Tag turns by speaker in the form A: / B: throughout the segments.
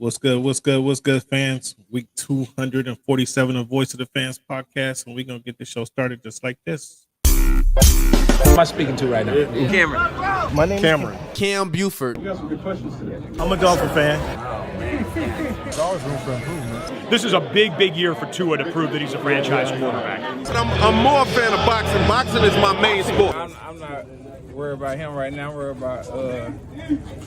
A: What's good? What's good? What's good, fans? Week 247 of Voice of the Fans podcast, and we're going to get the show started just like this.
B: Who am I speaking to right now?
C: Cameron.
A: My name is Cameron.
C: Cam Buford.
A: We got some good questions today. I'm a Dolphin fan.
D: There's always room for improvement.
E: This is a big, big year for Tua to prove that he's a franchise quarterback.
F: I'm more a fan of boxing. Boxing is my main sport.
G: I'm not worried about him right now. I'm worried about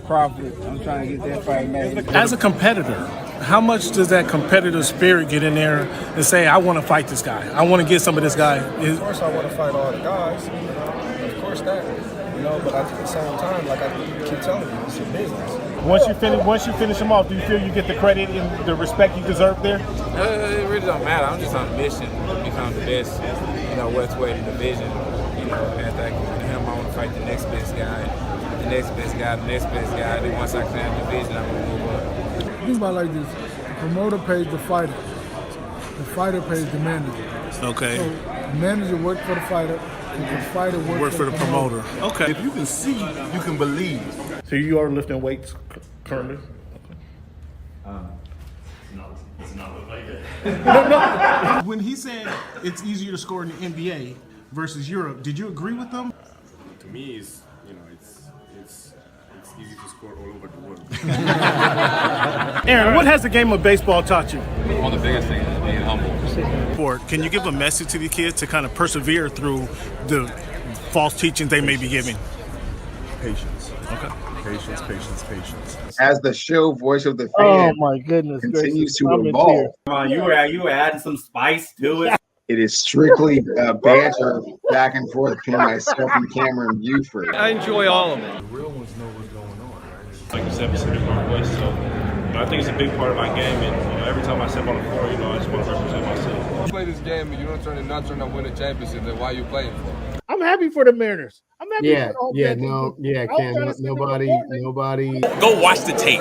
G: Crawford. I'm trying to get that fight made.
D: As a competitor, how much does that competitive spirit get in there and say, I want to fight this guy. I want to get some of this guy.
H: Of course I want to fight all the guys. Of course that. But at the same time, like I keep telling you, it's a business.
E: Once you finish him off, do you feel you get the credit and the respect you deserve there?
G: It really don't matter. I'm just on a mission to become the best, welterweight in the division. After I get him, I want to fight the next best guy, the next best guy, the next best guy. And then once I clear the division, I'm going to move up.
I: Think about it like this. The promoter pays the fighter. The fighter pays the manager.
A: Okay.
I: So the manager works for the fighter, and the fighter works for the promoter.
A: Okay.
D: If you can see, you can believe.
A: So you are lifting weights currently?
J: It's not like that.
D: When he said it's easier to score in the NBA versus Europe, did you agree with them?
J: To me, it's easy to score all over the world.
D: Aaron, what has the game of baseball taught you?
K: One of the biggest things is being humble.
A: Can you give a message to the kids to kind of persevere through the false teachings they may be giving?
J: Patience.
A: Okay.
J: Patience.
F: As the show Voice of the
I: Oh
F: Fan
I: my goodness!
F: continues to
I: I'm in
F: evolve,
I: tears.
K: Come on, you were adding some spice to it.
F: it is strictly banter back and forth between myself and Cameron Buford.
C: I enjoy all of it.
J: The real ones know what's going on, right?
L: Like you said, Pacific Northwest. So, I think it's a big part of my game. And every time I step on the floor, I just want to represent myself.
M: You play this game and you don't turn to win a championship, then why are you playing for?
I: I'm happy for the Mariners. I'm happy for the whole
C: Cam. Nobody.
N: Go watch the tape.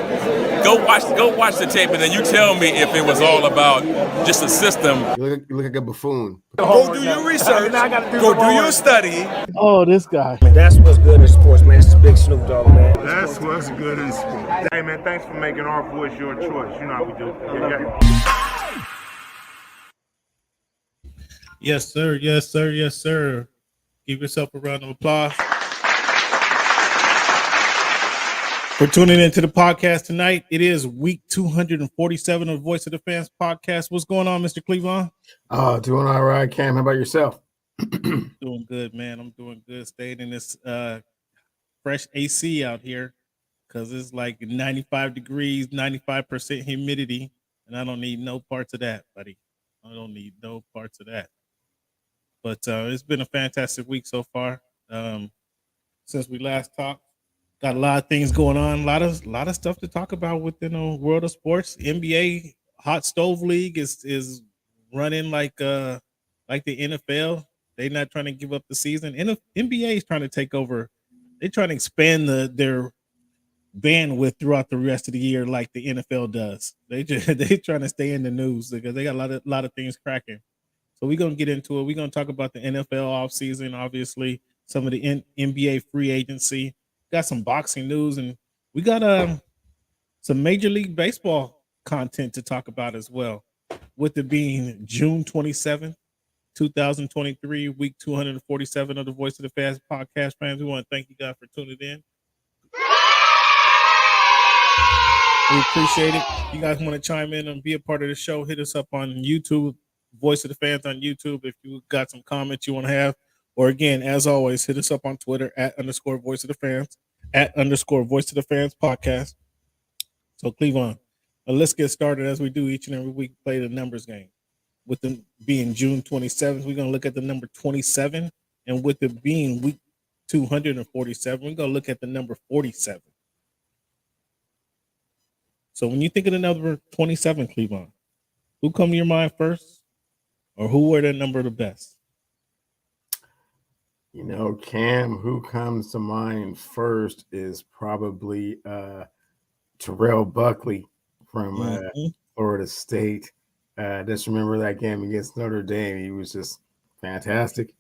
N: Go watch the tape, and then you tell me if it was all about just a system.
C: You look like a buffoon.
N: Go do your research. Go do your study.
I: Oh, this guy.
B: That's what's good in sports, man. It's Big Snoop Dogg, man.
J: That's what's good in sports. Hey, man, thanks for making our voice your choice. You know how we do.
A: Yes, sir. Yes, sir. Yes, sir. Give yourself a round of applause for tuning into the podcast tonight. It is week 247 of Voice of the Fans podcast. What's going on, Mr. Cleveland?
C: Doing all right, Cam. How about yourself?
A: Doing good, man. I'm doing good. Staying in this fresh AC out here because it's like 95 degrees, 95% humidity, and I don't need no parts of that, buddy. I don't need no parts of that. But it's been a fantastic week so far. Since we last talked, got a lot of things going on, a lot of stuff to talk about within the world of sports. NBA hot stove league is running like the NFL. They're not trying to give up the season. NBA is trying to take over. They're trying to expand their bandwidth throughout the rest of the year, like the NFL does. They're trying to stay in the news because they got a lot of things cracking. So we're going to get into it. We're going to talk about the NFL offseason, obviously, some of the NBA free agency. Got some boxing news, and we got some Major League Baseball content to talk about as well, with it being June 27th, 2023, week 247 of the Voice of the Fans podcast. Fans, we want to thank you guys for tuning in. We appreciate it. You guys want to chime in and be a part of the show, hit us up on YouTube. Voice of the Fans on YouTube if you got some comments you want to have, or again, as always, hit us up on Twitter @_Voice of the Fans, @_Voice of the Fans podcast. So Cleveland, let's get started as we do each and every week. Play the numbers game. With them being June 27th, we're gonna look at the number 27, and with it being week 247, we're gonna look at the number 47. So when you think of the number 27, Cleveland, who come to your mind first? Or who were the number the best?
C: Cam, who comes to mind first is probably Terrell Buckley from Florida State. Just remember that game against Notre Dame. He was just fantastic.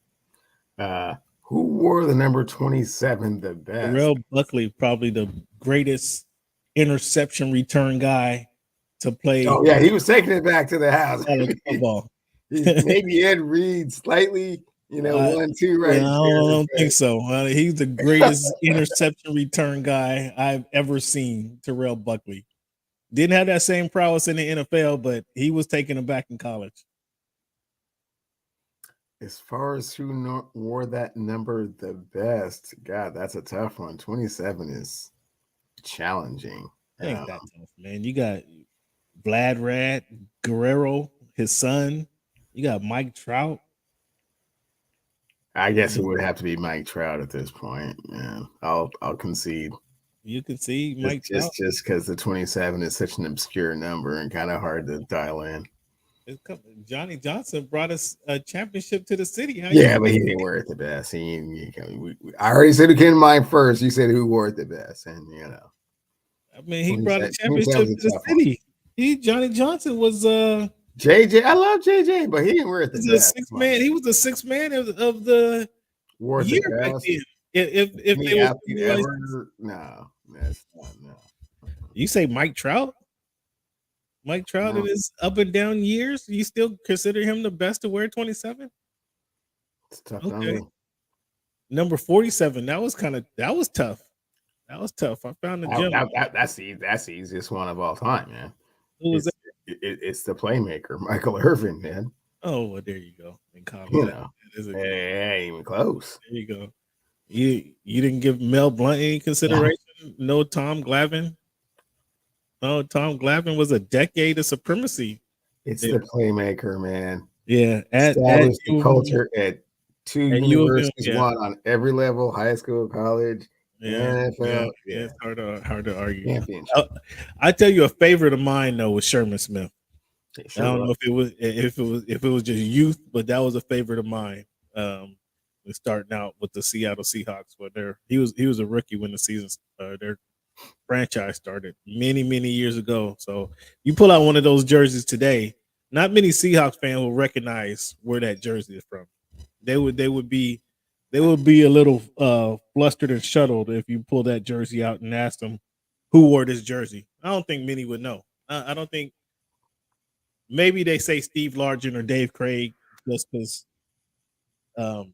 C: Who wore the number 27 the best?
A: Terrell Buckley, probably the greatest interception return guy to play.
C: Oh yeah, he was taking it back to the house.
A: College football.
C: Maybe Ed Reed slightly, 1-2 right
A: I
C: there.
A: don't think so. He's the greatest interception return guy I've ever seen. Terrell Buckley didn't have that same prowess in the NFL, but he was taking them back in college.
C: As far as who wore that number the best, God, that's a tough one. 27 is challenging.
A: It ain't that tough, man. You got Vlad Rad, Guerrero, his son. You got Mike Trout.
C: I guess it would have to be Mike Trout at this point. Man, I'll concede.
A: You can see Mike
C: Trout just because the 27 is such an obscure number and kind of hard to dial in.
A: Johnny Johnson brought us a championship to the city.
C: But he didn't wear it the best. I already said who came to mind first. You said who wore it the best, and
A: I mean, he brought a championship to the city. Johnny Johnson was
C: JJ. I love JJ, but he didn't wear it the best.
A: He was the sixth man of the year back then. If they was
C: no, that's not no.
A: You say Mike Trout? Mike Trout in his up and down years, you still consider him the best to wear 27?
C: It's tough.
A: Okay. Number 47. That was tough. That was tough. I found the gem.
C: That's the easiest one of all time, man.
A: Who was that?
C: It's the playmaker, Michael Irvin, man.
A: Oh, well, there you go. In college,
C: ain't even close.
A: There you go. You didn't give Mel Blount any consideration? No Tom Glavine? No, Tom Glavine was a decade of supremacy.
C: It's the playmaker, man.
A: Yeah.
C: Established the culture at two universities, one on every level, high school, college, NFL.
A: Yeah. It's hard to argue. I tell you, a favorite of mine though was Sherman Smith. I don't know if it was just youth, but that was a favorite of mine. Starting out with the Seattle Seahawks, but he was a rookie when the season their franchise started many years ago. So you pull out one of those jerseys today, not many Seahawks fans will recognize where that jersey is from. They would be a little flustered and shuttled if you pull that jersey out and ask them who wore this jersey. I don't think many would know. I don't think. Maybe they say Steve Largent or Dave Craig just because as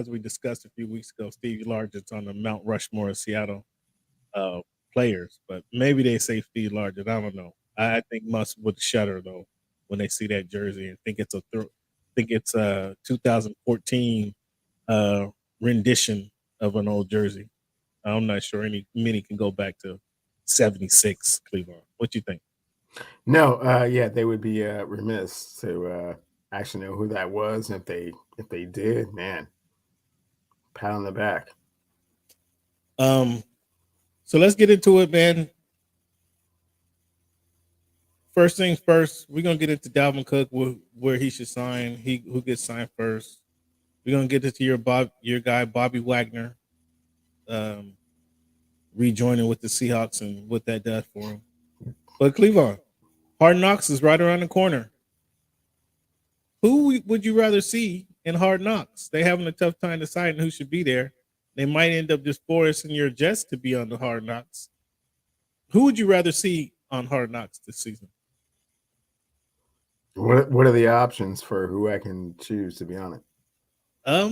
A: we discussed a few weeks ago, Steve Largent's on the Mount Rushmore of Seattle players, but maybe they say Steve Largent. I don't know. I think most would shudder though when they see that jersey and think it's a 2014 rendition of an old jersey. I'm not sure many can go back to 76 Cleveland. What you think?
C: No, they would be remiss to actually know who that was. If they did, man, pat on the back.
A: So let's get into it, man. First things first, we're gonna get into Dalvin Cook, where he should sign. Who gets signed first. We're gonna get into your guy Bobby Wagner, rejoining with the Seahawks and what that does for him. But Cleveland, Hard Knocks is right around the corner. Who would you rather see in Hard Knocks? They having a tough time deciding who should be there. They might end up just forcing your Jets to be on the Hard Knocks. Who would you rather see on Hard Knocks this season?
C: What are the options for who I can choose, to be honest?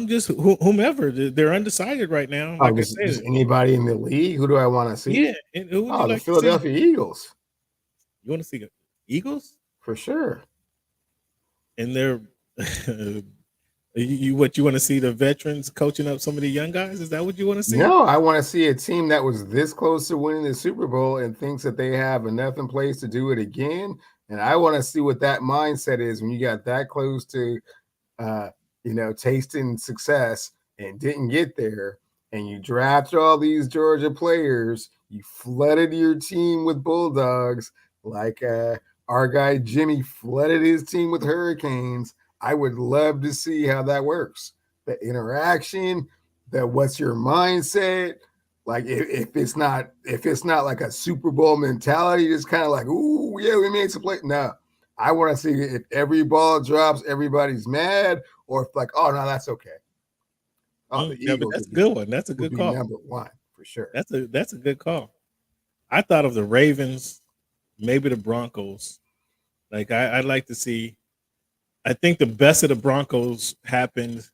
A: Just whomever. They're undecided right now. Like
C: just anybody in the league. Who do I want to see?
A: Yeah, and who would you
C: the Philadelphia Eagles.
A: You want to see the Eagles?
C: For sure.
A: And they're what you want to see the veterans coaching up some of the young guys? Is that what you want to see?
C: No, I want to see a team that was this close to winning the Super Bowl and thinks that they have enough in place to do it again. And I want to see what that mindset is when you got that close to, tasting success and didn't get there. And you drafted all these Georgia players. You flooded your team with Bulldogs like our guy Jimmy flooded his team with Hurricanes. I would love to see how that works. The interaction, what's your mindset? Like if it's not like a Super Bowl mentality, just kind of like, ooh, yeah, we made some play. No, I want to see if every ball drops, everybody's mad, or if like, oh no, that's okay.
A: Oh, yeah, but that's a good one. That's a good call.
C: Number one for sure.
A: That's a good call. I thought of the Ravens maybe the Broncos. Like I'd like to see. I think the best of the Broncos happened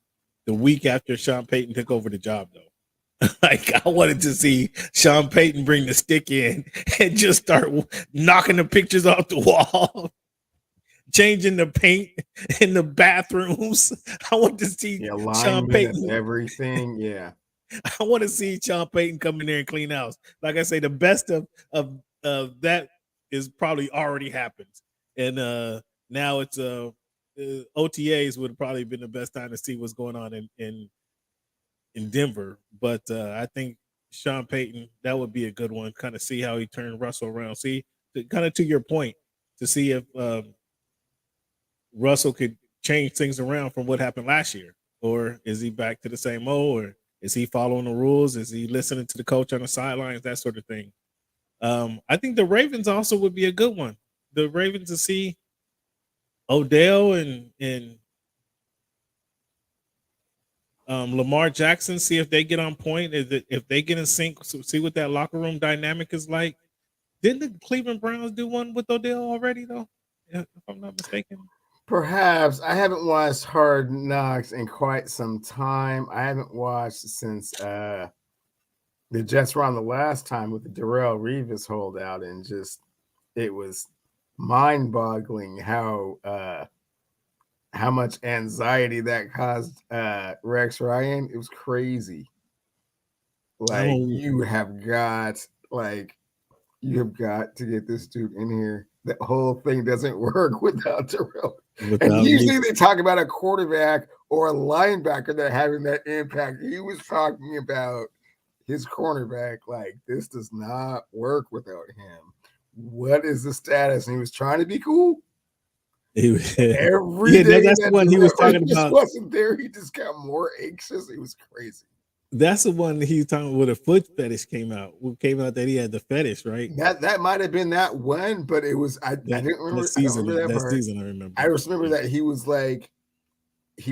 A: the week after Sean Payton took over the job, though. Like I wanted to see Sean Payton bring the stick in and just start knocking the pictures off the wall, changing the paint in the bathrooms. I want to see Sean
C: Alignment,
A: Payton.
C: everything. Yeah.
A: I want to see Sean Payton come in there and clean house. Like I say, the best of that is probably already happened, and now it's OTAs would have probably been the best time to see what's going on in Denver. But I think Sean Payton, that would be a good one. Kind of see how he turned Russell around. See, kind of to your point, to see if Russell could change things around from what happened last year, or is he back to the same old, or is he following the rules? Is he listening to the coach on the sidelines? That sort of thing. I think the Ravens also would be a good one. The Ravens to see Odell and Lamar Jackson, see if they get on point, if they get in sync, see what that locker room dynamic is like. Didn't the Cleveland Browns do one with Odell already, though? If I'm not mistaken.
C: Perhaps. I haven't watched Hard Knocks in quite some time. I haven't watched since the Jets were on the last time with the Darrelle Revis holdout, and just it was mind-boggling how much anxiety that caused Rex Ryan. It was crazy. Like you have got to get this dude in here. That whole thing doesn't work without Darrelle. And usually they talk about a quarterback or a linebacker that having that impact. He was talking about his cornerback. Like, this does not work without him. What is the status? And he was trying to be cool.
A: Every
C: day
A: that's the one he was talking about.
C: Wasn't there? He just got more anxious. It was crazy.
A: That's the one he was talking about. Where the foot fetish came out. What came out that he had the fetish, right?
C: That might have been that one, but it was I didn't remember that
A: season. I remember.
C: I just remember that he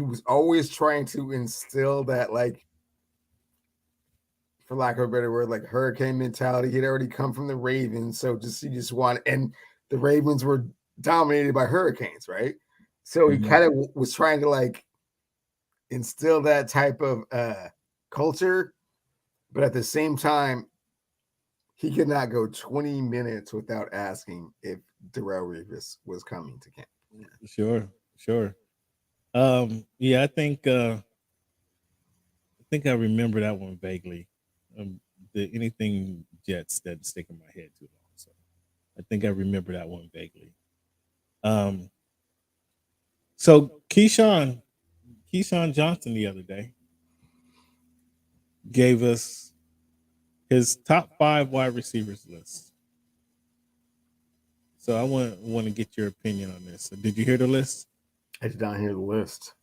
C: was always trying to instill that, like, for lack of a better word, like hurricane mentality. He'd already come from the Ravens, so he just wanted, and the Ravens were dominated by hurricanes, right? So he kind of was trying to like instill that type of culture, but at the same time, he could not go 20 minutes without asking if Darrelle Revis was coming to camp.
A: Sure. Yeah, I think I remember that one vaguely. Anything Jets that stick in my head too long, so I think I remember that one vaguely. So Keyshawn Johnson the other day gave us his top 5 wide receivers list. So I want to get your opinion on this. Did you hear the list?
C: I did not hear the list.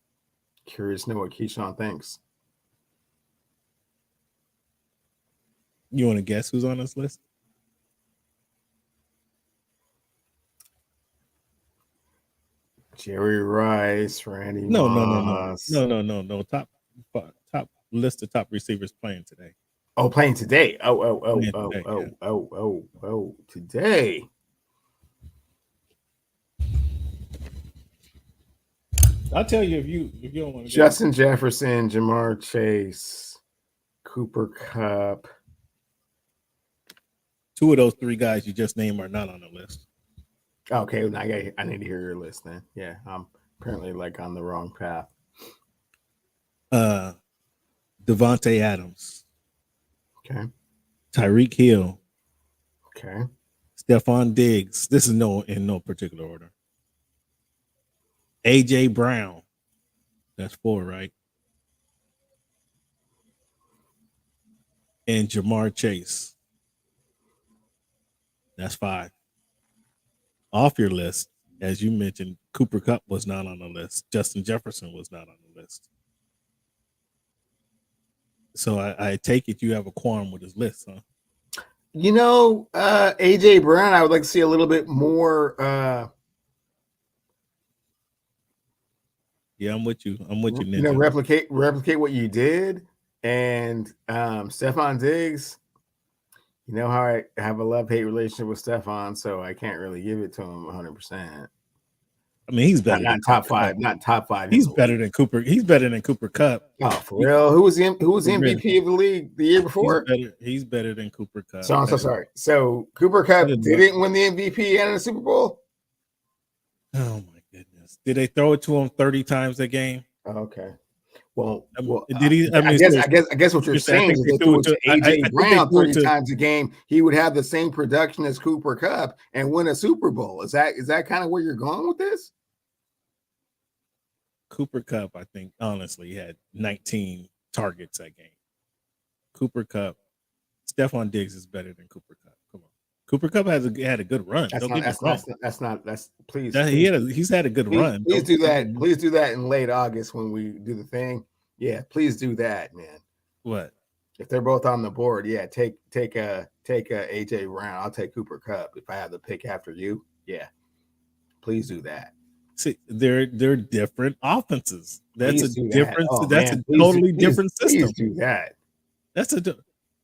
C: Curious to know what Keyshawn thinks.
A: You want to guess who's on this list?
C: Jerry Rice, Randy
A: No.
C: Moss.
A: No. Top list of top receivers playing today.
C: Oh, playing today. Today.
A: I'll tell you if you don't want to.
C: Justin Jefferson, Jamar Chase, Cooper Kupp.
A: 2 of those 3 guys you just named are not on the list.
C: Okay, I need to hear your list then. Yeah, I'm apparently like on the wrong path.
A: Devontae Adams.
C: Okay.
A: Tyreek Hill.
C: Okay.
A: Stephon Diggs. This is in no particular order. AJ Brown. That's 4, right? And Jamar Chase. That's 5. Off your list, as you mentioned, Cooper Kupp was not on the list. Justin Jefferson was not on the list. So I take it you have a qualm with his list, huh?
C: You know, AJ Brown, I would like to see a little bit more.
A: Yeah, I'm with you. Ninja.
C: You know, replicate what you did, and Stephon Diggs. You know how I have a love-hate relationship with Stephon, so I can't really give it to him 100%.
A: I mean, he's better.
C: Not top five. Not top five.
A: He's better than Cooper. He's better than Cooper Kupp.
C: Oh, for real? Who was the MVP of the league the year before?
A: He's better than Cooper Kupp.
C: So I'm so sorry. So Cooper Kupp didn't win the MVP and the Super Bowl?
A: Oh my goodness! Did they throw it to him 30 times a game?
C: Oh, okay. Well,
A: did he?
C: I guess what you're saying is they threw it to AJ Brown 30 times a game. He would have the same production as Cooper Kupp and win a Super Bowl. Is that kind of where you're going with this?
A: Cooper Kupp, I think, honestly, had 19 targets that game. Cooper Kupp, Stephon Diggs is better than Cooper Kupp. Come on, Cooper Kupp had a good run.
C: Please.
A: He's had a good run.
C: Please do that. Please do that in late August when we do the thing. Yeah, please do that, man.
A: What?
C: If they're both on the board, yeah, take a AJ Brown. I'll take Cooper Kupp if I have the pick after you. Yeah, please do that.
A: See, they're different offenses. That's
C: Please
A: a different.
C: Oh,
A: that's
C: man.
A: a totally different system.
C: Please do that.
A: That's a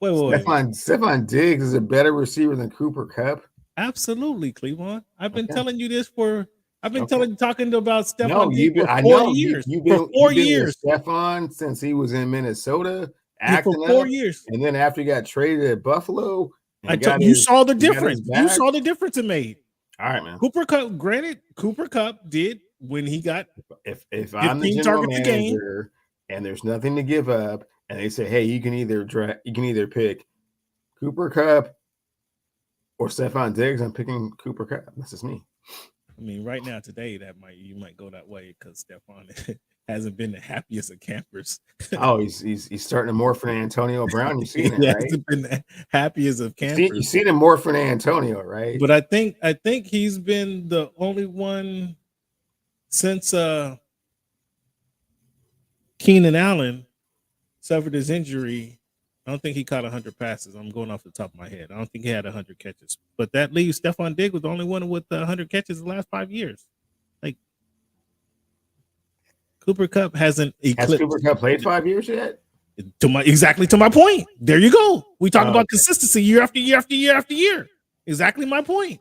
A: wait.
C: Stephon Diggs is a better receiver than Cooper Kupp.
A: Absolutely, Cleveland. I've been telling you this for. I've been talking about Stephon.
C: No,
A: Diggs for 4 years.
C: You've been
A: 4 years.
C: Stephon since he was in Minnesota,
A: for 4 years,
C: and then after he got traded at Buffalo,
A: you saw the difference. You saw the difference it made.
C: All right, man.
A: Cooper Kupp. Granted, Cooper Kupp did when he got
C: if I'm the general manager and there's nothing to give up, and they say, hey, you can either pick Cooper Kupp or Stephon Diggs. I'm picking Cooper Kupp. That's just me.
A: I mean, right now, today, you might go that way because Stephon hasn't been the happiest of campers.
C: Oh, he's starting to morph into Antonio Brown. You've seen it,
A: he
C: right?
A: hasn't been the happiest of campers.
C: You've seen him morph into Antonio, right?
A: But I think he's been the only one since Keenan Allen suffered his injury. I don't think he caught 100 passes. I'm going off the top of my head. I don't think he had 100 catches. But that leaves Stephon Diggs was the only one with 100 catches the last 5 years. Like Cooper Kupp hasn't eclipsed.
C: Has Cooper Kupp played 5 years yet?
A: Exactly to my point. There you go. We talk about consistency year after year after year after year. Exactly my point.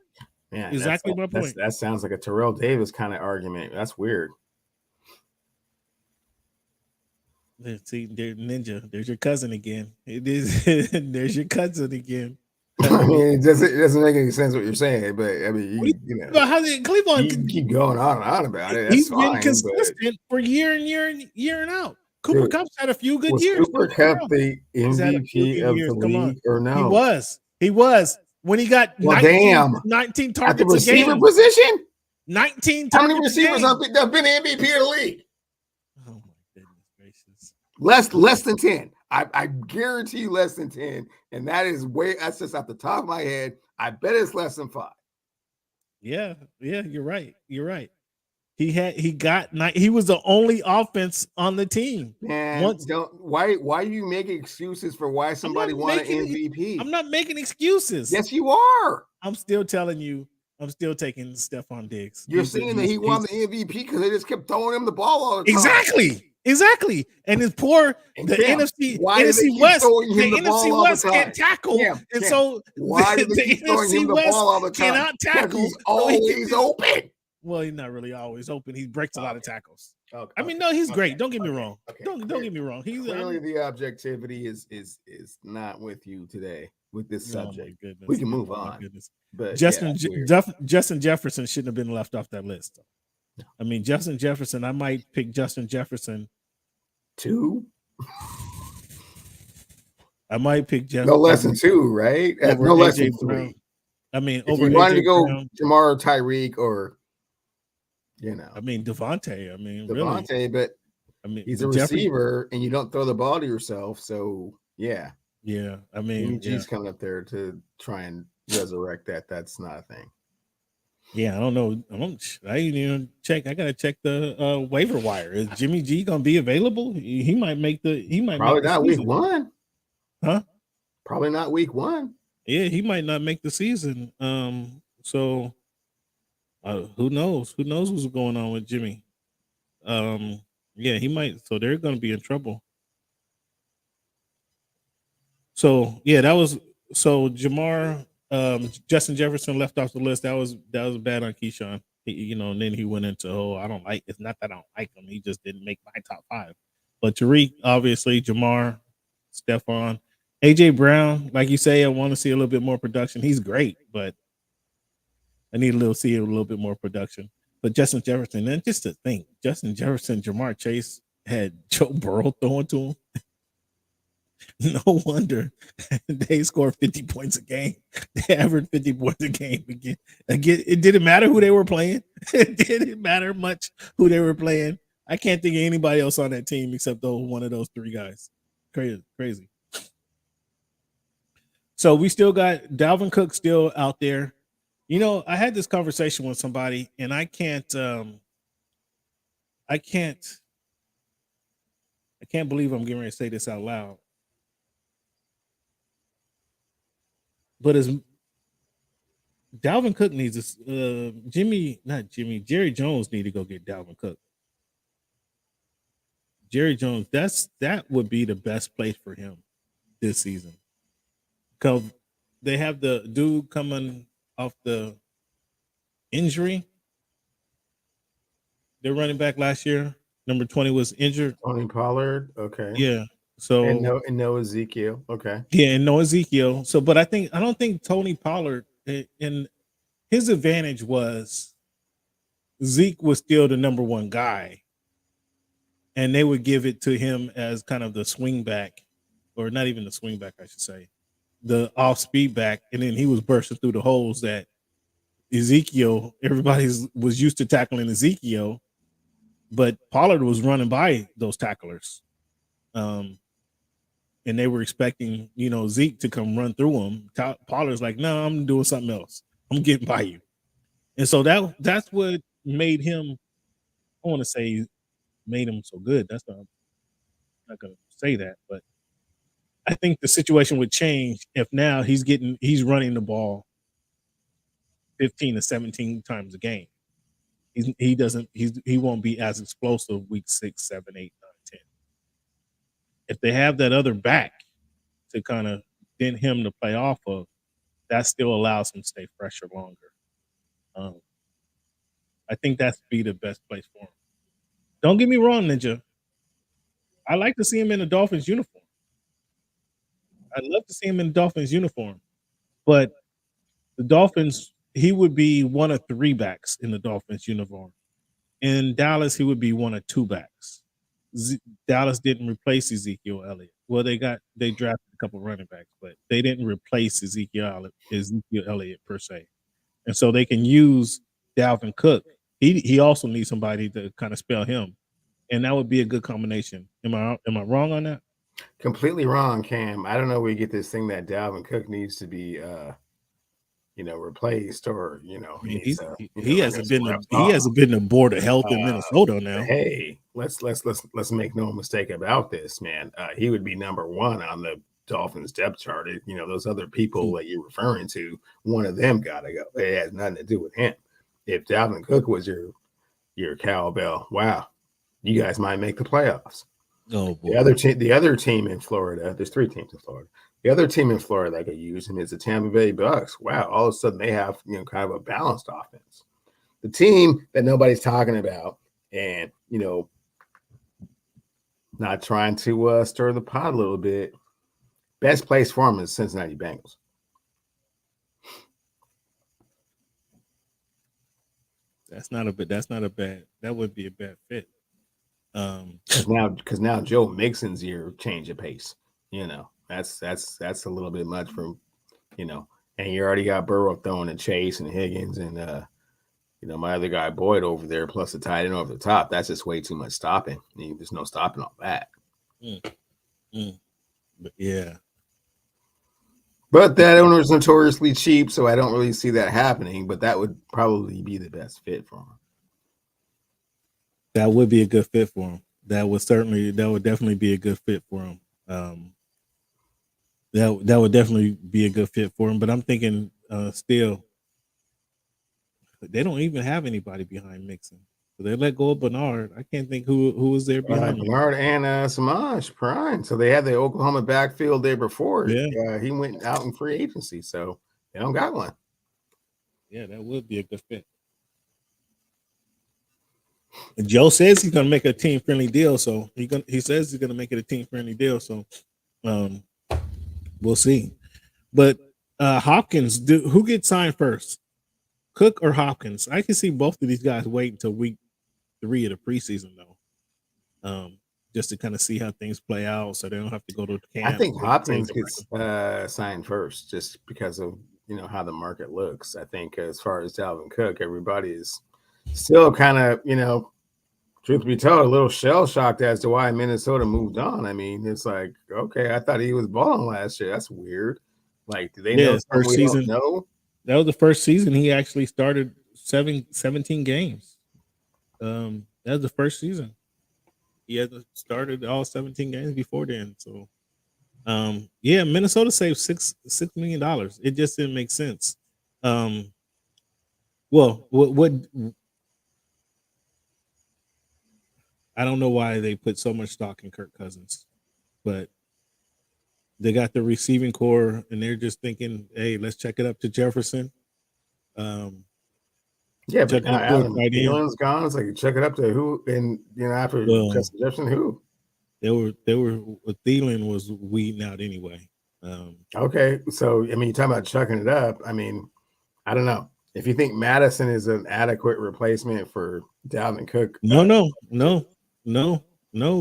C: Man,
A: exactly my point.
C: That sounds like a Terrell Davis kind of argument. That's weird.
A: See, Ninja, there's your cousin again. It is. There's your cousin again.
C: I mean, it doesn't make any sense what you're saying, but I mean, you know,
A: how did Cleveland
C: you keep going on and on about it? That's
A: he's
C: fine,
A: been consistent for year and out. Cooper Kupp's had a few good
C: was
A: years.
C: Cooper Kupp the MVP of the league or no?
A: He was when he got 19 targets
C: at the receiver
A: a game.
C: position.
A: 19 targets.
C: How many receivers have been MVP of the league?
A: Oh my goodness gracious!
C: Less than 10. I guarantee you less than 10, and that's just off the top of my head. I bet it's less than 5.
A: Yeah, you're right. He was the only offense on the team.
C: Man, why are you making excuses for why somebody won an MVP?
A: I'm not making excuses.
C: Yes, you are.
A: I'm still telling you. I'm still taking Stephon Diggs.
C: You're saying that he won the MVP because they just kept throwing him the ball all the time.
A: Exactly. And his NFC West, the NFC West can't tackle. And so
C: why do they keep throwing him the ball all the time?
A: Cannot tackle.
C: He's always open.
A: Well, he's not really always open. He breaks a lot of tackles.
C: Okay.
A: I mean, no, he's great. Don't get me wrong. Don't get me wrong. He's
C: clearly the objectivity is not with you today with this subject. We can move on. But
A: Justin Jefferson shouldn't have been left off that list. I mean, Justin Jefferson. I might pick Justin Jefferson
C: 2.
A: I might pick Jefferson.
C: No less than 2, right? No less than 3.
A: I mean,
C: if you wanted to go Jamar or Tyreek or.
A: I mean, Devontae. I mean,
C: Devontae, really. But I mean, he's a receiver, and you don't throw the ball to yourself. So, yeah.
A: Yeah, I mean,
C: he's coming up there to try and resurrect that. That's not a thing.
A: Yeah, I don't know. I didn't even check. I gotta check the waiver wire. Is Jimmy G gonna be available? He might make the. He might
C: probably
A: make
C: not week 1.
A: Huh?
C: Probably not week 1.
A: Yeah, he might not make the season. So. Who knows? Who knows what's going on with Jimmy? Yeah, he might. So they're going to be in trouble. So yeah, that was So Jamar, Justin Jefferson left off the list. That was bad on Keyshawn. And then he went into I don't like. It's not that I don't like him. He just didn't make my top 5. But Tariq, obviously, Jamar, Stephon, AJ Brown. Like you say, I want to see a little bit more production. He's great, but I need see a little bit more production. But Justin Jefferson, and just to think, Justin Jefferson, Jamar Chase had Joe Burrow throwing to him. No wonder they scored 50 points a game. They averaged 50 points a game again. It didn't matter who they were playing. It didn't matter much who they were playing. I can't think of anybody else on that team except one of those 3 guys. Crazy. So we still got Dalvin Cook still out there. I had this conversation with somebody, and I can't believe I'm getting ready to say this out loud. But as Dalvin Cook needs this, Jerry Jones need to go get Dalvin Cook. Jerry Jones, that would be the best place for him this season. Because they have the dude coming off the injury. Their running back last year, number 20, was injured.
C: Tony Pollard, okay.
A: Yeah. So
C: and no Ezekiel, okay.
A: Yeah, and no Ezekiel. So, but I don't think Tony Pollard, and his advantage was Zeke was still the number 1 guy, and they would give it to him as kind of the swing back, or not even the swing back, I should say, the off speed back, and then he was bursting through the holes that Ezekiel. Everybody was used to tackling Ezekiel, but Pollard was running by those tacklers. And they were expecting, Zeke to come run through him. Pollard's like, no, I'm doing something else. I'm getting by you. And so that's what made him, I want to say, made him so good. That's not, I'm not going to say that, but I think the situation would change if now he's running the ball 15 to 17 times a game. He won't be as explosive week 6, 7, 8, 9, 10. If they have that other back to kind of then him to play off of, that still allows him to stay fresher longer. I think that's be the best place for him. Don't get me wrong, Ninja. I like to see him in a Dolphins uniform. I'd love to see him in a Dolphins uniform. But the Dolphins, he would be one of 3 backs in the Dolphins uniform. In Dallas, he would be one of 2 backs. Dallas didn't replace Ezekiel Elliott. Well, they drafted a couple running backs, but they didn't replace Ezekiel Elliott per se. And so they can use Dalvin Cook. He also needs somebody to kind of spell him, and that would be a good combination. Am I wrong on that?
C: Completely wrong, Cam. I don't know where you get this thing that Dalvin Cook needs to be replaced, or
A: he hasn't been the board of health in Minnesota now.
C: Hey, let's make no mistake about this, man. He would be number 1 on the Dolphins depth chart. Those other people that you're referring to, one of them gotta go. It has nothing to do with him. If Dalvin Cook was your cowbell, wow, you guys might make the playoffs.
A: Oh boy.
C: The other team in Florida, there's 3 teams in Florida. The other team in Florida that could use him is the Tampa Bay Bucks. Wow, all of a sudden they have kind of a balanced offense. The team that nobody's talking about, and not trying to stir the pot a little bit, best place for him is Cincinnati Bengals.
A: That would be a bad fit.
C: Because now Joe Mixon's your change of pace. That's a little bit much for and you already got Burrow throwing to Chase and Higgins and my other guy Boyd over there, plus the tight end over the top. That's just way too much stopping. There's no stopping all that.
A: But yeah.
C: But that owner is notoriously cheap, so I don't really see that happening. But that would probably be the best fit for him.
A: That would be a good fit for him. That would definitely be a good fit for him. That would definitely be a good fit for him. But I'm thinking still, they don't even have anybody behind Mixon. So they let go of Bernard. I can't think who was there behind him.
C: Bernard and Samaj Prime. So they had the Oklahoma backfield there before.
A: Yeah.
C: He went out in free agency, so they don't got one.
A: Yeah, that would be a good fit. Joe says he's gonna make a team friendly deal, so he says he's gonna make it a team friendly deal. So we'll see. But Hopkins, who gets signed first? Cook or Hopkins? I can see both of these guys wait until week 3 of the preseason though. Just to kind of see how things play out so they don't have to go to camp.
C: I think Hopkins gets signed first just because of how the market looks. I think as far as Dalvin Cook, everybody is still kind of, truth be told, a little shell shocked as to why Minnesota moved on. I mean, it's like, okay, I thought he was balling last year. That's weird. Like, do they know
A: first season?
C: No,
A: that was the first season he actually started 17 games. That was the first season. He hasn't started all 17 games before then. So, Minnesota saved $6 million. It just didn't make sense. What I don't know why they put so much stock in Kirk Cousins, but they got the receiving core and they're just thinking, hey, let's check it up to Jefferson.
C: But now Adam Thielen's gone. It's like, check it up to who? And after Justin Jefferson, who?
A: They were Thielen was weeding out anyway.
C: Okay, so I mean, you're talking about chucking it up. I mean, I don't know if you think Madison is an adequate replacement for Dalvin Cook.
A: No,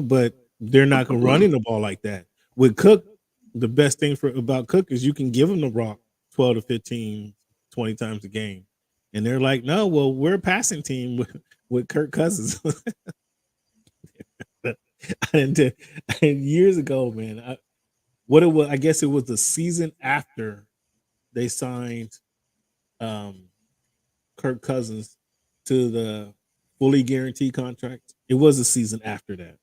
A: but they're not going to running the ball like that. With Cook, the best thing about Cook is you can give him the rock 12 to 15, 20 times a game. And they're like, no, well, we're a passing team with Kirk Cousins. And years ago, man, I guess it was the season after they signed Kirk Cousins to the fully guaranteed contract. It was a season after that.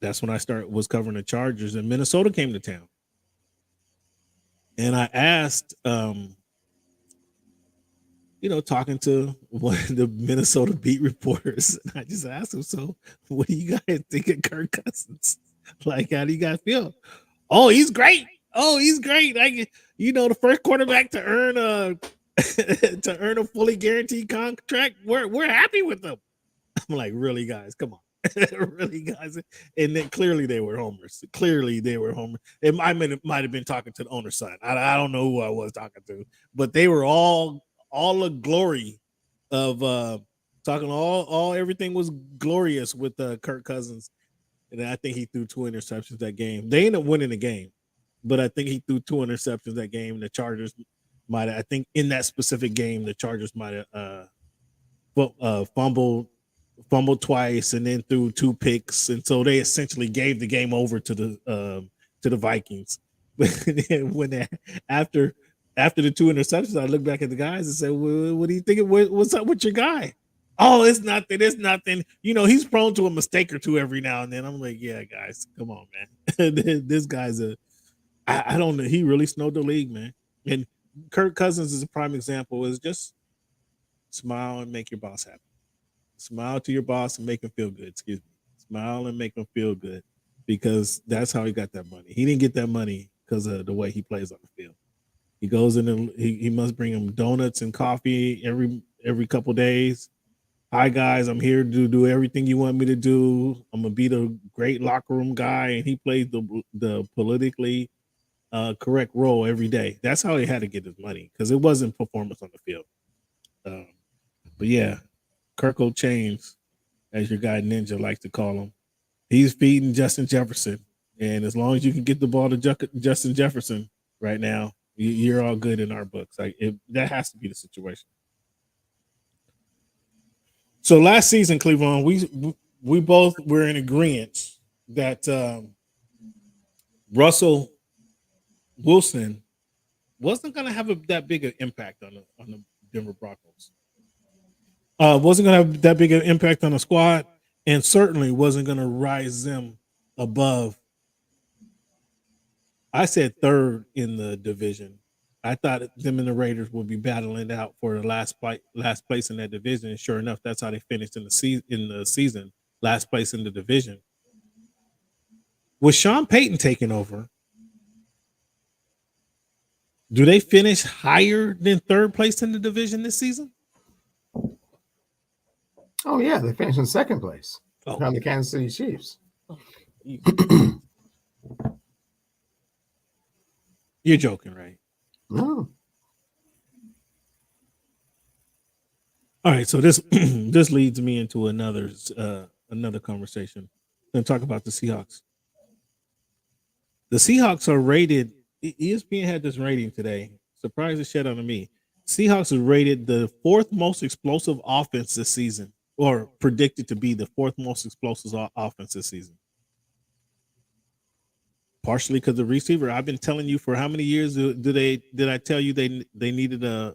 A: That's when I was covering the Chargers, and Minnesota came to town. And I asked, talking to one of the Minnesota beat reporters, and I just asked him, so what do you guys think of Kirk Cousins? Like, how do you guys feel? Oh, he's great. Like, the first quarterback to earn a fully guaranteed contract. We're happy with them. I'm like, really, guys? Come on. Really, guys? And then clearly they were homers. It might have been talking to the owner's son. I don't know who I was talking to, but they were all the glory of talking all everything was glorious with Kirk Cousins. And I think he threw 2 interceptions that game. They ended up winning the game, but I think he threw 2 interceptions that game. The Chargers might have, I think in that specific game, the Chargers might have fumbled twice and then threw 2 picks. And so they essentially gave the game over to the Vikings. When after the 2 interceptions, I looked back at the guys and said, well, what do you think? What's up with your guy? Oh, it's nothing. He's prone to a mistake or two every now and then. I'm like, yeah, guys, come on, man. This guy's I don't know. He really snowed the league, man. And Kirk Cousins is a prime example. Is just smile and make your boss happy. Smile to your boss and make him feel good. Smile and make him feel good, because that's how he got that money. He didn't get that money because of the way he plays on the field. He goes in and he must bring him donuts and coffee every couple days. Hi guys, I'm here to do everything you want me to do. I'm gonna be the great locker room guy, and he plays the politically correct role every day. That's how he had to get his money, because it wasn't performance on the field. But yeah, Kirko Chains, as your guy Ninja likes to call him, he's feeding Justin Jefferson, and as long as you can get the ball to Justin Jefferson right now, you're all good in our books. That has to be the situation. So last season, Cleveland, we both were in agreement that Russell Wilson wasn't going to have that big an impact on the Denver Broncos. Wasn't going to have that big an impact on the squad, and certainly wasn't going to rise them above. I said 3rd in the division, I thought them and the Raiders would be battling out for the last place in that division. And sure enough, that's how they finished in the season, last place in the division. With Sean Payton taking over, do they finish higher than third place in the division this season?
C: Oh yeah, they finished in second place behind the Kansas City Chiefs.
A: You're joking, right?
C: No.
A: All right, so this this leads me into another conversation. I'm going to talk about the Seahawks. The Seahawks are rated. ESPN had this rating today. Surprised the shit out of me. Seahawks are rated the fourth most explosive offense this season, or predicted to be the fourth most explosive offense this season. Partially because the receiver. I've been telling you for how many years did I tell you they needed a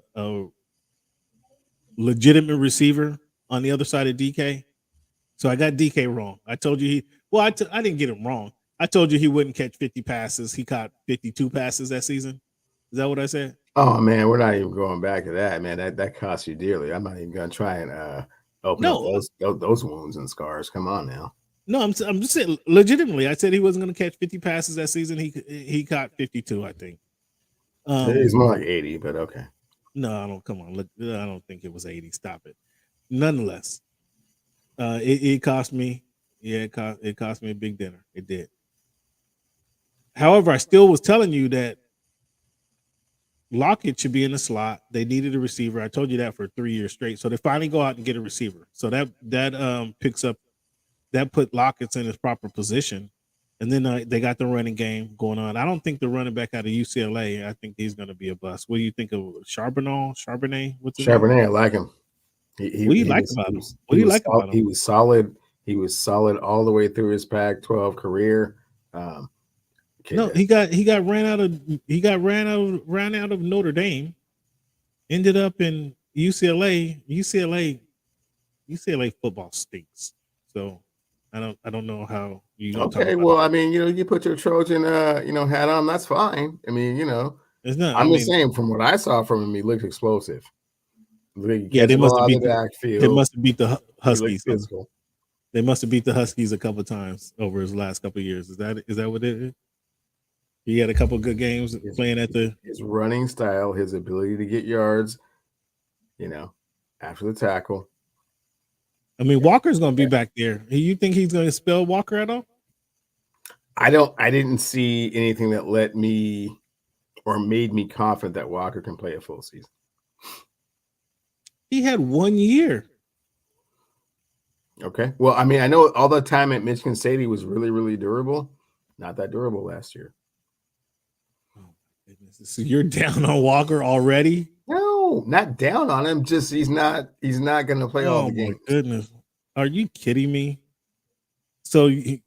A: legitimate receiver on the other side of DK? So I got DK wrong. I told you I didn't get him wrong. I told you he wouldn't catch 50 passes. He caught 52 passes that season. Is that what I said?
C: Oh man, we're not even going back to that, man. That costs you dearly. I'm not even gonna try and open up those wounds and scars. Come on now.
A: No, I'm just saying legitimately. I said he wasn't going to catch 50 passes that season. He caught 52, I think.
C: It's more like 80, but okay.
A: No, I don't. Come on, look, I don't think it was 80. Stop it. Nonetheless, it cost me. Yeah, it cost me a big dinner. It did. However, I still was telling you that Lockett should be in the slot. They needed a receiver. I told you that for 3 years straight. So they finally go out and get a receiver. So that picks up. That put Lockett in his proper position. And then they got the running game going on. I don't think the running back out of UCLA, I think he's going to be a bust. What do you think of Charbonnet? What's his name?
C: I like him.
A: What do you like about him? What do you like about him?
C: He was solid. He was solid all the way through his Pac-12 career.
A: No, he got ran out of Notre Dame. Ended up in UCLA. UCLA football stinks. So I don't know how you.
C: Okay, well, I mean, you put your Trojan, hat on. That's fine. I mean,
A: it's not.
C: I'm just saying, from what I saw from him, he looked explosive.
A: Yeah, they must have beat the Huskies.
C: Physical.
A: They must have beat the Huskies a couple of times over his last couple of years. Is that what it is? He had a couple of good games playing at
C: his running style, his ability to get yards, after the tackle.
A: I mean, Walker's going to be back there. You think he's going to spell Walker at all?
C: I didn't see anything that let me or made me confident that Walker can play a full season.
A: He had 1 year.
C: Okay. Well, I mean, I know all the time at Michigan State he was really, really durable. Not that durable last year.
A: Oh my goodness. So you're down on Walker already?
C: No, not down on him. Just he's not going to play all the games.
A: Oh my goodness. Are you kidding me? So he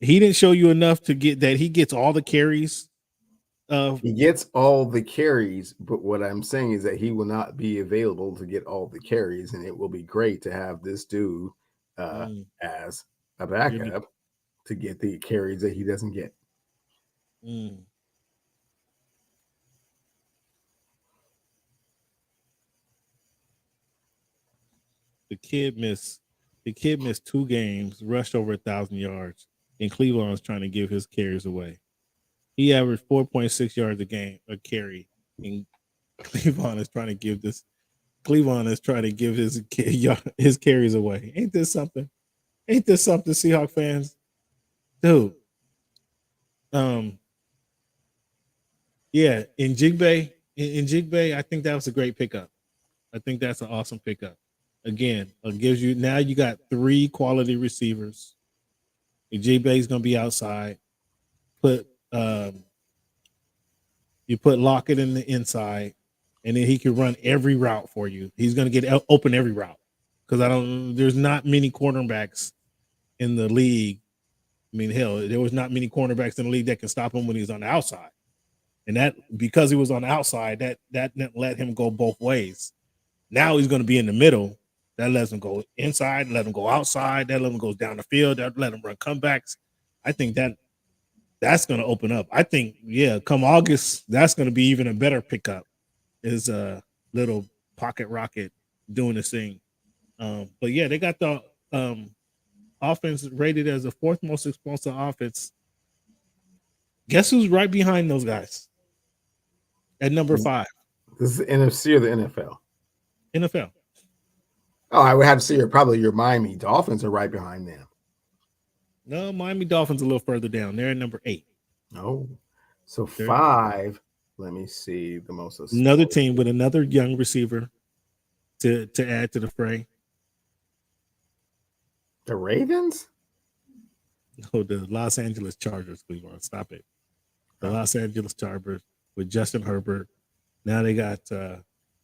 A: didn't show you enough to get that he gets all the carries.
C: He gets all the carries, but what I'm saying is that he will not be available to get all the carries, and it will be great to have this dude as a backup to get the carries that he doesn't get.
A: The kid missed 2 games, rushed over 1,000 yards, and Cleveland was trying to give his carries away. He averaged 4.6 yards a carry, and Cleveland is trying to give his carries away. Ain't this something? Seahawks fans? Dude. Yeah, in Jigbe, I think that was a great pickup. I think that's an awesome pickup. Again, it gives you now you got 3 quality receivers. Jigbe's gonna be outside. You put Lockett in the inside, and then he can run every route for you. He's going to get open every route because there's not many cornerbacks in the league. I mean, hell, there was not many cornerbacks in the league that can stop him when he's on the outside. And that because he was on the outside, that let him go both ways. Now he's going to be in the middle. That lets him go inside, let him go outside, that let him go down the field, that let him run comebacks. I think that's going to open up. I think, come August, that's going to be even a better pickup. Is a little pocket rocket doing this thing. But yeah, they got the offense rated as the fourth most explosive offense. Guess who's right behind those guys at number 5?
C: This is the NFC or the NFL?
A: NFL.
C: Oh, I would have to say probably your Miami Dolphins are right behind them.
A: No, Miami Dolphins a little further down. They're at number 8.
C: Oh, so 5. Let me see the most.
A: Another team with another young receiver to add to the fray.
C: The Ravens?
A: No, the Los Angeles Chargers. Cleveland. Stop it. The Los Angeles Chargers with Justin Herbert. Now they got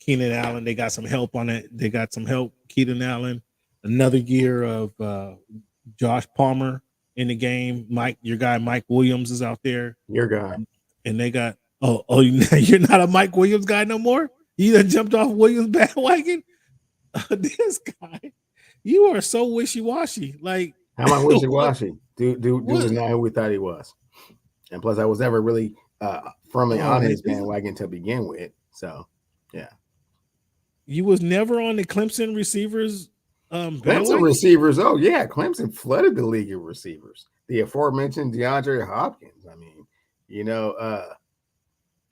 A: Keenan Allen. They got some help on it. They got some help. Keenan Allen. Another year of Josh Palmer in the game. Your guy Mike Williams is out there.
C: Your guy.
A: And they got you're not a Mike Williams guy no more? You done jumped off Williams bandwagon? This guy. You are so wishy-washy. Like,
C: how am I wishy-washy? Dude is not who we thought he was. And plus, I was never really firmly on his bandwagon to begin with. So, yeah.
A: You was never on the Clemson receivers.
C: Clemson receivers. Oh, yeah. Clemson flooded the league of receivers. The aforementioned DeAndre Hopkins. I mean,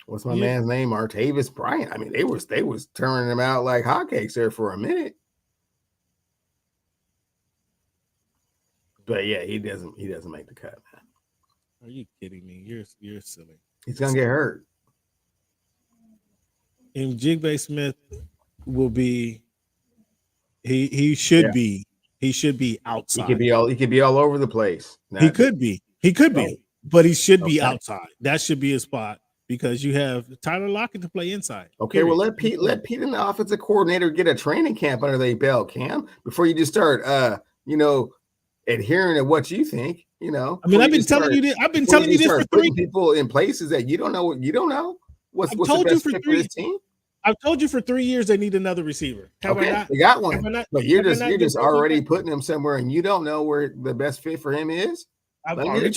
C: what's my man's name? Martavis Bryant. I mean, they was turning them out like hotcakes there for a minute. But yeah, he doesn't make the cut, man.
A: Are you kidding me? You're silly.
C: He's gonna get hurt.
A: And Jigbe Smith will be. He should be outside.
C: He could be all over the place.
A: He could be, but he should be outside. That should be his spot because you have Tyler Lockett to play inside.
C: Okay, well let Pete and the offensive coordinator get a training camp under their belt, Cam, before you just start adhering to what you think.
A: I mean, I've been telling you this. I've been telling you this for 3
C: people in places that you don't know. You don't know what's the best fit for this team.
A: I've told you for 3 years they need another receiver. Have I not?
C: They got one, but you're just already putting him somewhere, and you don't know where the best fit for him is.
A: I've already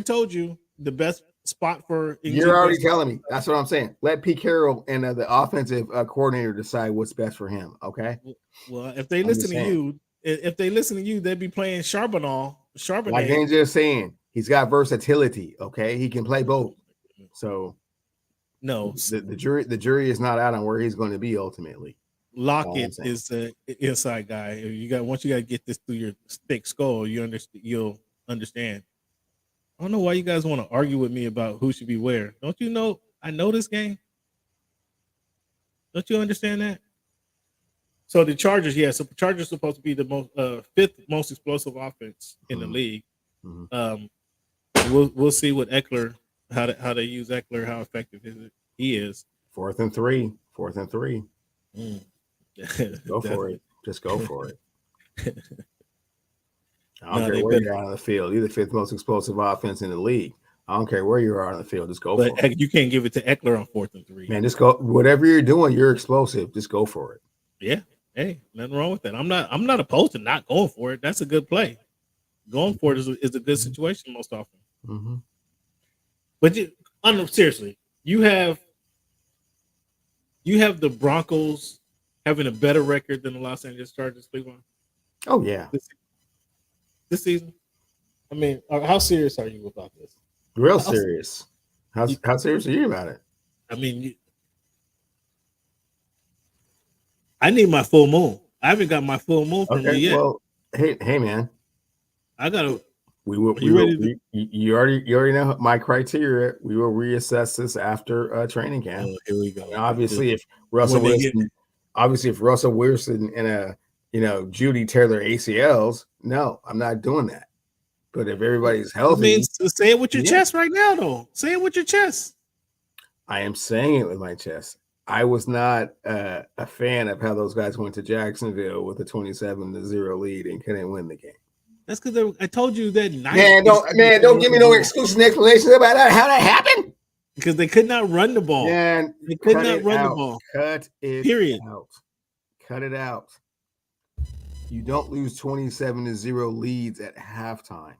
A: told you the best spot for.
C: You're already telling me. That's what I'm saying. Let Pete Carroll and the offensive coordinator decide what's best for him. Okay.
A: Well, if they listen to you, they'd be playing Charbonnet.
C: Like I'm just saying, he's got versatility. Okay, he can play both. So,
A: no,
C: the jury is not out on where he's going to be ultimately.
A: Lockett is the inside guy. Once you got to get this through your thick skull, you'll understand. I don't know why you guys want to argue with me about who should be where. Don't you know? I know this game. Don't you understand that? So the Chargers, so the Chargers are supposed to be the most 5th most explosive offense in the league. We'll see what Eckler, how they use Eckler, how effective he is.
C: 4th and 3. Go for it. Just go for it. I don't care where you're on the field. You're the 5th most explosive offense in the league. I don't care where you are on the field. Just go for it.
A: You can't give it to Eckler on 4th and 3.
C: Man, just go. Whatever you're doing, you're explosive. Just go for it.
A: Yeah. Hey, nothing wrong with that. I'm not opposed to not going for it. That's a good play. Going for it is a good situation most often.
C: Mm-hmm.
A: But seriously, you have the Broncos having a better record than the Los Angeles Chargers, Cleveland.
C: Oh yeah,
A: this season. I mean, how serious are you about this?
C: Real serious. How serious are you about it?
A: I mean, I need my full moon. I haven't got my full moon from you yet.
C: Well, hey, man.
A: I gotta.
C: You already know my criteria. We will reassess this after training camp.
A: Oh, here we go.
C: And obviously, if Russell Wilson and Judy tear their ACLs, no, I'm not doing that. But if everybody's healthy,
A: I mean, say it with your chest right now, though. Say it with your chest.
C: I am saying it with my chest. I was not a fan of how those guys went to Jacksonville with a 27-0 lead and couldn't win the game.
A: That's because I told you that.
C: Don't give me no excuses and explanations about how that happened.
A: Because they could not run the ball.
C: Man,
A: they could not run the ball.
C: Cut it out. Cut it out. You don't lose 27-0 leads at halftime.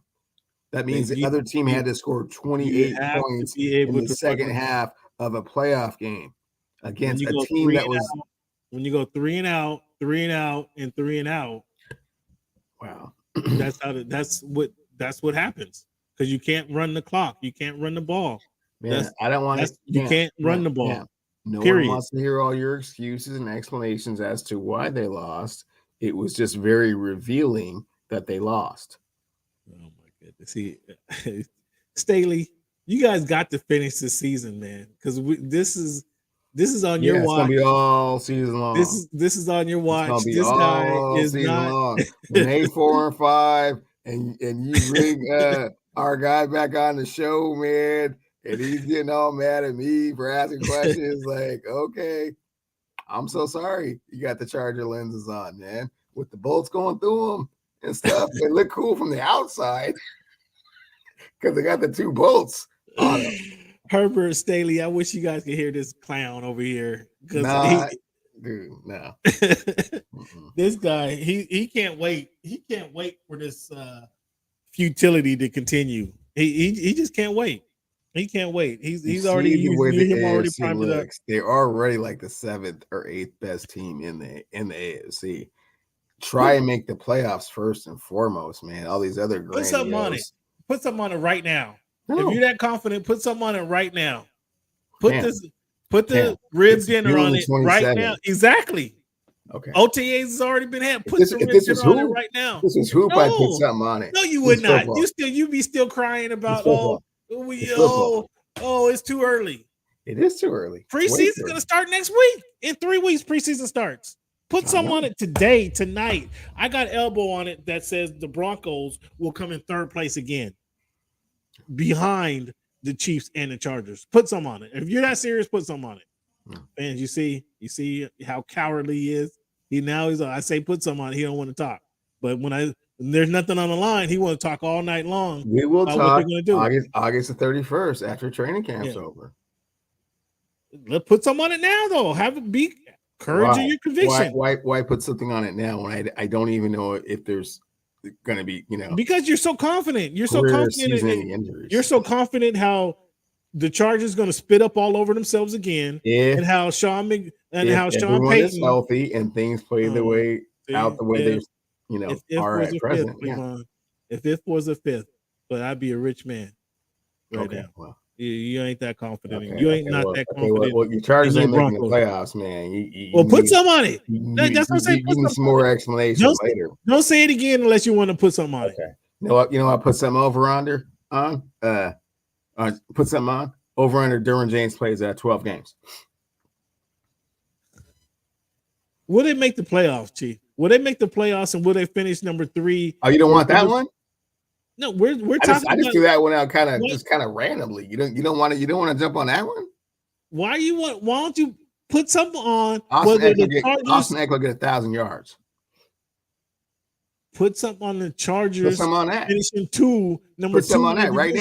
C: That means the other team had to score 28 points in the second half of a playoff game against a team that was.
A: When you go 3 and out, 3 and out, and 3 and out.
C: Wow.
A: That's what happens because you can't run the clock. You can't run the ball.
C: Man, I don't want to.
A: You can't run the ball.
C: Yeah. No
A: period.
C: one wants to hear all your excuses and explanations as to why they lost. It was just very revealing that they lost.
A: Oh my goodness! See, Staley, you guys got to finish the season, man, because this is on your watch.
C: It's gonna be all season long.
A: This is on your watch.
C: It's gonna be
A: this
C: all
A: guy is
C: season
A: not
C: long. When they 4-5, and you bring our guy back on the show, man, and he's getting all mad at me for asking questions. Like, okay, I'm so sorry. You got the Charger lenses on, man, with the bolts going through them and stuff. They look cool from the outside because they got the 2 bolts on them.
A: Herbert, Staley, I wish you guys could hear this clown over here.
C: Dude, no.
A: This guy, he can't wait. He can't wait for this futility to continue. He just can't wait. He can't wait. He's already primed it up.
C: They're already like the 7th or 8th best team in the AFC. Try and make the playoffs first and foremost, man. All these other
A: put something on it. Put something on it right now. No. If you're that confident, put something on it right now. Put the rib dinner on it right now. Exactly.
C: Okay.
A: OTAs has already been had. Put the rib dinner on it right now.
C: This is hoop. I put something on it.
A: No, you would not. You be still crying about it's too early.
C: It is too early.
A: Preseason's gonna start next week. In 3 weeks, preseason starts. Put some on it today, tonight. I got elbow on it that says the Broncos will come in 3rd place again, behind the Chiefs and the Chargers. Put some on it. If you're that serious, put some on it. And you see how cowardly he is. I say put some on it. He don't want to talk. But when there's nothing on the line, he want to talk all night long.
C: We will talk August the 31st after training camp's over.
A: Let's put some on it now, though. Have it be courage in your conviction.
C: Why put something on it now when I don't even know if there's going to be,
A: because you're so confident. You're so confident. You're so confident how the Chargers going to spit up all over themselves again, and how Sean Payton
C: is healthy and things play the way they are at present.
A: If it was a 5th, but I'd be a rich man right now.
C: Well,
A: you ain't that confident. You ain't that confident.
C: Well, your Chargers ain't making the playoffs, man.
A: Put some on it. That's what I'm saying.
C: Give me some more explanation later.
A: Don't say it again unless you want to put something on it.
C: You know what? Put something over under on. Put something on over under. Derwin James plays 12 games.
A: Will they make the playoffs, Chief? Will they make the playoffs and will they finish number 3?
C: Oh, you don't want that one?
A: No, we're talking.
C: I just threw that one out kind of randomly. You don't want to jump on that one?
A: Why don't you put something on?
C: Austin Eckler will get 1,000 yards.
A: Put something on the Chargers.
C: Put something on that.
A: Finishing 2, number 2.
C: Put something on that right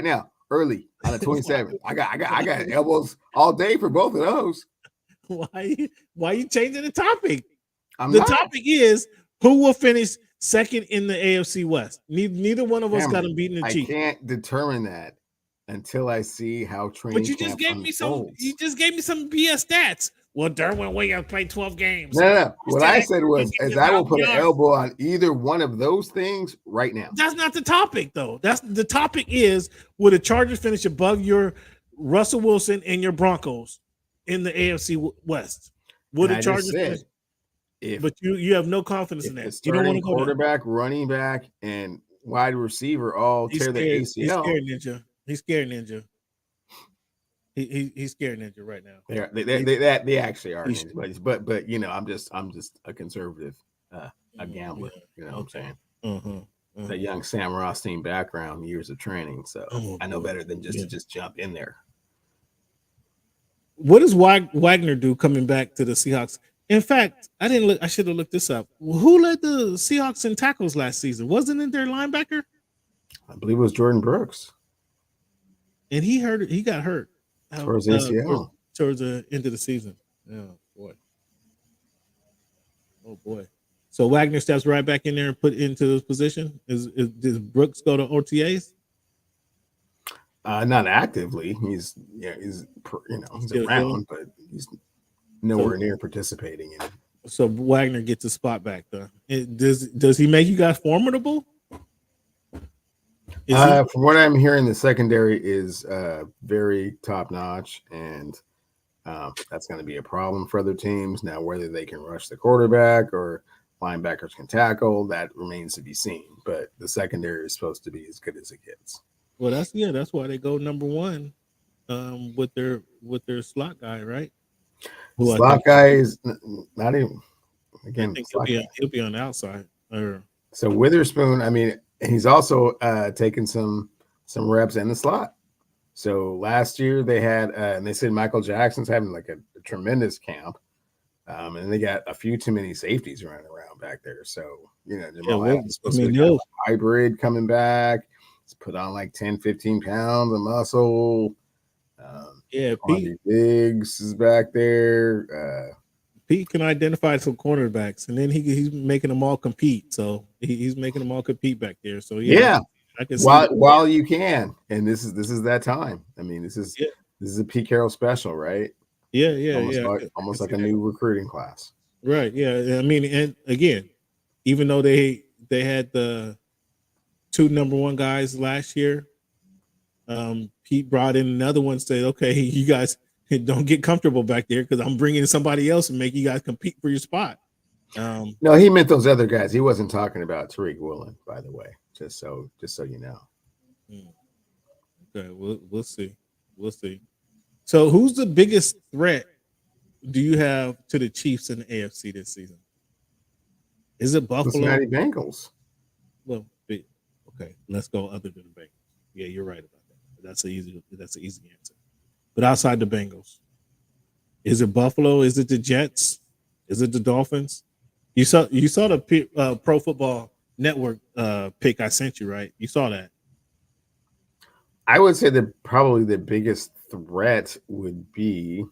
C: now, early on the 27th. I got elbows all day for both of those.
A: Why are you changing the topic? Topic is who will finish second in the AFC West. Neither one of us got them beating the Chiefs.
C: I can't determine that until I see how training.
A: But you just gave me some. You just gave me some BS stats. Well, Derwin Williams played 12 games.
C: No. What I said was, I will put an elbow on either one of those things right now.
A: That's not the topic, though. The topic is, will the Chargers finish above your Russell Wilson and your Broncos in the AFC West? Will the Chargers finish? But you have no confidence in that. You don't want to go
C: quarterback, running back, and wide receiver all tear the ACL.
A: He's scared, Ninja. He's scared Ninja right now.
C: They actually are ninjas, but I'm just a conservative, a gambler. You know what I'm saying? Mm-hmm. The young Sam Rothstein background, years of training, so I know better than just jump in there.
A: What does Wagner do coming back to the Seahawks? In fact, I didn't look. I should have looked this up. Who led the Seahawks in tackles last season? Wasn't it their linebacker?
C: I believe it was Jordan Brooks.
A: And he got hurt
C: towards ACL
A: towards the end of the season. Oh boy. So Wagner steps right back in there and put into this position. Does Brooks go to OTAs?
C: Not actively. He's he's
A: Still
C: around, but he's nowhere near participating in it.
A: So Wagner gets a spot back, though. Does he make you guys formidable?
C: From what I'm hearing, the secondary is very top notch, and that's going to be a problem for other teams. Now, whether they can rush the quarterback or linebackers can tackle, that remains to be seen. But the secondary is supposed to be as good as it gets.
A: Well, that's why they go number one with their slot guy, right?
C: Slot guy is not even. Again,
A: he'll be on the outside.
C: So Witherspoon, I mean, he's also taken some reps in the slot. So last year they had, and they said Michael Jackson's having like a tremendous camp, and they got a few too many safeties running around back there. So Jamal Adams is supposed to be a hybrid coming back. He's put on like 10, 15 pounds of muscle. Pete Diggs is back there.
A: Pete can identify some cornerbacks, and then he's making them all compete. So he's making them all compete back there. So I can see
C: while you can, and this is that time. I mean, this is a Pete Carroll special, right? Almost like a new recruiting class,
A: right? Yeah, I mean, and again, even though they had the 2 number 1 guys last year, Pete brought in another one. Said, "Okay, you guys don't get comfortable back there because I'm bringing somebody else and make you guys compete for your spot."
C: No, he meant those other guys. He wasn't talking about Tariq Woolen, by the way. Just so you know.
A: Okay, we'll see. We'll see. So, who's the biggest threat do you have to the Chiefs in the AFC this season? Is it Buffalo?
C: Cincinnati Bengals.
A: Well, okay, let's go other than the Bengals. Yeah, you're right about that. That's an easy answer. But outside the Bengals, is it Buffalo? Is it the Jets? Is it the Dolphins? You saw the Pro Football Network pick I sent you, right? You saw that.
C: I would say that probably the biggest threat would be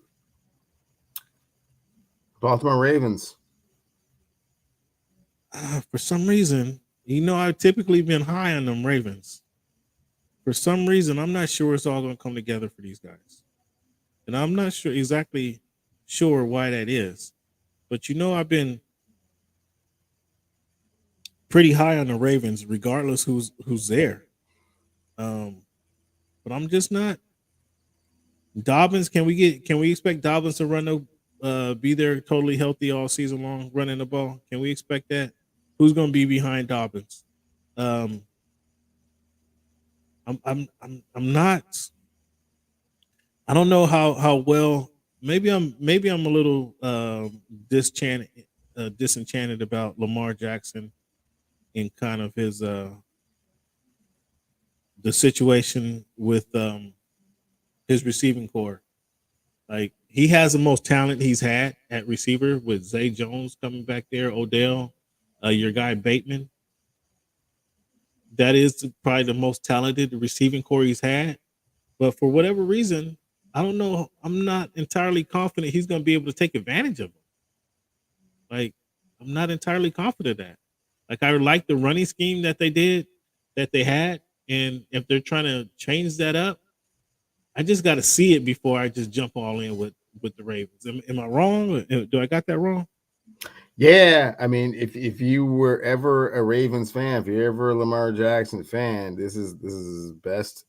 C: Baltimore Ravens.
A: For some reason, I've typically been high on them Ravens. For some reason, I'm not sure it's all going to come together for these guys. And I'm not exactly sure why that is. But I've been pretty high on the Ravens, regardless who's there. But I'm just not. Dobbins, can we expect Dobbins to be there totally healthy all season long, running the ball? Can we expect that? Who's going to be behind Dobbins? I'm not. I don't know how well. Maybe I'm a little disenchanted about Lamar Jackson and kind of his the situation with his receiving core. Like, he has the most talent he's had at receiver with Zay Jones coming back there, Odell, your guy Bateman. That is probably the most talented receiving core he's had. But for whatever reason, I don't know. I'm not entirely confident he's going to be able to take advantage of them. Like, I'm not entirely confident that. Like, I like the running scheme that they had. And if they're trying to change that up, I just got to see it before I just jump all in with the Ravens. Am I wrong? Do I got that wrong?
C: Yeah, I mean, if you were ever a Ravens fan, if you're ever a Lamar Jackson fan, this is his best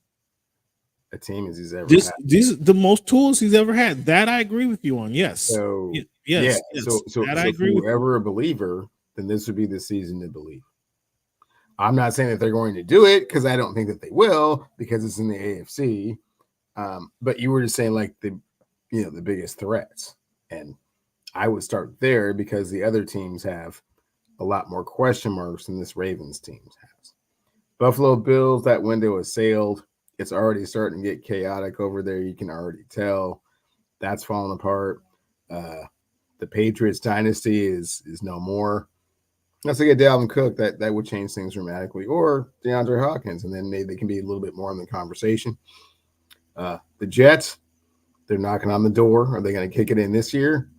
C: a team as he's ever had.
A: These are the most tools he's ever had. That I agree with you on. Yes.
C: So
A: yes.
C: So
A: I agree.
C: If you were ever a believer, then this would be the season to believe. I'm not saying that they're going to do it because I don't think that they will because it's in the AFC. But you were just saying like the biggest threats, and I would start there because the other teams have a lot more question marks than this Ravens team has. Buffalo Bills, that window has sailed. It's already starting to get chaotic over there. You can already tell that's falling apart. The Patriots dynasty is no more. Unless they get Dalvin Cook, that would change things dramatically, or DeAndre Hopkins, and then they can be a little bit more in the conversation. The Jets, they're knocking on the door. Are they going to kick it in this year?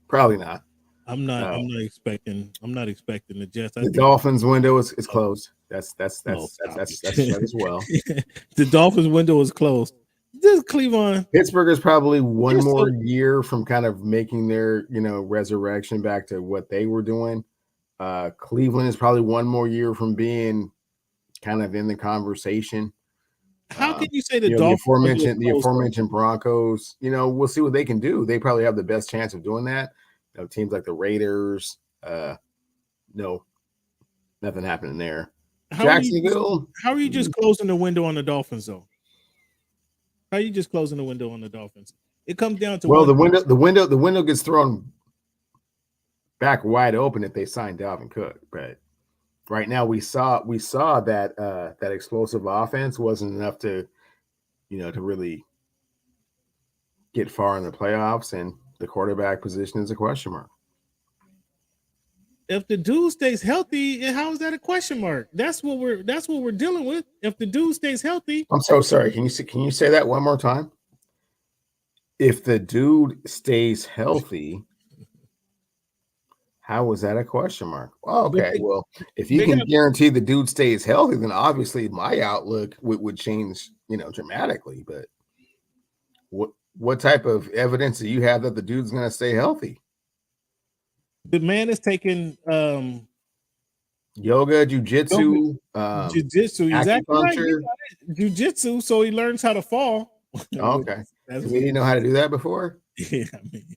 C: Probably not.
A: I'm not expecting the Jets.
C: The Dolphins window is closed. That's right as well.
A: The Dolphins window is closed. Just Cleveland.
C: Pittsburgh is probably one more year from kind of making their, resurrection back to what they were doing. Cleveland is probably one more year from being kind of in the conversation.
A: How can you say the
C: Dolphins? The aforementioned Broncos, we'll see what they can do. They probably have the best chance of doing that. Teams like the Raiders, no, nothing happening there. Jacksonville.
A: How are you just closing the window on the Dolphins, though? How are you just closing the window on the Dolphins? It comes down to
C: the window gets thrown back wide open if they sign Dalvin Cook. But right now we saw that that explosive offense wasn't enough to really get far in the playoffs, and the quarterback position is a question mark.
A: If the dude stays healthy, how is that a question mark? That's what we're dealing with. If the dude stays healthy,
C: I'm so sorry. Can you say that one more time? If the dude stays healthy, how is that a question mark? Oh, okay. Well, if you can guarantee the dude stays healthy, then obviously my outlook would change, dramatically. But what type of evidence do you have that the dude's going to stay healthy?
A: The man is taking
C: yoga, jujitsu,
A: exactly right. Jujitsu, so he learns how to fall.
C: Okay, we didn't know how to do that before.
A: Yeah, I mean,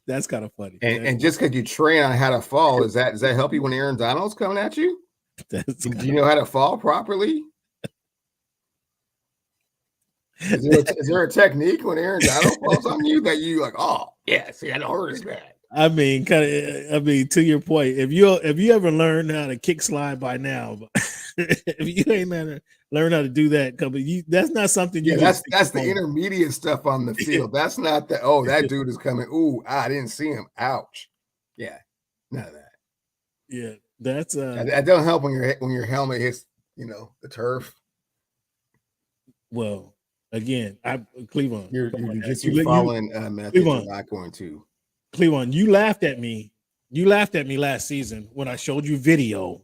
A: that's kind of funny.
C: And just because you train on how to fall, does that help you when Aaron Donald's coming at you? Do you know how to fall properly? Is there a technique when Aaron Donald falls on you that you like? Oh, yeah, see, I don't hurt as bad.
A: I mean, to your point, if you ever learned how to kick slide by now, if you ain't learn how to do that, that's not something you.
C: Yeah, that's the intermediate stuff on the field. That's not the that dude is coming. Ooh, I didn't see him. Ouch. Yeah, none of that.
A: Yeah, that's
C: that don't help when your helmet hits the turf.
A: Well, again, Cleveland,
C: your jiu-jitsu falling methods are not going to.
A: Cleveland, you laughed at me. You laughed at me last season when I showed you video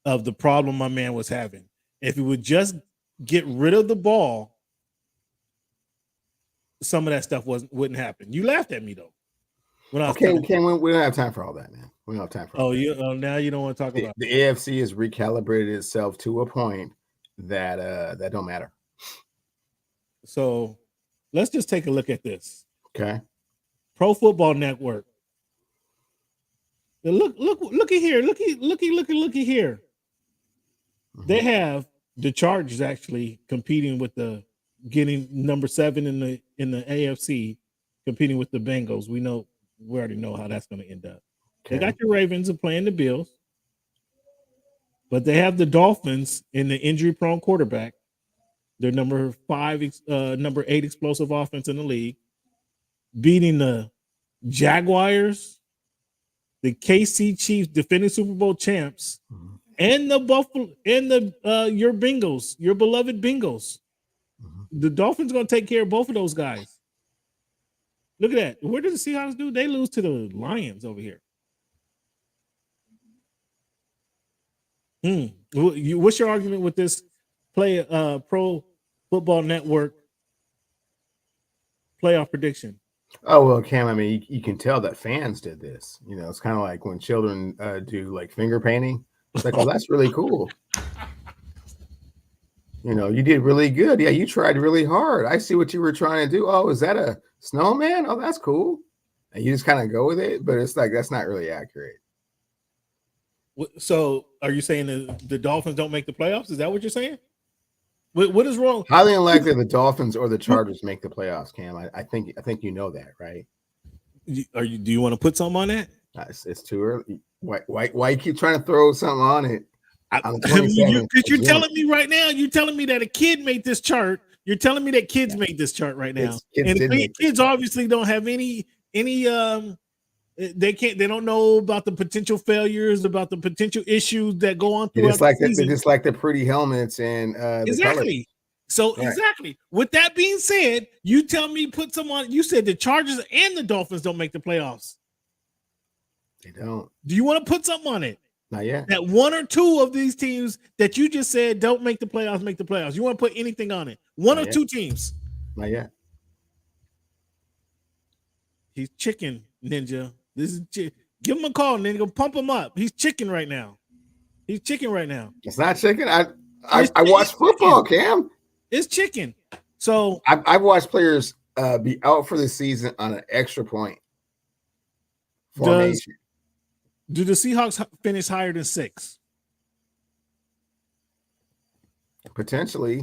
A: of the problem my man was having. If he would just get rid of the ball, some of that stuff wouldn't happen. You laughed at me though.
C: We don't have time for all that, man. We don't have time for.
A: Now you don't want to talk about
C: the AFC has recalibrated itself to a point that that don't matter.
A: So let's just take a look at this.
C: Okay.
A: Pro Football Network. Look at here. Look at here. Mm-hmm. They have the Chargers actually competing with getting number 7 in the AFC, competing with the Bengals. We already know how that's going to end up. Okay. They got the Ravens playing the Bills, but they have the Dolphins in the injury-prone quarterback. They're number 8 explosive offense in the league, beating the Jaguars, the KC Chiefs, defending Super Bowl champs, mm-hmm. and the Buffalo and your Bengals, your beloved Bengals. Mm-hmm. The Dolphins are going to take care of both of those guys. Look at that. Where did the Seahawks do? They lose to the Lions over here. What's your argument with this Pro Football Network playoff prediction?
C: Oh, well, Cam, I mean, you can tell that fans did this. It's kind of like when children do like finger painting. It's like, oh, that's really cool. You did really good. Yeah, you tried really hard. I see what you were trying to do. Oh, is that a snowman? Oh, that's cool. And you just kind of go with it, but it's like that's not really accurate.
A: So are you saying the Dolphins don't make the playoffs? Is that what you're saying? What is wrong?
C: Highly unlikely the Dolphins or the Chargers make the playoffs, Cam. I think you know that, right?
A: Do you want to put something on that?
C: It's too early. Why you keep trying to throw something on it?
A: Because you're telling me right now. You're telling me that a kid made this chart. You're telling me that kids made this chart right now, kids obviously don't have any. They don't know about the potential failures, about the potential issues that go on throughout
C: the season. Just like the pretty helmets and
A: exactly. So right. Exactly. With that being said, you tell me put someone. You said the Chargers and the Dolphins don't make the playoffs.
C: They don't.
A: Do you want to put something on it?
C: Not yet.
A: That one or two of these teams that you just said don't make the playoffs, make the playoffs. You want to put anything on it? One
C: Not
A: or
C: yet.
A: two teams?
C: Not yet.
A: He's chicken, Ninja. This is give him a call, Ninja. Pump him up. He's chicken right now. He's chicken right now.
C: It's not chicken. I watch football, Cam.
A: It's chicken. So
C: I've watched players be out for the season on an extra point formation.
A: Do the Seahawks finish higher than 6?
C: Potentially.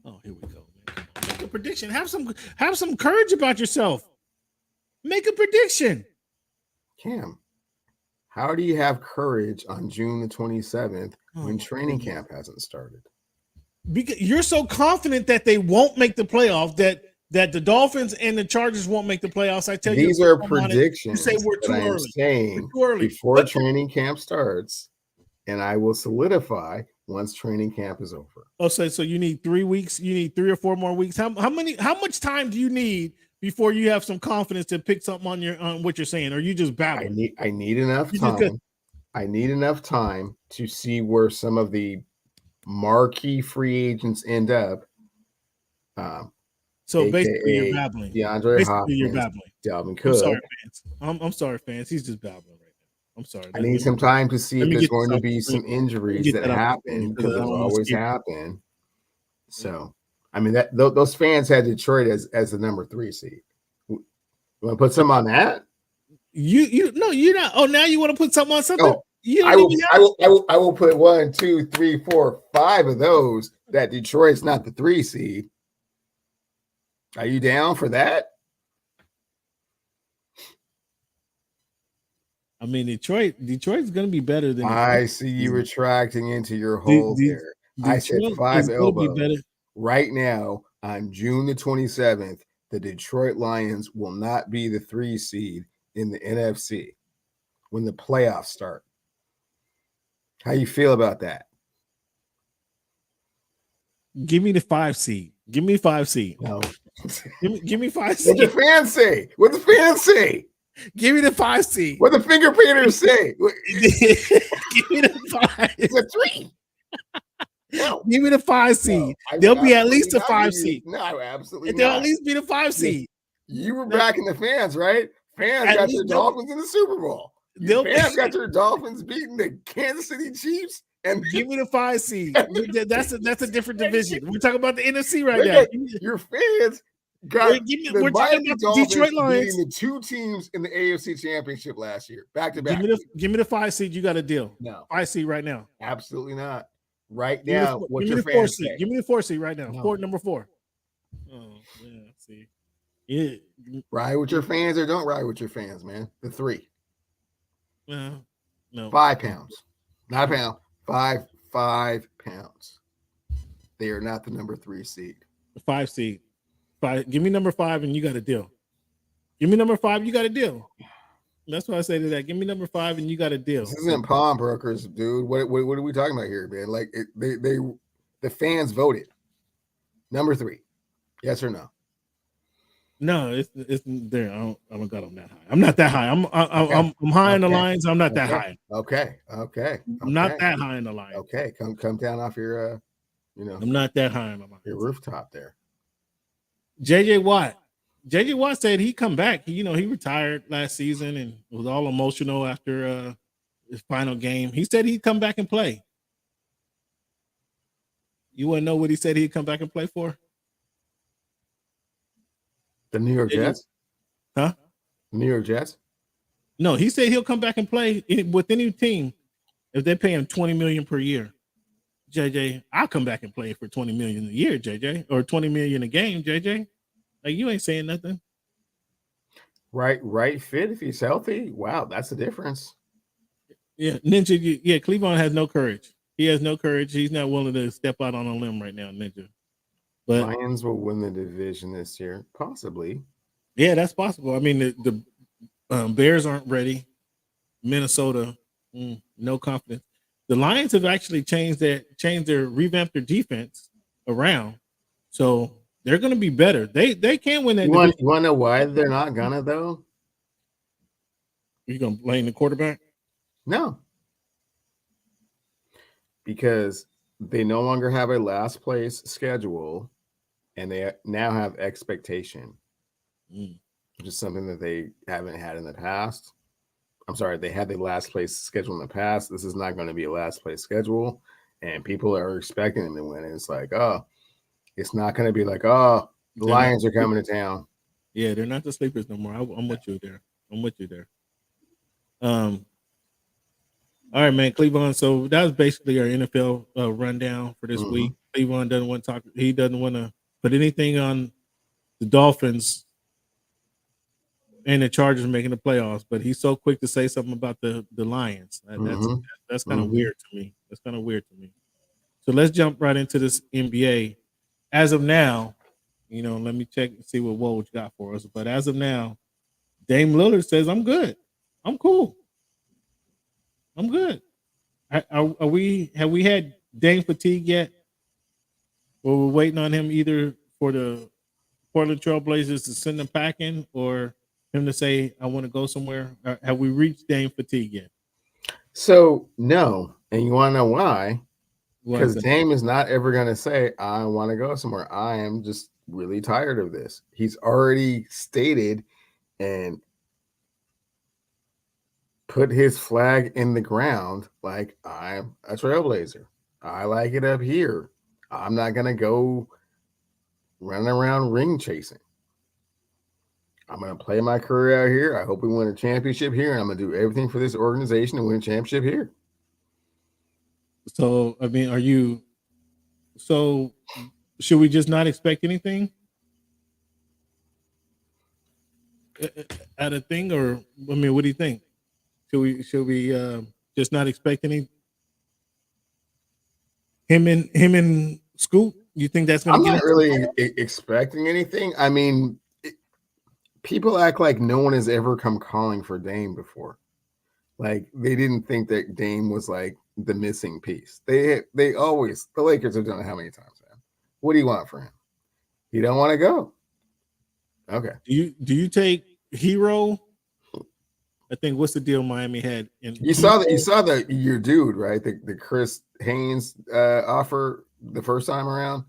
A: Oh, here we go. Man. Make a prediction. Have some courage about yourself. Make a prediction.
C: Cam, how do you have courage on June the 27th when training camp hasn't started?
A: Because you're so confident that they won't make the playoff, that the Dolphins and the Chargers won't make the playoffs. I tell you,
C: these are predictions.
A: You say we're too
C: I'm
A: early.
C: saying
A: too early.
C: Before training camp starts, and I will solidify once training camp is over.
A: Oh, so you need 3 weeks. You need 3 or 4 more weeks. How much time do you need before you have some confidence to pick something on what you're saying? Or you just babbling?
C: I need enough time. I need enough time to see where some of the marquee free agents end up.
A: So basically, you're babbling.
C: DeAndre Hopkins,
A: you're babbling.
C: Dalvin Cook.
A: I'm sorry, fans. I'm sorry, fans. He's just babbling right now. I'm sorry.
C: I need some time to see if there's going to be some injuries that happen, because those always happen. So, I mean, that those fans had Detroit as the number 3 seed. You want to put some on that?
A: You're not. Oh, now you want to put something on something?
C: Oh, I will put 1, 2, 3, 4, 5 of those that Detroit's not the 3 seed. Are you down for that?
A: I mean, Detroit's going to be better than.
C: I see you retracting into your hole there. I said 5 elbows. Right now, on June the 27th, the Detroit Lions will not be the 3 seed in the NFC when the playoffs start. How you feel about that?
A: Give me the 5 seed. Give me 5 seed.
C: No.
A: give me 5 seed.
C: What the fans say? What the fans say?
A: Give me the 5 seed.
C: What the finger painters say?
A: Give me the 5.
C: It's a 3. No.
A: Give me the 5 seed.
C: No,
A: There'll be at least a 5 seed.
C: No, absolutely not.
A: There'll at least be the 5 seed.
C: You were backing the fans, right? Fans got your Dolphins in the Super Bowl. Fans got your Dolphins beating the Kansas City Chiefs. And
A: give me the 5 seed. That's a different division. We're talking about the NFC right now.
C: Your fans got
A: we're talking about the Detroit Lions
C: beating the 2 teams in the AFC Championship last year, back to back.
A: Give me the 5 seed. You got a deal.
C: No
A: 5 seed right now.
C: Absolutely not. Right now, what's your
A: fans 4
C: say?
A: Seed. Give me the 4 seed right now.
C: No.
A: Number 4. Oh yeah, see. Yeah.
C: Ride with your fans or don't ride with your fans, man. The 3.
A: No.
C: 5 pounds. Not a pound. 5 pounds. They are not the number 3 seed.
A: The 5 seed. 5. Give me number 5 and you got a deal. Give me number 5, you got a deal. That's what I say to that. Give me number 5 and you got a deal.
C: This isn't pawn brokers, dude. What are we talking about here, man? Like the fans voted. Number 3. Yes or no?
A: No, it's there. I don't got them that high. I'm not that high. I'm high in the Lions. I'm not that high.
C: Okay.
A: I'm not that high in the Lions.
C: Okay, come down off your
A: I'm not that high in the Lions.
C: Your rooftop there.
A: JJ Watt said he'd come back. He retired last season and was all emotional after his final game. He said he'd come back and play. You want to know what he said he'd come back and play for?
C: The New York Jets?
A: Huh?
C: New York Jets?
A: No, he said he'll come back and play with any team if they pay him $20 million per year. JJ, I'll come back and play for $20 million a year, JJ, or $20 million a game, JJ. Like, you ain't saying nothing.
C: Right fit if he's healthy. Wow, that's the difference.
A: Yeah, Ninja. Yeah, Cleveland has no courage. He has no courage. He's not willing to step out on a limb right now, Ninja. But
C: Lions will win the division this year, possibly.
A: Yeah, that's possible. I mean, the Bears aren't ready. Minnesota, no confidence. The Lions have actually revamped their defense around, so they're going to be better. They can win that.
C: You want to know why they're not gonna though?
A: You gonna blame the quarterback?
C: No, because they no longer have a last place schedule, and they now have expectation, which is something that they haven't had in the past. I'm sorry, they had the last place schedule in the past. This is not going to be a last place schedule, and people are expecting them to win. And it's like, oh, it's not going to be like, oh, the Lions are coming to town.
A: Yeah, they're not the sleepers no more. I'm with you there. All right, man, Cleveland. So that was basically our NFL rundown for this week. Cleveland doesn't want to talk. He doesn't want to put anything on the Dolphins and the Chargers making the playoffs, but he's so quick to say something about the Lions. That's kind of weird to me. So let's jump right into this NBA. As of now, let me check and see what Woj got for us. But as of now, Dame Lillard says, I'm good. I'm cool. I'm good. Have we had Dame fatigue yet? Or we're waiting on him either for the Portland Trailblazers to send him packing or him to say, I want to go somewhere? Have we reached Dame fatigue yet?
C: So, no. And you want to know why? Because Dame is not ever going to say, I want to go somewhere. I am just really tired of this. He's already stated and put his flag in the ground like, I'm a Trailblazer. I like it up here. I'm not going to go running around ring chasing. I'm going to play my career out here. I hope we win a championship here, and I'm going to do everything for this organization to win a championship here.
A: So, I mean, should we just not expect anything at a thing? Or, I mean, what do you think? Should we just not expect any? Him and Scoop, you think that's going to
C: I'm not really expecting anything. I mean, people act like no one has ever come calling for Dame before. Like, they didn't think that Dame was like the missing piece. They always, the Lakers have done it how many times, man? What do you want for him? He don't want to go. Okay.
A: Do you take Hero? I think what's the deal Miami had?
C: You saw your dude, right? The Chris Haynes offer the first time around.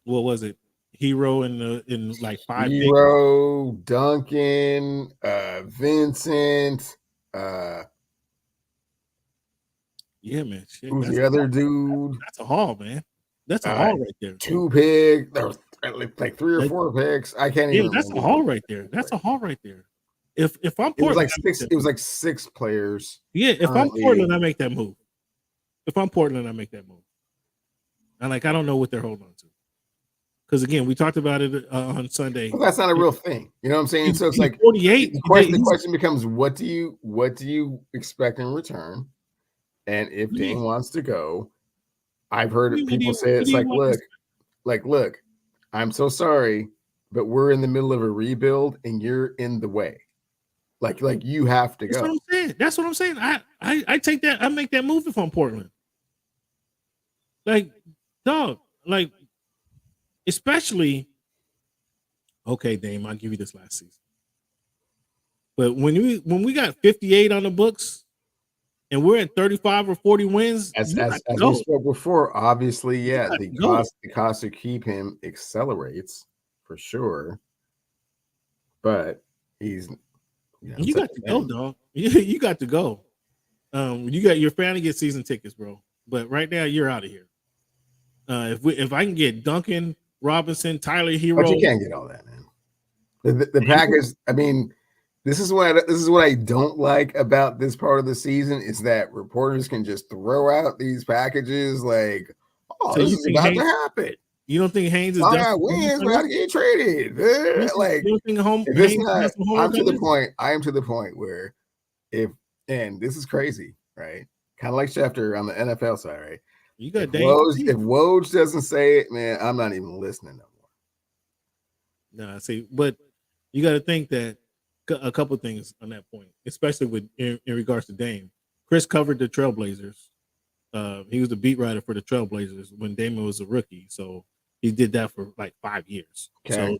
A: What was it? Hero in like 5
C: Hero, Duncan, Vincent,
A: yeah, man. Shit,
C: who's the other dude?
A: That's a haul, man. That's a haul right there.
C: 2 picks. There was like 3 or 4 picks. I can't even.
A: That's a haul right there. That's a haul right there. If I'm Portland,
C: it was like 6 players.
A: Yeah, if I'm Portland, I make that move. And I don't know what they're holding on to. Because again, we talked about it on Sunday.
C: Well, that's not a real thing. You know what I'm saying? So it's like
A: 48.
C: The question becomes, what do you expect in return? And if Dame wants to go, I've heard people say it's like, look, I'm so sorry, but we're in the middle of a rebuild and you're in the way. Like you have to go.
A: That's what I'm saying. I take that. I make that move if I'm Portland. Like, dog. Like, especially. Okay, Dame, I'll give you this last season. But when we got 58 on the books, and we're at 35 or 40 wins,
C: as we spoke before, obviously, yeah, the cost to keep him accelerates for sure. But he's.
A: You got to go, dog. You got to go. You got your family get season tickets, bro. But right now, you're out of here. If I can get Duncan Robinson, Tyler Hero,
C: but you can't get all that, man. The Packers. I mean, this is what I don't like about this part of the season is that reporters can just throw out these packages like, oh, so this is about to happen.
A: You don't think Haynes is
C: wins about to get traded? Like, I'm to the point where and this is crazy, right? Kind of like Schefter on the NFL side, right?
A: You got
C: if Woj doesn't say it, man, I'm not even listening no
A: more. No, see, but you got to think that a couple of things on that point, especially in regards to Dame. Chris covered the Trailblazers. He was the beat writer for the Trailblazers when Dame was a rookie, so he did that for like 5 years.
C: Okay.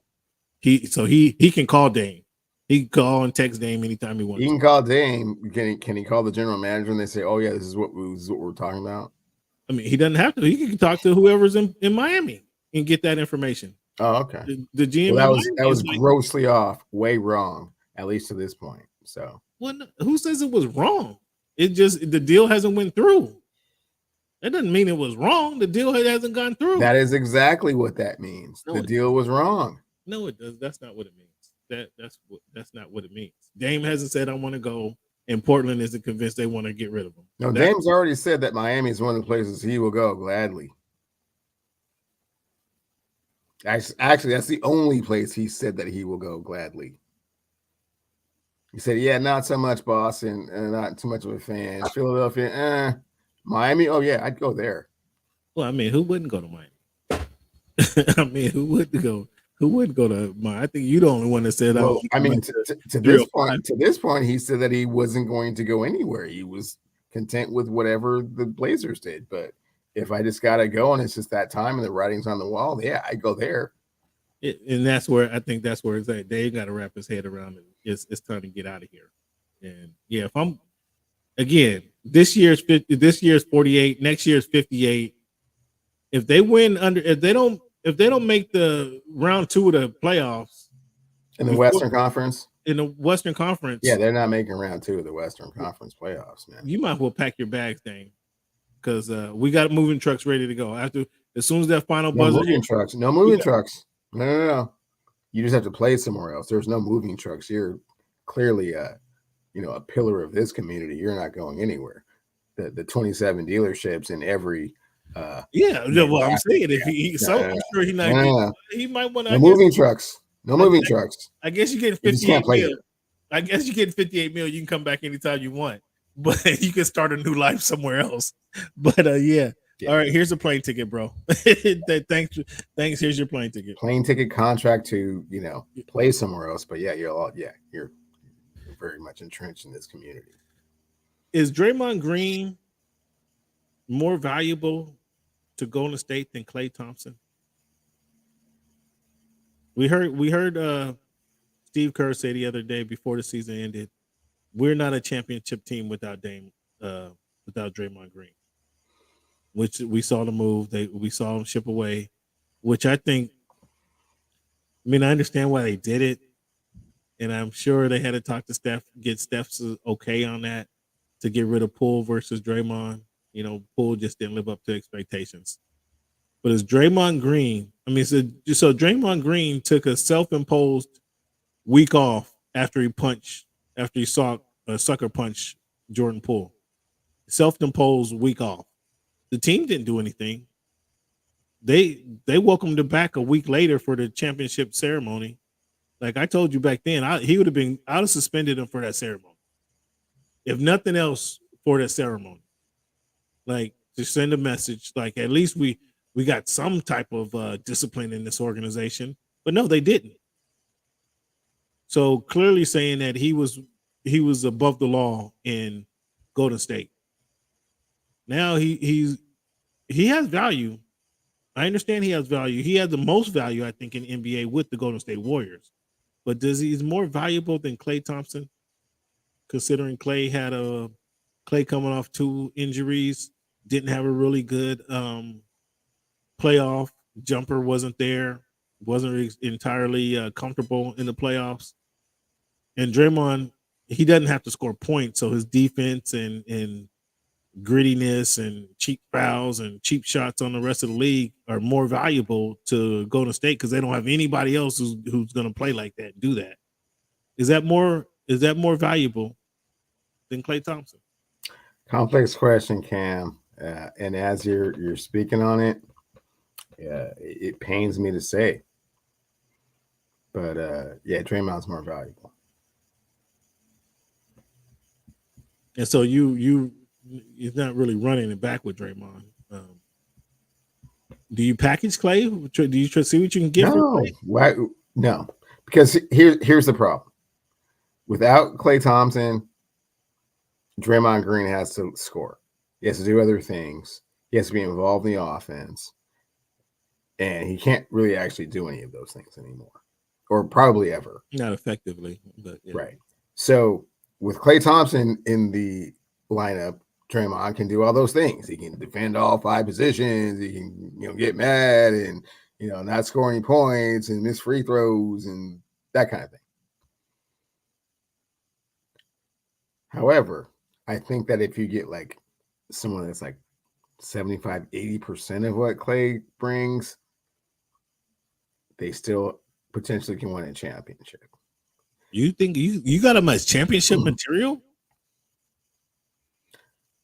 A: So he can call Dame. He can call and text Dame anytime he wants.
C: He can call Dame. Can he call the general manager and they say, "Oh yeah, this is what we're talking about"?
A: I mean, he doesn't have to. He can talk to whoever's in Miami and get that information.
C: Oh, okay.
A: The GM
C: well,
A: in
C: that was
A: Miami
C: grossly off, way wrong, at least to this point. So,
A: well, who says it was wrong? It just the deal hasn't went through. That doesn't mean it was wrong. The deal hasn't gone through.
C: that is exactly what that means.
A: No,
C: the
A: it
C: deal was wrong.
A: No, it does. That's not what it means. That's not what it means. Dame hasn't said I want to go, and Portland isn't convinced they want to get rid of him.
C: No, Dame's already said that Miami is one of the places he will go gladly. Actually, that's the only place he said that he will go gladly. He said, "Yeah, not so much Boston, and not too much of a fan. Philadelphia, Miami. Oh yeah, I'd go there."
A: Well, I mean, who wouldn't go to Miami? I mean, who wouldn't go? Who wouldn't go to Miami? I think you're the only one that said.
C: Well, I mean, to this point, he said that he wasn't going to go anywhere. He was content with whatever the Blazers did. But if I just gotta go, and it's just that time, and the writing's on the wall, yeah, I go there.
A: And that's where I think that's where it's at. Dave got to wrap his head around it. It's time to get out of here. And yeah, if I'm again, this year's 48, next year's 58. If they win if they don't make the round 2 of the playoffs
C: in the Western Conference.
A: In the Western Conference,
C: yeah, they're not making round 2 of the Western Conference playoffs, man.
A: You might as well pack your bags, Dame, because we got moving trucks ready to go. As soon as that final buzzer,
C: no moving trucks. No. You just have to play somewhere else. There's no moving trucks. You're clearly a pillar of this community. You're not going anywhere. The 27 dealerships in every
A: well, I'm saying I'm sure he not. He might want to.
C: No moving trucks. No moving trucks.
A: I guess you get 58 mil. I guess you get 58 mil. You can come back anytime you want, but you can start a new life somewhere else. But yeah. All right, here's a plane ticket, bro. Thanks. Here's your plane ticket.
C: Plane ticket, contract to play somewhere else. But yeah, you're very much entrenched in this community.
A: Is Draymond Green more valuable to Golden State than Klay Thompson? We heard Steve Kerr say the other day before the season ended, we're not a championship team without Draymond Green. Which we saw the move. We saw him ship away, which I think. I mean, I understand why they did it, and I'm sure they had to talk to Steph, get Steph's okay on that to get rid of Poole versus Draymond. Poole just didn't live up to expectations. But as Draymond Green, so Draymond Green took a self-imposed week off after he saw a sucker punch Jordan Poole. Self-imposed week off. The team didn't do anything. They welcomed him back a week later for the championship ceremony. Like I told you back then, I'd have suspended him for that ceremony. If nothing else, for that ceremony. Like to send a message, like at least we got some type of discipline in this organization. But no, they didn't. So clearly saying that he was above the law in Golden State. Now he has value. I understand he has value. He has the most value, I think, in NBA with the Golden State Warriors. But he's more valuable than Klay Thompson, considering Klay coming off 2 injuries, didn't have a really good playoff. Jumper wasn't there, wasn't entirely comfortable in the playoffs. And Draymond, he doesn't have to score points, so his defense and grittiness and cheap fouls and cheap shots on the rest of the league are more valuable to Golden State because they don't have anybody else who's going to play like that and do that. Is that more valuable than Klay Thompson?
C: Complex question, Cam. And as you're speaking on it, it pains me to say, but Draymond's more valuable.
A: And so he's not really running it back with Draymond. Do you package Klay? Do you see what you can get?
C: No, why? No, because here's the problem. Without Klay Thompson, Draymond Green has to score. He has to do other things. He has to be involved in the offense, and he can't really actually do any of those things anymore. or probably ever.
A: Not effectively, but yeah.
C: Right. So with Klay Thompson in the lineup, Draymond can do all those things. He can defend all 5 positions. He can, get mad and, not score any points and miss free throws and that kind of thing. However, I think that if you get like someone that's like 75, 80% of what Klay brings, they still potentially can win a championship.
A: You think you got him as championship material?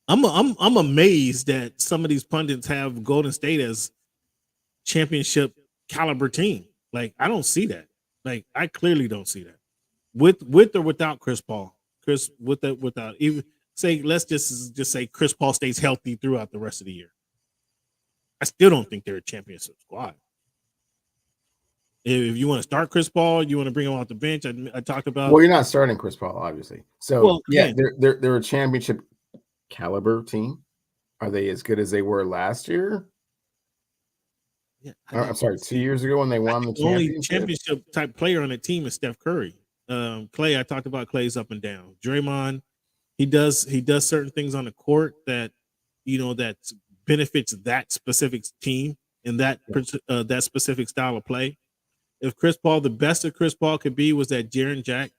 A: I'm amazed that some of these pundits have Golden State as championship caliber team. Like, I don't see that. Like, I clearly don't see that. With or without Chris Paul. Without even say, let's just say Chris Paul stays healthy throughout the rest of the year. I still don't think they're a championship squad. If you want to start Chris Paul, you want to bring him off the bench. I talked about.
C: Well, you're not starting Chris Paul, obviously. So they're a championship caliber team. Are they as good as they were last year?
A: Yeah,
C: I'm sorry, 2 years ago when they won the
A: only championship type player on the team is Steph Curry. Klay, I talked about Klay's up and down. Draymond, he does certain things on the court that that benefits that specific team and that specific style of play. If Chris Paul, the best of Chris Paul could be was that Jared Jack,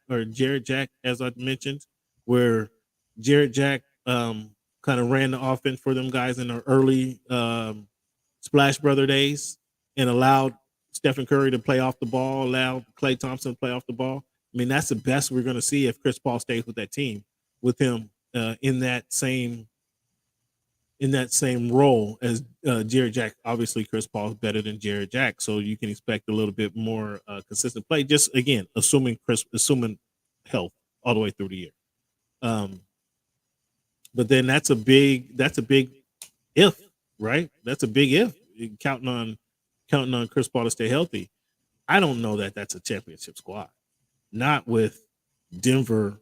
A: as I mentioned, where Jared Jack kind of ran the offense for them guys in the early Splash Brother days and allowed Stephen Curry to play off the ball, allowed Klay Thompson to play off the ball. I mean, that's the best we're going to see if Chris Paul stays with that team, with him in that same role as Jared Jack. Obviously, Chris Paul is better than Jared Jack, so you can expect a little bit more consistent play. Just again, assuming health all the way through the year. But then that's a big if, right? That's a big if. Counting on Chris Paul to stay healthy. I don't know that that's a championship squad. Not with Denver,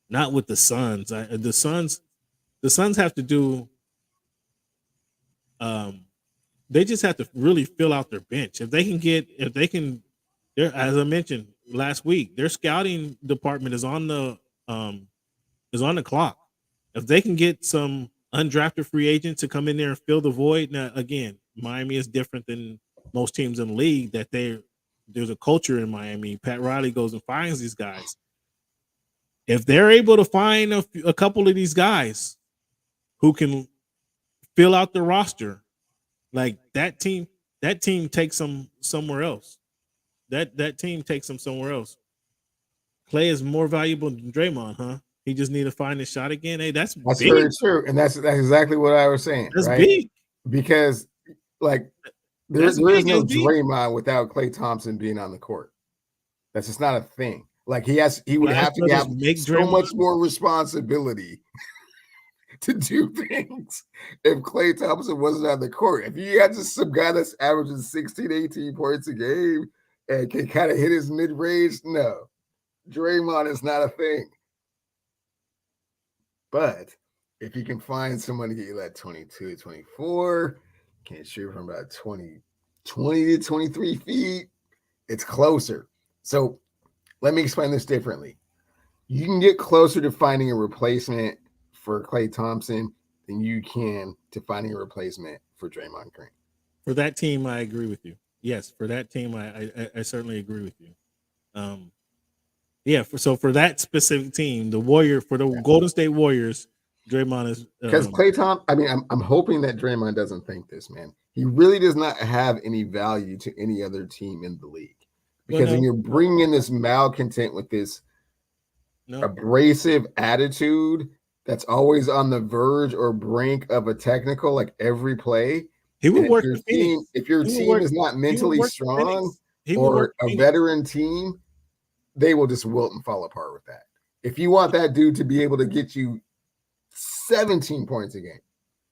A: not with the Suns. The Suns have to do. They just have to really fill out their bench. As I mentioned last week, their scouting department is on the clock. If they can get some undrafted free agents to come in there and fill the void. Now, again, Miami is different than most teams in the league. That there's a culture in Miami. Pat Riley goes and finds these guys. If they're able to find a couple of these guys who can fill out the roster, like that team takes them somewhere else. That team takes them somewhere else. Klay is more valuable than Draymond, huh? He just need to find his shot again. Hey, that's big.
C: Very true, and that's exactly what I was saying.
A: That's
C: right?
A: big
C: because like there is no Draymond without Klay Thompson being on the court. That's just not a thing. Like he would have to have so much more responsibility to do things if Klay Thompson wasn't on the court. If you had just some guy that's averaging 16, 18 points a game and can kind of hit his mid-range, no. Draymond is not a thing. But if you can find someone to get you like 22, 24, can't shoot from about 20 to 23 feet, it's closer. So let me explain this differently. You can get closer to finding a replacement for Klay Thompson than you can to finding a replacement for Draymond Green.
A: For that team, I agree with you. Yes, for that team, I certainly agree with you. For that specific team, the Golden State Warriors, Draymond is
C: because Klay Thompson. I mean, I'm hoping that Draymond doesn't think this, man. He really does not have any value to any other team in the league because when you're bringing in this malcontent with this abrasive attitude that's always on the verge or brink of a technical, like every play.
A: He would work
C: if your team is not mentally strong or a veteran team, they will just wilt and fall apart with that. If you want that dude to be able to get you 17 points a game,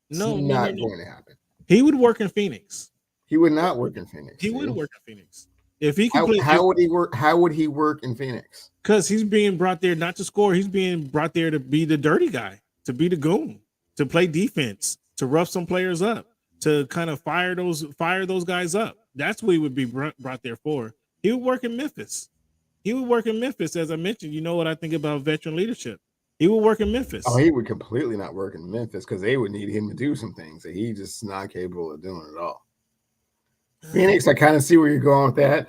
C: it's not going to happen.
A: He would work in Phoenix.
C: He would not work in Phoenix.
A: He would work in Phoenix. If he
C: could how would he work? How would he work in Phoenix?
A: Because he's being brought there not to score. He's being brought there to be the dirty guy, to be the goon, to play defense, to rough some players up, to kind of fire those guys up. That's what he would be brought there for. He would work in Memphis. He would work in Memphis, as I mentioned. You know what I think about veteran leadership. He would work in Memphis.
C: Oh, he would completely not work in Memphis because they would need him to do some things that he's just not capable of doing at all. Phoenix, I kind of see where you're going with that.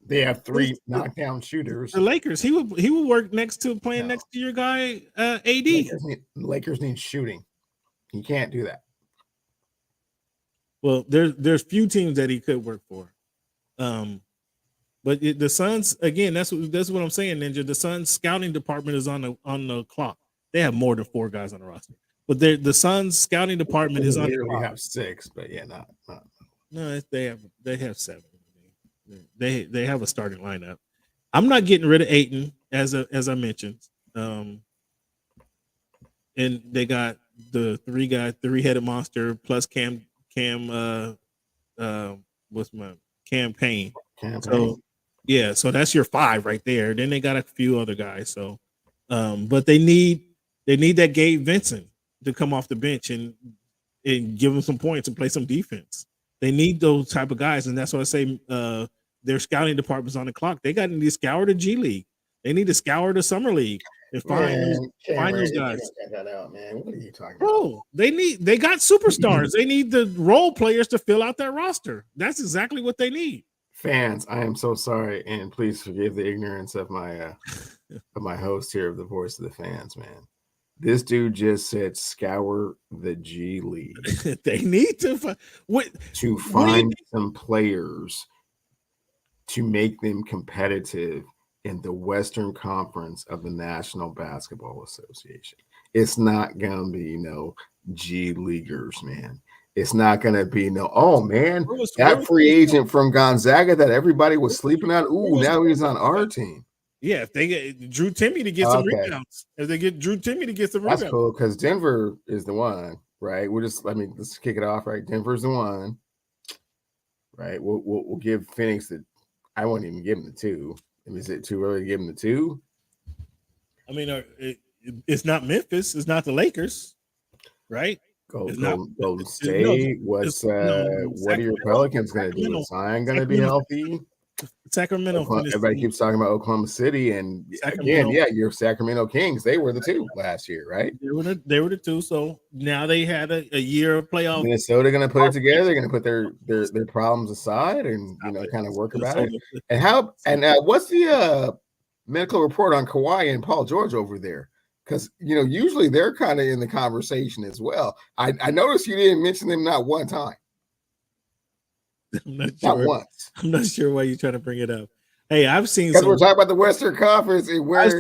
C: They have 3 knockdown shooters.
A: The Lakers, he would work next to next to your guy, AD.
C: Lakers need shooting. He can't do that.
A: Well, there's few teams that he could work for. But the Suns, again, that's what I'm saying, Ninja. The Suns scouting department is on the clock. They have more than 4 guys on the roster, but the Suns scouting department is on the clock.
C: They have 6, but yeah, not.
A: No, they have 7. They have a starting lineup. I'm not getting rid of Ayton, as I mentioned. And they got the 3-headed monster plus Cam Payne. So yeah, so that's your 5 right there. Then they got a few other guys. So but they need that Gabe Vincent to come off the bench and give them some points and play some defense. They need those type of guys, and that's why I say their scouting department's on the clock. They got to scour the G League. They need to scour the Summer League and find those guys.
C: That out, man. What are you talking about?
A: Bro, they got superstars. They need the role players to fill out that roster. That's exactly what they need.
C: Fans, I am so sorry, and please forgive the ignorance of my host here of the Voice of the Fans, man. This dude just said scour the G League.
A: They need to
C: find some players to make them competitive in the Western Conference of the National Basketball Association. It's not gonna be G Leaguers, man. It's not gonna be that free agent from Gonzaga that everybody was sleeping on. Ooh, now he's on our team.
A: Yeah, if they get Drew Timmy to get some rebounds, if they get Drew Timmy to get some rebounds,
C: that's cool because Denver is the one, right? Let's kick it off, right? Denver's the one, right? We'll give Phoenix I won't even give him the 2. Is it too early to give him the 2?
A: I mean, it's not Memphis, it's not the Lakers, right?
C: Golden State. What are your Pelicans going to do? Is Zion going to be healthy?
A: Sacramento.
C: Everybody keeps talking about Oklahoma City, and again, your Sacramento Kings. They were the 2 last year, right?
A: They were the 2. So now they had a year of playoff.
C: Minnesota going to put it together. They're going to put their problems aside and kind of work about it. And what's the medical report on Kawhi and Paul George over there? Because usually they're kind of in the conversation as well. I noticed you didn't mention them not one time.
A: I'm not sure.
C: Not once.
A: I'm not sure why you're trying to bring it up. Hey, I've seen
C: we're talking about the Western Conference and where
A: I've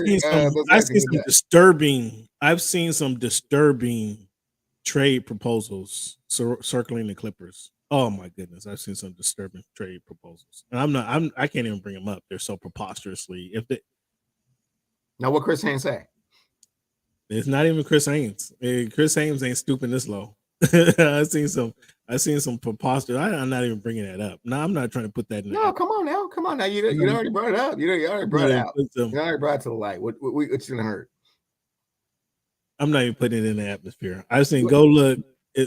A: seen some disturbing trade proposals circling the Clippers. Oh my goodness, I've seen some disturbing trade proposals, and I can't even bring them up. They're so preposterously.
C: Now, what Chris Haynes say?
A: It's not even Chris Haynes. Chris Haynes ain't stooping this low. I've seen some preposterous. I'm not even bringing that up. No, I'm not trying to put that in.
C: No, come on now. You already brought it up. You already brought it out. You already brought it to the light. What's gonna hurt?
A: I'm not even putting it in the atmosphere. I've seen go look.
C: You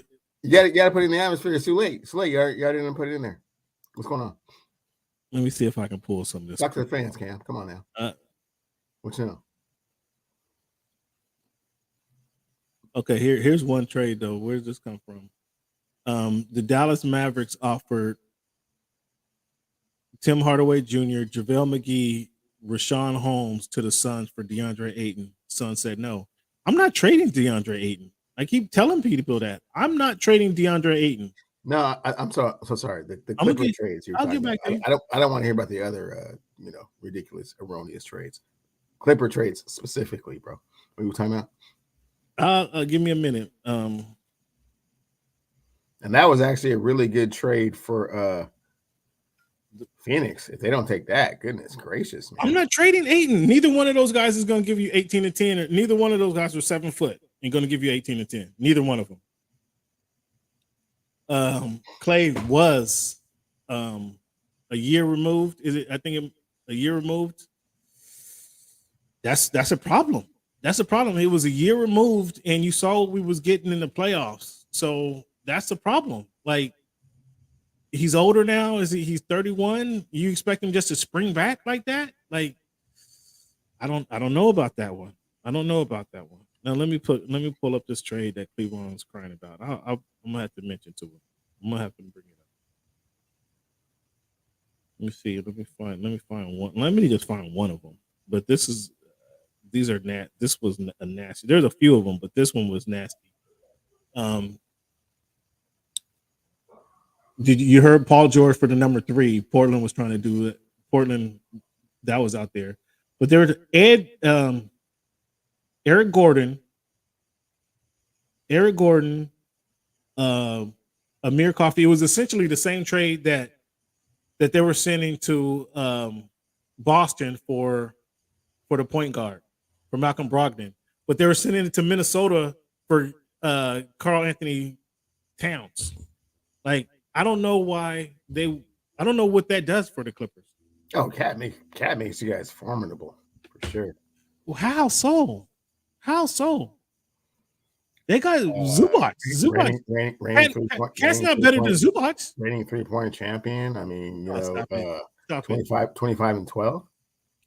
C: got to put it in the atmosphere. It's too late. It's late. You already didn't put it in there. What's going on?
A: Let me see if I can pull some of this.
C: Talk to the fans, Cam. Come on now. What's up?
A: Okay, here's one trade though. Where's this come from? The Dallas Mavericks offered Tim Hardaway Jr., JaVale McGee, Rashawn Holmes to the Suns for DeAndre Ayton. Suns said no. I'm not trading DeAndre Ayton. I keep telling people that I'm not trading DeAndre Ayton.
C: No, I'm so sorry. The Clipper trades.
A: I'll get back to you.
C: I don't want to hear about the other ridiculous, erroneous trades. Clipper trades specifically, bro. What are you talking about?
A: Give me a minute.
C: And that was actually a really good trade for Phoenix. If they don't take that, goodness gracious, man.
A: I'm not trading Ayton. Neither one of those guys is going to give you 18 and 10. Or neither one of those guys are 7 foot and going to give you 18 and 10. Neither one of them. Clay was a year removed. I think a year removed. That's a problem. That's a problem. It was a year removed, and you saw what we was getting in the playoffs. So that's the problem. Like, he's older now. He's 31? You expect him just to spring back like that? Like, I don't know about that one. I don't know about that one. Now let me pull up this trade that Cleveland was crying about. I'm gonna have to mention to him. I'm gonna have to bring it up. Let me see. Let me find one. Let me just find one of them. But this was a nasty. There's a few of them, but this one was nasty. Did you heard Paul George for the number 3? Portland was trying to do it. Portland, that was out there. But there was Eric Gordon, Amir Coffey. It was essentially the same trade that they were sending to Boston for the point guard, for Malcolm Brogdon. But they were sending it to Minnesota for Karl Anthony Towns. Like, I don't know why I don't know what that does for the Clippers.
C: Oh, Cat makes you guys formidable for sure.
A: Well, how so? How so? They got Zubac. Cat's not better than Zubac.
C: Reigning 3-point champion. I mean, 25 and 12.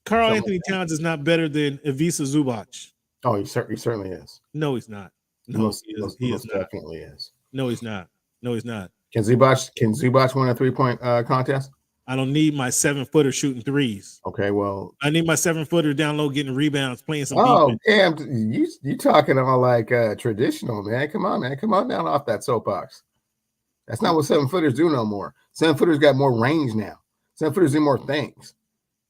A: Karl Anthony Towns is not better than Ivica Zubac.
C: Oh, he certainly is.
A: No, he's not. No, he is not.
C: Definitely is.
A: No, he's not. No, he's not.
C: Can Zubac win a 3-point contest?
A: I don't need my 7-footer shooting threes.
C: Okay, well,
A: I need my 7-footer down low getting rebounds, playing some
C: defense.
A: Damn,
C: you talking all like traditional, man. Come on, man. Come on down off that soapbox. That's not what 7-footers do no more. 7-footers got more range now. 7-footers do more things.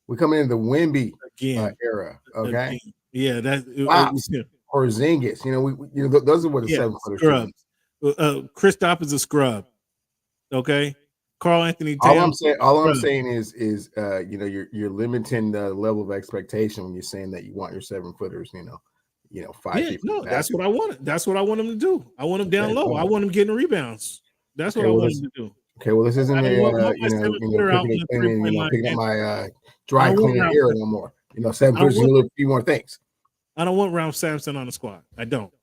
C: We come into the Wemby era, okay?
A: Yeah,
C: or Zingis. Those are what the 7-footers
A: scrubs. Kristaps is a scrub. Okay. Karl Anthony Towns.
C: All I'm saying is you're limiting the level of expectation when you're saying that you want your 7-footers, 5 feet.
A: No, that's what I want. That's what I want him to do. I want him down low. I want him getting rebounds. That's what I want him to do.
C: Okay, well, this isn't picking up my dry cleaning era no more. 7-footers do a few more things.
A: I don't want Ralph Sampson on the squad. I don't.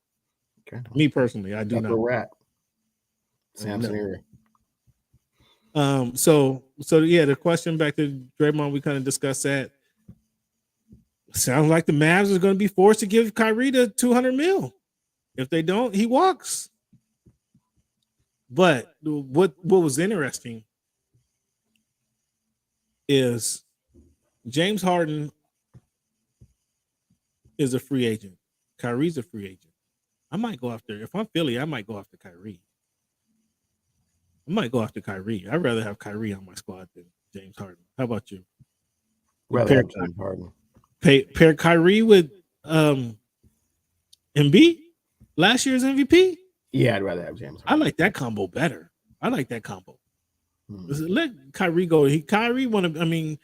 C: Okay.
A: Me personally, I do
C: not.
A: That's
C: a rat. Sampson era.
A: So yeah, the question back to Draymond, we kind of discussed that. Sounds like the Mavs are going to be forced to give Kyrie the $200 million. If they don't, he walks. But what was interesting is James Harden is a free agent. Kyrie's a free agent. I might go after, if I'm Philly, I might go after Kyrie. I might go after Kyrie. I'd rather have Kyrie on my squad than James Harden. How about you?
C: Rather have James Harden.
A: Pair Kyrie with Embiid, last year's MVP?
C: Yeah, I'd rather have James Harden.
A: I like that combo better. I like that combo. Let Kyrie go. Harden want to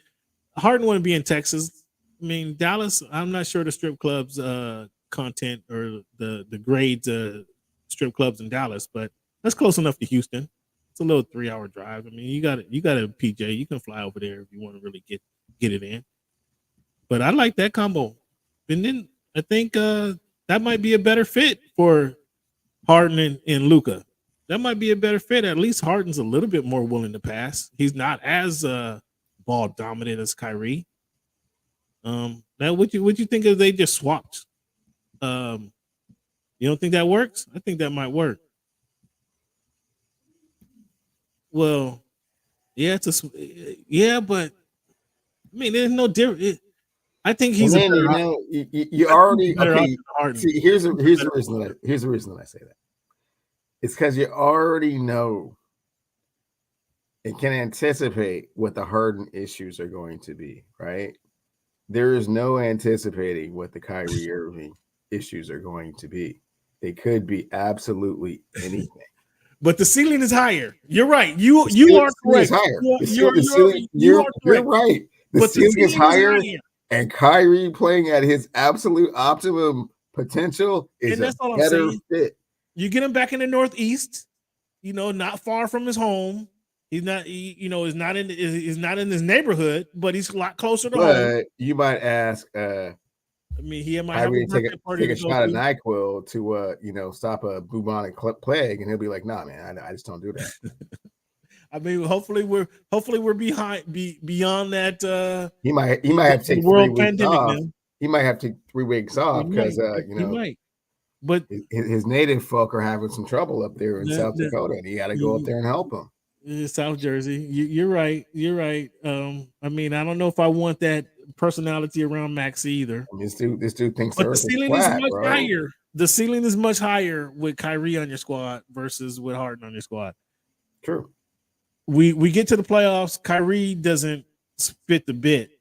A: be in Texas. I mean, Dallas, I'm not sure the strip clubs content or the grades strip clubs in Dallas, but that's close enough to Houston. It's a little 3-hour drive. I mean, you got a PJ. You can fly over there if you want to really get it in. But I like that combo. And then I think that might be a better fit for Harden and Luka. That might be a better fit. At least Harden's a little bit more willing to pass. He's not as ball dominant as Kyrie. Now, what you think if they just swapped? You don't think that works? I think that might work. Well, yeah, but I mean, there's no difference. I think he's
C: you already okay. See, here's the reason that I say that. It's because you already know and can anticipate what the Harden issues are going to be, right? There is no anticipating what the Kyrie Irving issues are going to be. They could be absolutely anything.
A: But the ceiling is higher. You're right. You are correct.
C: You're right. The ceiling is higher. And Kyrie playing at his absolute optimum potential is a better fit.
A: You get him back in the Northeast, not far from his home. He's not, is not in his neighborhood, but he's a lot closer to home.
C: You might ask.
A: He might have a
C: take a shot of NyQuil to stop a bubonic plague, and he'll be like, "Nah, man, I just don't do that."
A: I mean, hopefully we're beyond that.
C: He might have to take 3
A: world
C: weeks
A: pandemic
C: off.
A: now.
C: He might have to take 3 weeks off because
A: He might. But
C: his native folk are having some trouble up there in South Dakota, and he got to go up there and help them.
A: South Jersey. You're right. You're right. I mean, I don't know if I want that personality around Max either.
C: I mean, this dude thinks
A: But
C: the
A: the
C: earth is
A: ceiling
C: flat,
A: is much
C: bro.
A: higher. The ceiling is much higher with Kyrie on your squad versus with Harden on your squad.
C: True.
A: We get to the playoffs. Kyrie doesn't spit the bit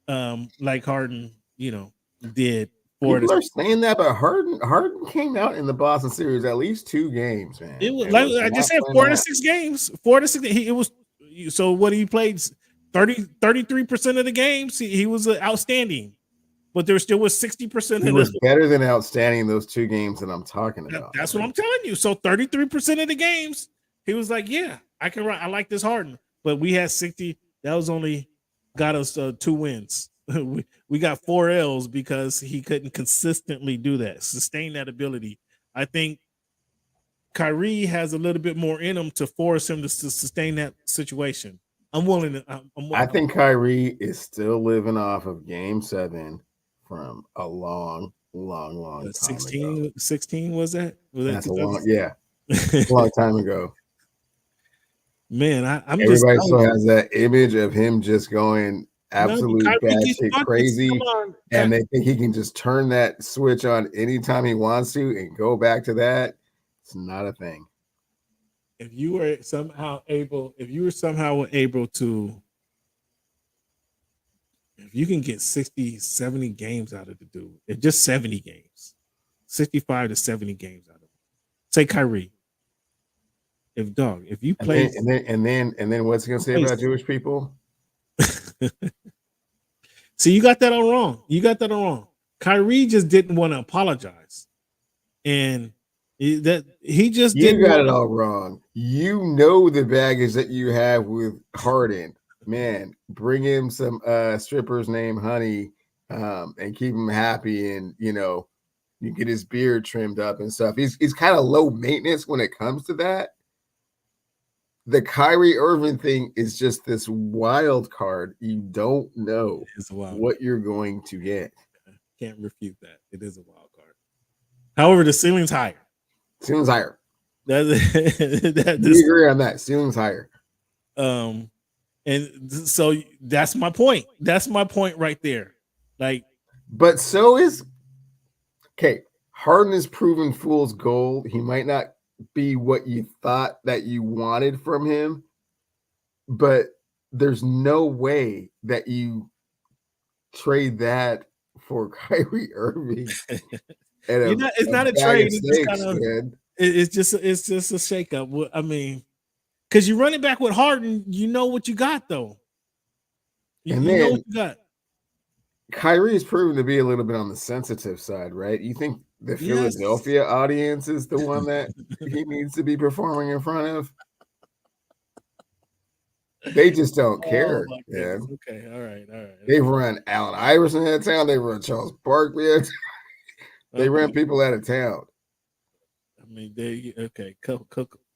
A: like Harden, did.
C: People are saying that, but Harden came out in the Boston series at least 2 games, man.
A: It was like I just said, 4 to 6 games. 4 to 6. It was so what he played 33% of the games. He was outstanding, but there still was 60%.
C: He was better than outstanding those 2 games that I'm talking about.
A: That's what I'm telling you. So 33% of the games, he was like, "Yeah, I can run. I like this Harden." But we had 60. That was only got us 2 wins. We got 4 L's because he couldn't consistently do that, sustain that ability. I think Kyrie has a little bit more in him to force him to sustain that situation. I'm willing to.
C: I think Kyrie is still living off of Game 7 from a long time
A: 16,
C: ago.
A: 16 was that?
C: That's a long time ago.
A: Man,
C: everybody still has that image of him just going absolute batshit crazy, and they think he can just turn that switch on anytime he wants to and go back to that. It's not a thing.
A: If you were somehow able to, if you can get 60, 70 games out of the dude, if just 70 games, 65 to 70 games out of him, say Kyrie. If you play,
C: and then what's he gonna say about Jewish people?
A: See, you got that all wrong. Kyrie just didn't want to apologize, and that he just
C: you got it all wrong. You know the baggage that you have with Harden, man. Bring him some strippers named Honey, and keep him happy, and you get his beard trimmed up and stuff. He's kind of low maintenance when it comes to that. The Kyrie Irving thing is just this wild card. You don't know what you're going to get.
A: Can't refute that. It is a wild card. However, the ceiling's higher.
C: Ceiling's higher.
A: We
C: agree on that. Ceiling's higher.
A: And so that's my point. That's my point right there.
C: But so is Harden is proven fool's gold. He might not be what you thought that you wanted from him, but there's no way that you trade that for Kyrie Irving.
A: It's not a trade. It's just a shakeup. I mean, because you run it back with Harden, you know what you got though. You know what you got.
C: Kyrie is proven to be a little bit on the sensitive side, right? You think the Philadelphia audience is the one that he needs to be performing in front of? They just don't care, man.
A: Okay, all right.
C: They've run Allen Iverson out of town. They run Charles Barkley out of town. They run people out of town.
A: I mean,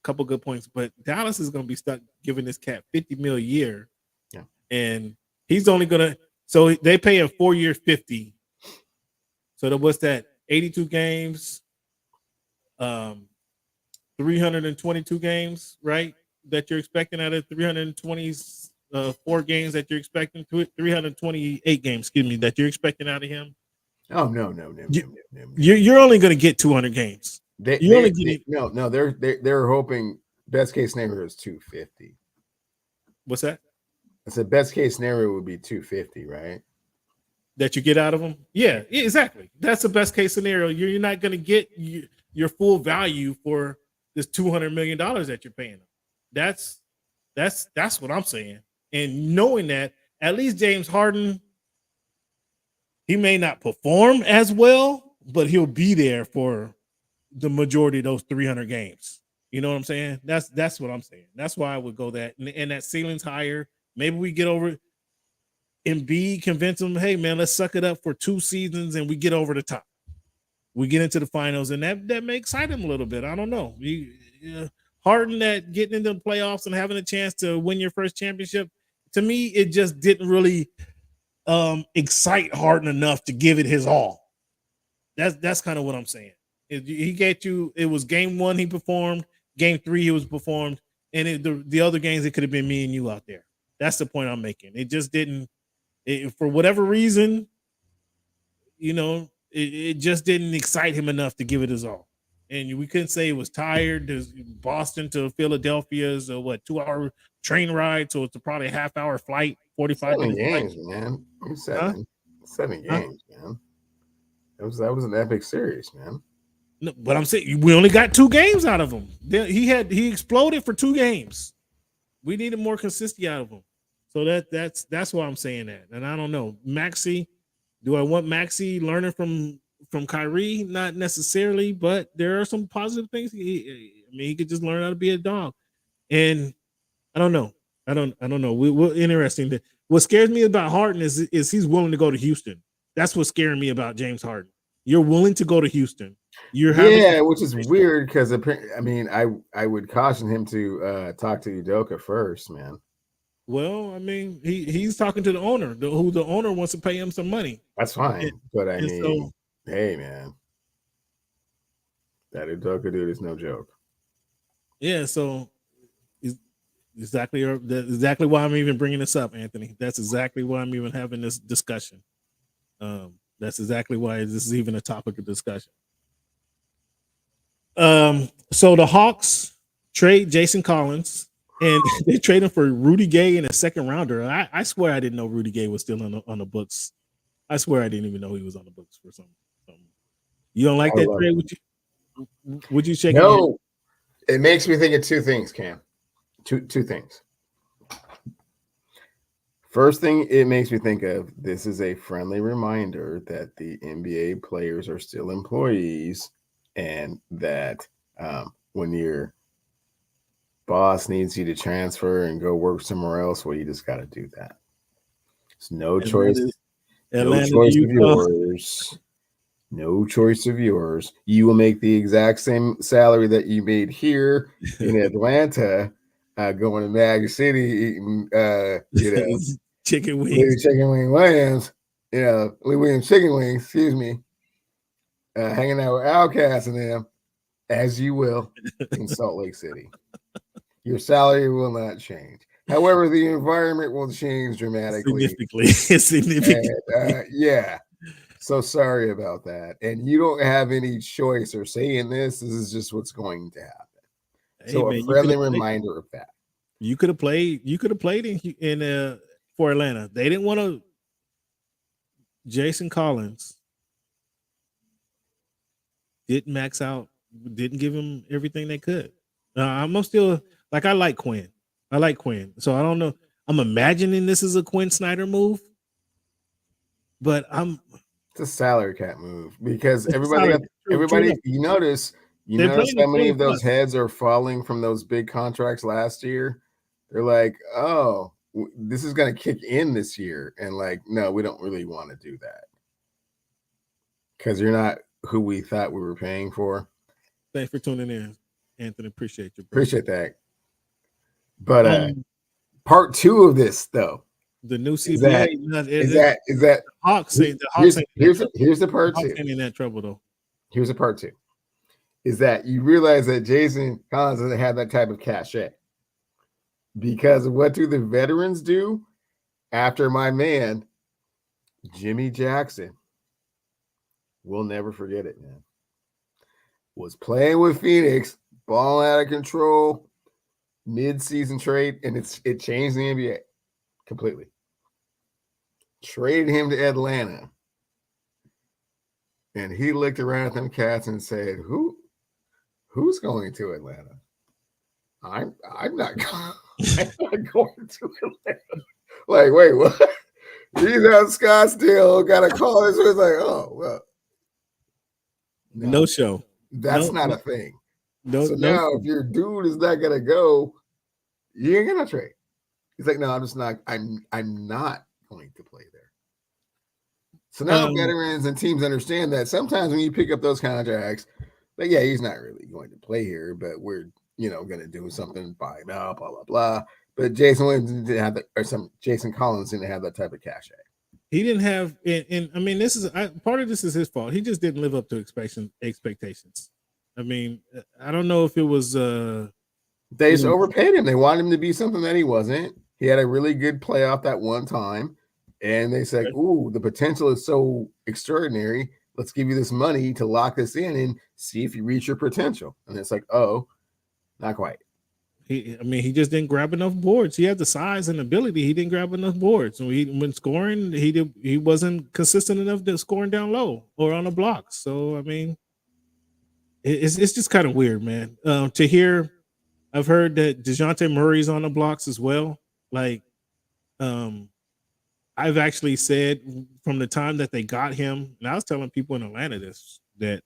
A: couple good points, but Dallas is going to be stuck giving this cat $50 million a year, and he's only going to. So they pay him 4 years, 50. So what's that? 82 games, 322 games, right? That you're expecting out of 324 games that you're expecting to it, 328 games, excuse me, that you're expecting out of him.
C: Oh no.
A: You're only going to get 200 games.
C: They're hoping best case scenario is 250.
A: What's that?
C: I said best case scenario would be 250, right?
A: That you get out of them? Yeah, exactly. That's the best case scenario. You're not going to get your full value for this $200 million that you're paying them. That's what I'm saying. And knowing that, at least James Harden, he may not perform as well, but he'll be there for the majority of those 300 games. You know what I'm saying? That's what I'm saying. That's why I would go that. And that ceiling's higher. Maybe we get over Embiid, convince him, hey, man, let's suck it up for 2 seasons and we get over the top. We get into the finals, and that may excite him a little bit. I don't know. Harden that getting into the playoffs and having a chance to win your first championship, to me, it just didn't really excite Harden enough to give it his all. That's kind of what I'm saying. He get you. It was game 1 he performed. Game 3 he was performed, and the other games it could have been me and you out there. That's the point I'm making. It just didn't. For whatever reason, it just didn't excite him enough to give it his all. And we couldn't say it was tired. There's Boston to Philadelphia is a 2-hour train ride, so it's probably a half-hour flight, 45 minutes.
C: 7 games, man. 7 games, man. That was an epic series, man.
A: No, but I'm saying we only got 2 games out of him. He exploded for 2 games. We needed more consistency out of him. So that's why I'm saying that. And I don't know. Maxey, do I want Maxey learning from Kyrie? Not necessarily, but there are some positive things. He could just learn how to be a dog. And I don't know. I don't know. We're interesting. What scares me about Harden is he's willing to go to Houston. That's what's scaring me about James Harden. You're willing to go to Houston.
C: Which is weird because I would caution him to talk to Udoka first, man.
A: Well, he's talking to the owner, who the owner wants to pay him some money.
C: That's fine, but hey, man, that Udoka dude is no joke.
A: Yeah, so exactly why I'm even bringing this up, Anthony. That's exactly why I'm even having this discussion. That's exactly why this is even a topic of discussion. So the Hawks trade Jason Collins, and they trade him for Rudy Gay in a second rounder. I swear I didn't know Rudy Gay was still on the books. I swear I didn't even know he was on the books for something. You don't like that trade? Would you shake?
C: No, it makes me think of 2 things, Cam. Two things. First thing it makes me think of, this is a friendly reminder that the NBA players are still employees, and that when your boss needs you to transfer and go work somewhere else, well, you just got to do that. It's no choice. No choice of yours. No choice of yours. You will make the exact same salary that you made here in Atlanta, going to Mag City, eating,
A: chicken wings.
C: Chicken wing Williams, Williams chicken wings, excuse me. Hanging out with Outcast and them, as you will in Salt Lake City. Your salary will not change. However, the environment will change dramatically.
A: Significantly.
C: And, yeah. So sorry about that. And you don't have any choice or say in this. This is just what's going to happen. So a friendly reminder of that.
A: You could have played. You could have played in for Atlanta. They didn't want to. Jason Collins didn't max out. Didn't give him everything they could. I'm still I like Quinn. So I don't know. I'm imagining this is a Quinn Snyder move, but
C: it's a salary cap move because everybody. You notice how many of those heads are falling from those big contracts last year. They're like, oh, this is going to kick in this year, and no, we don't really want to do that because you're not who we thought we were paying for.
A: Thanks for tuning in, Anthony. Appreciate you, bro.
C: Appreciate that. But part 2 of this, though,
A: the new CBA
C: is that
A: Hawks.
C: Here's the part 2.
A: In that trouble though.
C: Here's the part 2. Is that you realize that Jason Collins doesn't have that type of cachet because what do the veterans do after my man Jimmy Jackson? We'll never forget it, man. Was playing with Phoenix, ball out of control, mid-season trade, and it changed the NBA completely. Traded him to Atlanta, and he looked around at them cats and said, "Who's going to Atlanta? I'm not going to Atlanta." Like, wait, what? He's out Scottsdale, got a call. This was like, oh well,
A: no show.
C: That's not a thing. Now, if your dude is not gonna go, you ain't gonna trade. He's like, no, I'm just not. I'm not going to play there. So now veterans and teams understand that sometimes when you pick up those contracts, he's not really going to play here, but we're going to do something, buy it up, blah blah blah. But Jason Williams didn't have Jason Collins didn't have that type of cachet.
A: He didn't have, and I mean, part of this is his fault. He just didn't live up to expectations. I mean, I don't know if it was.
C: They just overpaid him. They wanted him to be something that he wasn't. He had a really good playoff that one time, and they said, "Ooh, the potential is so extraordinary. Let's give you this money to lock this in and see if you reach your potential." And it's like, oh, not quite.
A: He just didn't grab enough boards. He had the size and ability. He didn't grab enough boards. When scoring, he wasn't consistent enough to scoring down low or on the blocks. So I mean, it's just kind of weird, man. To hear, I've heard that DeJounte Murray's on the blocks as well. Like, I've actually said from the time that they got him, and I was telling people in Atlanta this, that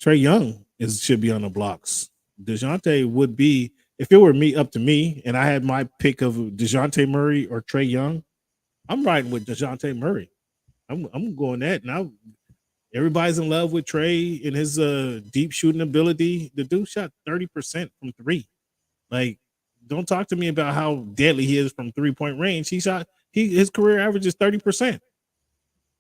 A: Trae Young should be on the blocks. DeJounte would be. If it were up to me, and I had my pick of DeJounte Murray or Trae Young, I'm riding with DeJounte Murray. I'm going that. Now everybody's in love with Trae and his deep shooting ability. The dude shot 30% from three. Like, don't talk to me about how deadly he is from 3-point range. His career average is 30%.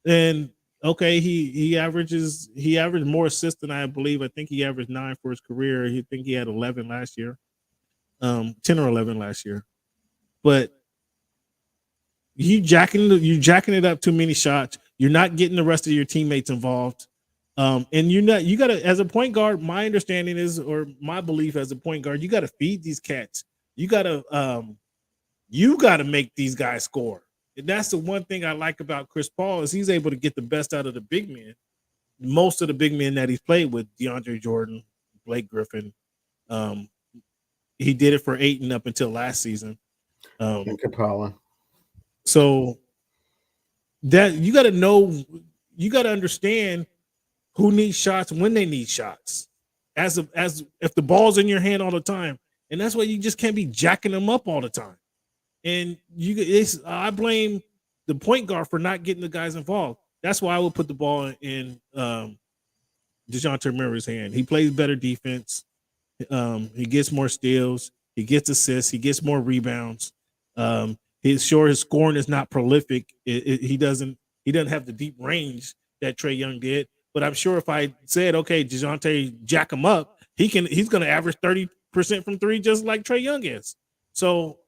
A: And okay, he averaged more assists than I believe. I think he averaged 9 for his career. I think he had 11 last year. 10 or 11 last year, but you jacking it up too many shots. You're not getting the rest of your teammates involved, and you gotta, as a point guard. My understanding is, or my belief as a point guard, you got to feed these cats. You gotta make these guys score. And that's the one thing I like about Chris Paul is he's able to get the best out of the big men. Most of the big men that he's played with, DeAndre Jordan, Blake Griffin. He did it for Ayton up until last season.
C: And Capella.
A: So that you got to know, you got to understand who needs shots when they need shots. As if the ball's in your hand all the time, and that's why you just can't be jacking them up all the time. And I blame the point guard for not getting the guys involved. That's why I would put the ball in DeJounte Murray's hand. He plays better defense. He gets more steals, he gets assists, he gets more rebounds. His scoring is not prolific. He doesn't have the deep range that Trae Young did. But I'm sure if I said, okay, DeJounte, jack him up, he's going to average 30% from three, just like Trae Young is. So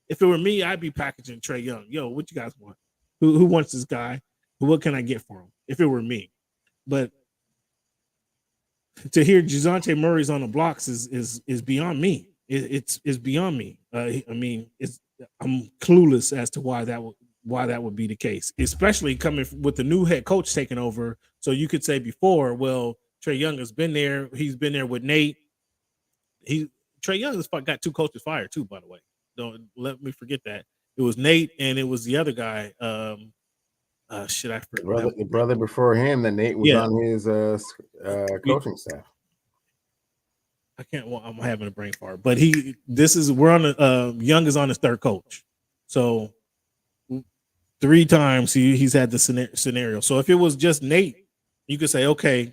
A: if it were me, I'd be packaging Trae Young. Yo, what you guys want? Who wants this guy? What can I get for him? If it were me, but to hear DeJounte Murray's on the blocks is beyond me. It's beyond me. I mean, I'm clueless as to why that would be the case, especially coming with the new head coach taking over. So you could say before, well, Trae Young has been there. He's been there with Nate. Trae Young has got 2 coaches fired too, by the way. Don't let me forget that. It was Nate and it was the other guy. I forget
C: the brother before him that Nate was on his coaching staff.
A: I'm having a brain fart, but Young is on his 3rd coach. So 3 times he's had the scenario. So if it was just Nate, you could say, okay,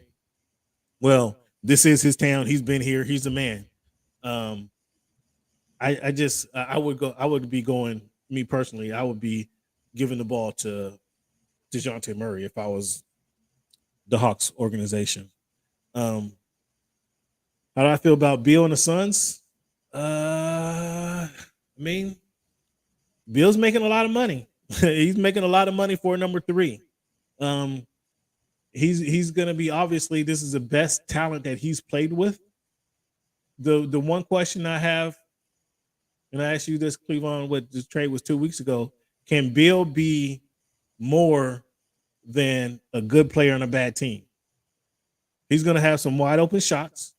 A: well, this is his town. He's been here. He's the man. I would be going, me personally, I would be giving the ball to DeJounte Murray if I was the Hawks organization. How do I feel about Beal and the Suns? I mean, Beal's making a lot of money. He's making a lot of money for number 3. He's gonna be, obviously, this is the best talent that he's played with. The one question I have, and I asked you this, Cleveland, what this trade was 2 weeks ago, can Beal be more than a good player on a bad team? He's going to have some wide open shots,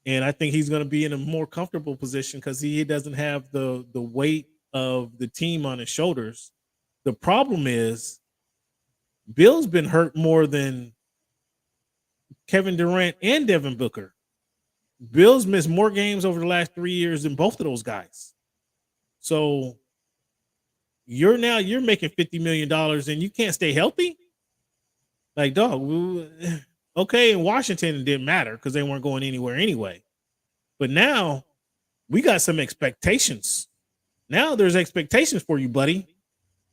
A: and I think he's going to be in a more comfortable position because he doesn't have the weight of the team on his shoulders. The problem is Bill's been hurt more than Kevin Durant and Devin Booker. Bill's missed more games over the last 3 years than both of those guys. So you're making $50 million and you can't stay healthy? Like, dog, okay, in Washington it didn't matter because they weren't going anywhere anyway. But now we got some expectations. Now there's expectations for you, buddy.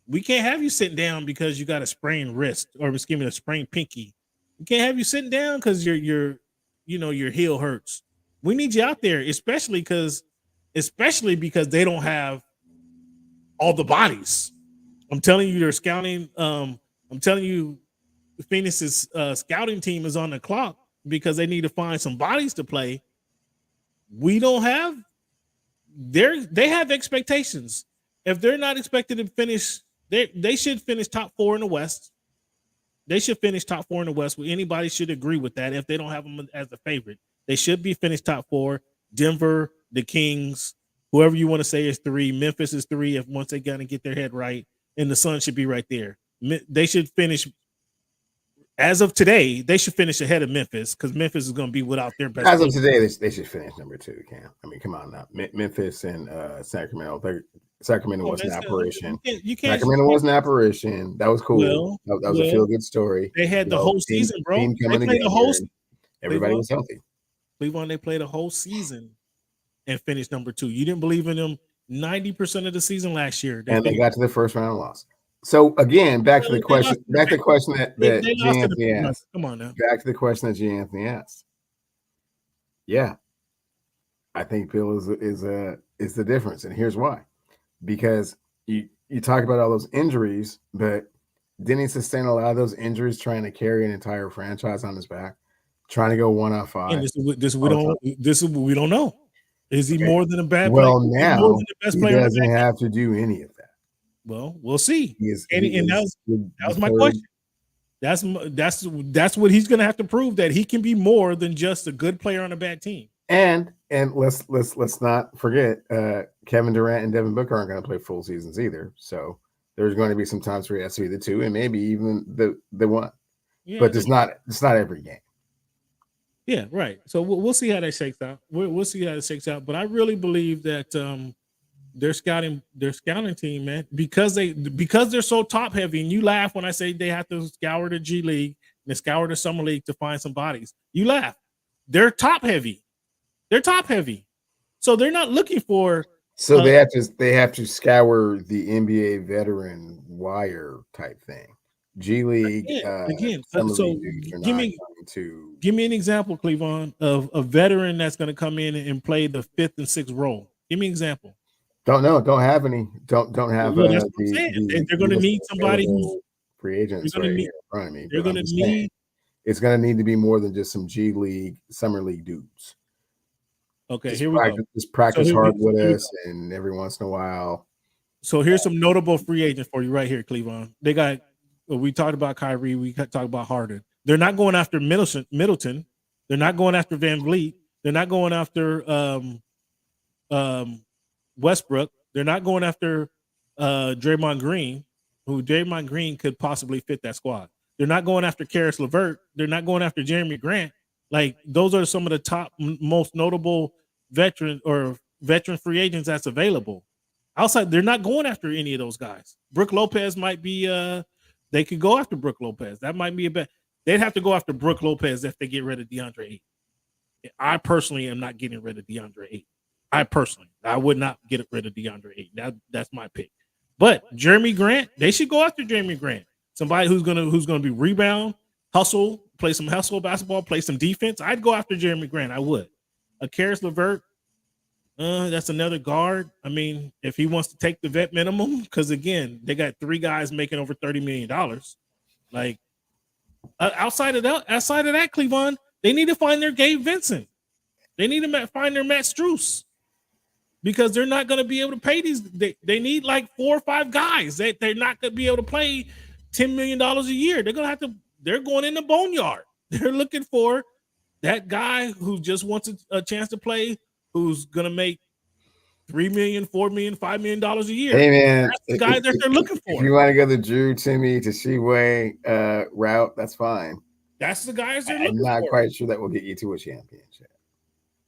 A: We can't have you sitting down because you got a sprained wrist or excuse me, a sprained pinky. We can't have you sitting down because your heel hurts. We need you out there, especially because they don't have all the bodies. I'm telling you, they're scouting. I'm telling you, Phoenix's scouting team is on the clock because they need to find some bodies to play. We don't have. They have expectations. If they're not expected to finish, they should finish top 4 in the West. They should finish top 4 in the West. Anybody should agree with that. If they don't have them as the favorite, they should be finished top 4. Denver, the Kings, whoever you want to say is 3. Memphis is 3. If once they got to get their head right, and the Suns should be right there. They should finish. As of today, they should finish ahead of Memphis because Memphis is going to be without their best.
C: As of today, they should finish number 2. Cam, I mean, come on now. Memphis and Sacramento. Sacramento was an apparition. Sacramento was an apparition. That was cool. That was a feel-good story.
A: They had the whole season, bro. They played the whole.
C: Everybody was healthy.
A: Cleveland, they played a whole season and finished number 2. You didn't believe in them 90% of the season last year,
C: and they got to the first round and lost. So again, back to the question that G. Anthony asked.
A: Come on now.
C: Back to the question that G. Anthony asked. Yeah, I think Bill is the difference, and here's why. Because you talk about all those injuries, but didn't he sustain a lot of those injuries trying to carry an entire franchise on his back, trying to go 1 out of 5?
A: And this is what we don't know. Is he more than a bad player?
C: Well, now he doesn't have to do any of that.
A: Well, we'll see.
C: That
A: was my question. That's what he's going to have to prove, that he can be more than just a good player on a bad team.
C: And let's not forget Kevin Durant and Devin Booker aren't going to play full seasons either. So there's going to be some times where he has to be the 2 and maybe even the 1. Yeah, but it's not every game.
A: Yeah, right. So we'll see how that shakes out. We'll see how it shakes out. But I really believe that their scouting team, man, because they're so top heavy, and you laugh when I say they have to scour the G League and scour the Summer League to find some bodies. You laugh. They're top heavy. So they're not looking for.
C: So they have to scour the NBA veteran wire type thing. G League again.
A: So give me an example, Cleveland, of a veteran that's going to come in and play the 5th and 6th role. Give me an example.
C: Don't know. Don't have any. Don't have.
A: Well, that's what I'm saying. They're going to need somebody who's
C: free agents right here in front of me.
A: They're going to need.
C: It's going to need to be more than just some G League, Summer League dudes.
A: Okay, here we go.
C: Just practice hard with us, and every once in a while.
A: So here's some notable free agents for you right here, Cleveland. They got. We talked about Kyrie. We talked about Harden. They're not going after Middleton. They're not going after Van Vliet. They're not going after Westbrook. They're not going after Draymond Green, who Draymond Green could possibly fit that squad. They're not going after Karis LeVert. They're not going after Jeremy Grant. Like, those are some of the top, most notable veteran free agents that's available. Outside, they're not going after any of those guys. Brook Lopez might be they could go after Brook Lopez. That might be a bet. They'd have to go after Brook Lopez if they get rid of DeAndre Ayton. I personally am not getting rid of DeAndre Ayton. I would not get rid of DeAndre Ayton. That's my pick. But Jeremy Grant, they should go after Jeremy Grant. Somebody who's gonna be rebound, hustle, play some hustle basketball, play some defense. I'd go after Jeremy Grant. I would. A Karis LeVert, that's another guard. I mean, if he wants to take the vet minimum, because again, they got 3 guys making over $30 million. Like, outside of that, Cleveland, they need to find their Gabe Vincent. They need to find their Matt Strus, because they're not going to be able to pay these. They need like 4 or 5 guys. They're not going to be able to play $10 million a year. They're going to have to. They're going in the boneyard. They're looking for that guy who just wants a chance to play, who's going to make $3 million, $4 million, $5 million a year.
C: Hey man,
A: that's the guy that they're looking for.
C: If you want to go the Drew Timmy to Sheway route, that's fine.
A: That's the guys they're looking for.
C: I'm not quite sure that will get you to a championship.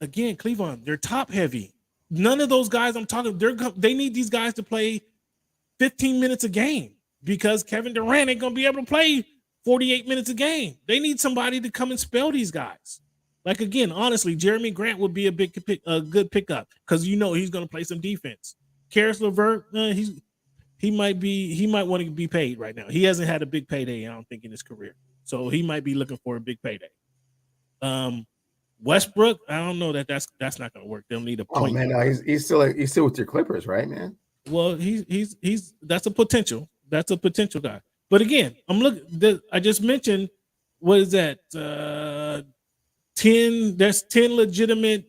A: Again, Cleveland, they're top heavy. None of those guys I'm talking, they need these guys to play 15 minutes a game, because Kevin Durant ain't gonna be able to play 48 minutes a game. They need somebody to come and spell these guys.
D: Like again, honestly, Jeremy Grant would be a good pickup because he's going to play some defense. Karis LeVert, he might want to be paid right now. He hasn't had a big payday, I don't think, in his career, so he might be looking for a big payday. Westbrook, I don't know that's not going to work. They'll need a point.
C: Oh man, no, he's still with your Clippers, right, man?
D: Well, he's that's a potential. That's a potential guy. But again, I'm looking. I just mentioned what is that? 10. There's 10 legitimate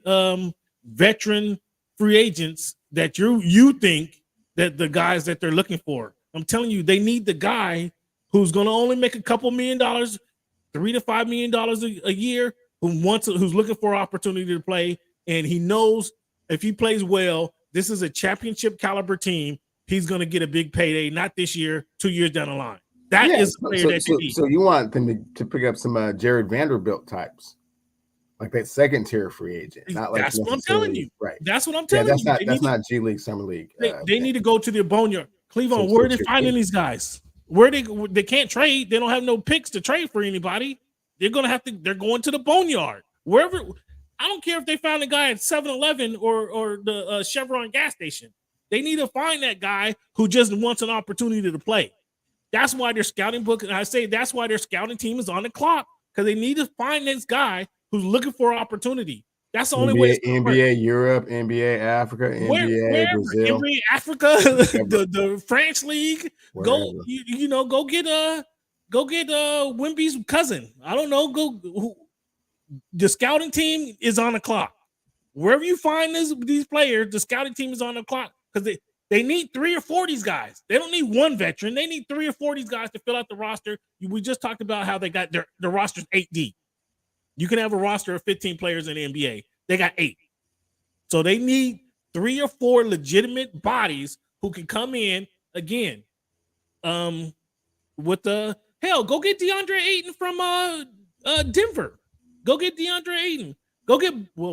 D: veteran free agents that you think that the guys that they're looking for. I'm telling you, they need the guy who's going to only make a couple $1 million, $3 to $5 million a year, who's looking for an opportunity to play, and he knows if he plays well, this is a championship caliber team. He's going to get a big payday, not this year, 2 years down the line. That is the player that you need.
C: So you want them to pick up some Jared Vanderbilt types, like that second tier free agent. Not like
D: that's what I'm telling you.
C: Right.
D: That's what I'm telling you.
C: That's not G League, Summer League.
D: They need to go to the boneyard. Cleveland, where are they finding these guys? Where they can't trade. They don't have no picks to trade for anybody. They're going to the boneyard. Wherever. I don't care if they found a guy at 7-Eleven or the Chevron gas station. They need to find that guy who just wants an opportunity to play. That's why their scouting book, and I say that's why their scouting team is on the clock, because they need to find this guy who's looking for opportunity. That's the only way.
C: NBA Europe, NBA Africa, NBA Brazil,
D: NBA Africa, the French league.
C: Wherever.
D: Go get Wemby's cousin. I don't know. The scouting team is on the clock. Wherever you find these players, the scouting team is on the clock because they need 3 or 4 of these guys. They don't need one veteran. They need 3 or 4 of these guys to fill out the roster. We just talked about how they got their roster's 8 deep. You can have a roster of 15 players in the NBA. They got 8. So they need 3 or 4 legitimate bodies who can come in again. With the hell, go get DeAndre Ayton from Denver. Go get DeAndre Ayton.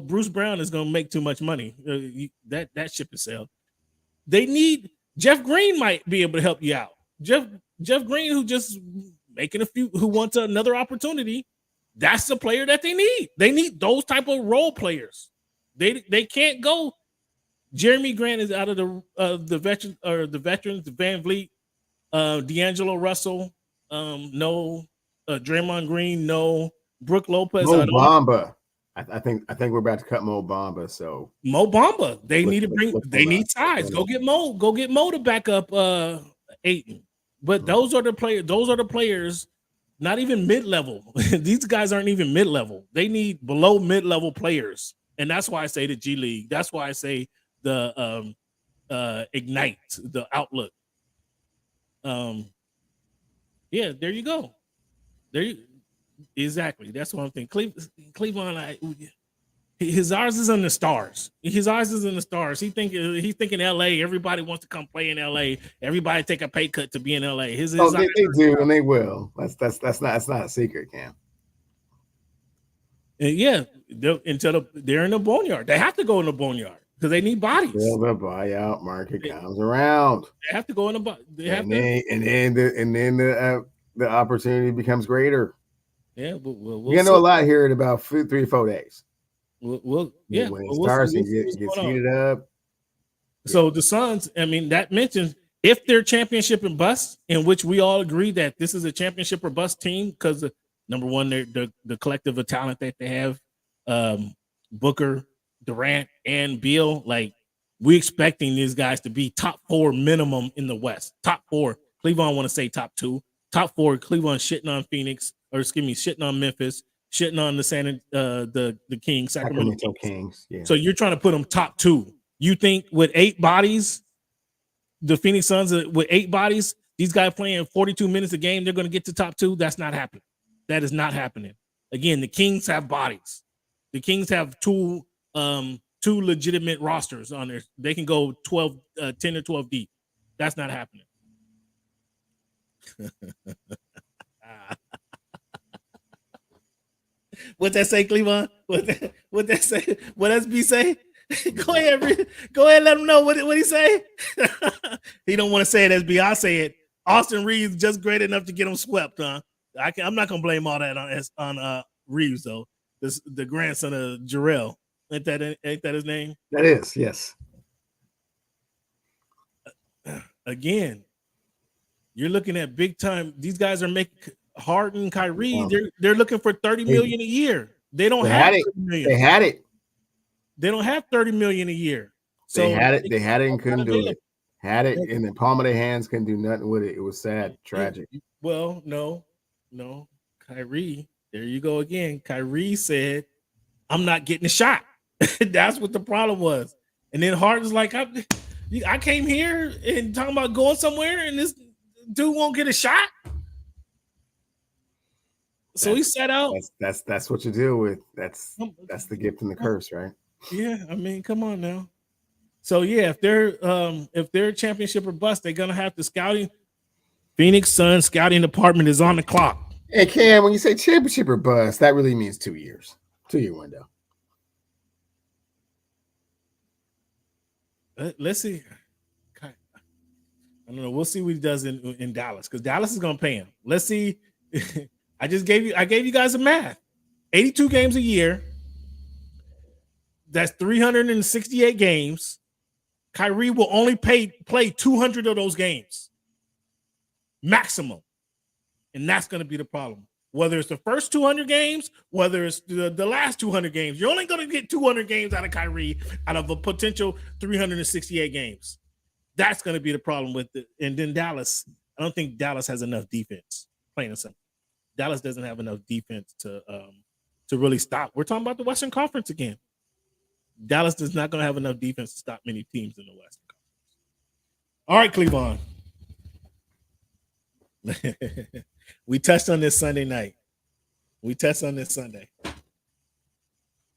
D: Bruce Brown is going to make too much money. That ship is sailed. They need Jeff Green might be able to help you out. Jeff Green, who just making who wants another opportunity. That's the player that they need. They need those type of role players. They can't go. Jeremy Grant is out of the veterans, the Van Vliet, D'Angelo Russell, no, Draymond Green, no. Brooke Lopez.
C: Mo Bamba. I think we're about to cut Mo Bamba. So
D: Mo Bamba. They need to bring. They need size. Go get Mo. Go get Mo to back up Ayton. But those are the players. Those are the players. Not even mid-level. These guys aren't even mid-level. They need below mid-level players, and that's why I say the G League. That's why I say the Ignite, the Outlook. Yeah, there you go. Exactly. That's what I'm thinking. Cleveland, his eyes is in the stars. His eyes is in the stars. He's thinking LA. Everybody wants to come play in LA. Everybody take a pay cut to be in LA. They
C: do, and they will. That's not a secret, Cam.
D: And yeah, until they're in the boneyard. They have to go in the boneyard because they need bodies.
C: Well, the buyout market comes around.
D: They have to go in
C: and then the opportunity becomes greater.
D: Yeah, but
C: we're gonna know a lot here in about 3 or 4 days.
D: When
C: it starts and gets heated up.
D: So the Suns, I mean, that mentions if they're championship and bust, in which we all agree that this is a championship or bust team because number one, they're the collective of talent that they have, Booker, Durant, and Beal. Like we expecting these guys to be top 4 minimum in the West. Top 4. Cleveland want to say top 2. Top 4. Cleveland shitting on Phoenix. Or excuse me, shitting on Memphis, shitting on the Kings, Sacramento
C: Kings. Yeah.
D: So you're trying to put them top 2. You think with 8 bodies, the Phoenix Suns with 8 bodies, these guys playing 42 minutes a game, they're going to get to top 2? That's not happening. That is not happening. Again, the Kings have bodies. The Kings have 2 legitimate rosters on there. They can go 10 or 12 deep. That's not happening. What that say, Cleveland? What that say? What SB say? Go ahead, let him know what he say. He don't want to say it, SB. I say it. Austin Reeves just great enough to get him swept, huh? I'm not gonna blame all that on Reeves though. the grandson of Jarrell. Ain't that his name?
C: That is, yes.
D: Again, you're looking at big time. These guys are making Harden, Kyrie. They're looking for $30 million a year. They don't have $30 million.
C: They had it.
D: They don't have $30 million a year. So
C: they had it. They had it and couldn't do it. Had it in the palm of their hands, couldn't do nothing with it. It was sad, tragic.
D: Well, no. Kyrie, there you go again. Kyrie said, "I'm not getting a shot." That's what the problem was. And then Harden's like, I came here and talking about going somewhere, and this dude won't get a shot. So he set out.
C: That's what you deal with. That's the gift and the curse, right?
D: Yeah, I mean, come on now. So yeah, if they're championship or bust, they're gonna have the scouting. Phoenix Suns scouting department is on the clock.
C: Hey Cam, when you say championship or bust, that really means 2 years, 2-year window.
D: Let's see. I don't know. We'll see what he does in Dallas, because Dallas is gonna pay him. Let's see. I gave you guys a math. 82 games a year. That's 368 games. Kyrie will only play 200 of those games. Maximum. And that's going to be the problem. Whether it's the first 200 games, whether it's the last 200 games, you're only going to get 200 games out of Kyrie out of a potential 368 games. That's going to be the problem with it. And then Dallas, I don't think Dallas has enough defense. Plain and simple. Dallas doesn't have enough defense to really stop. We're talking about the Western Conference again. Dallas is not going to have enough defense to stop many teams in the Western Conference. All right, Cleveland. We touched on this Sunday night.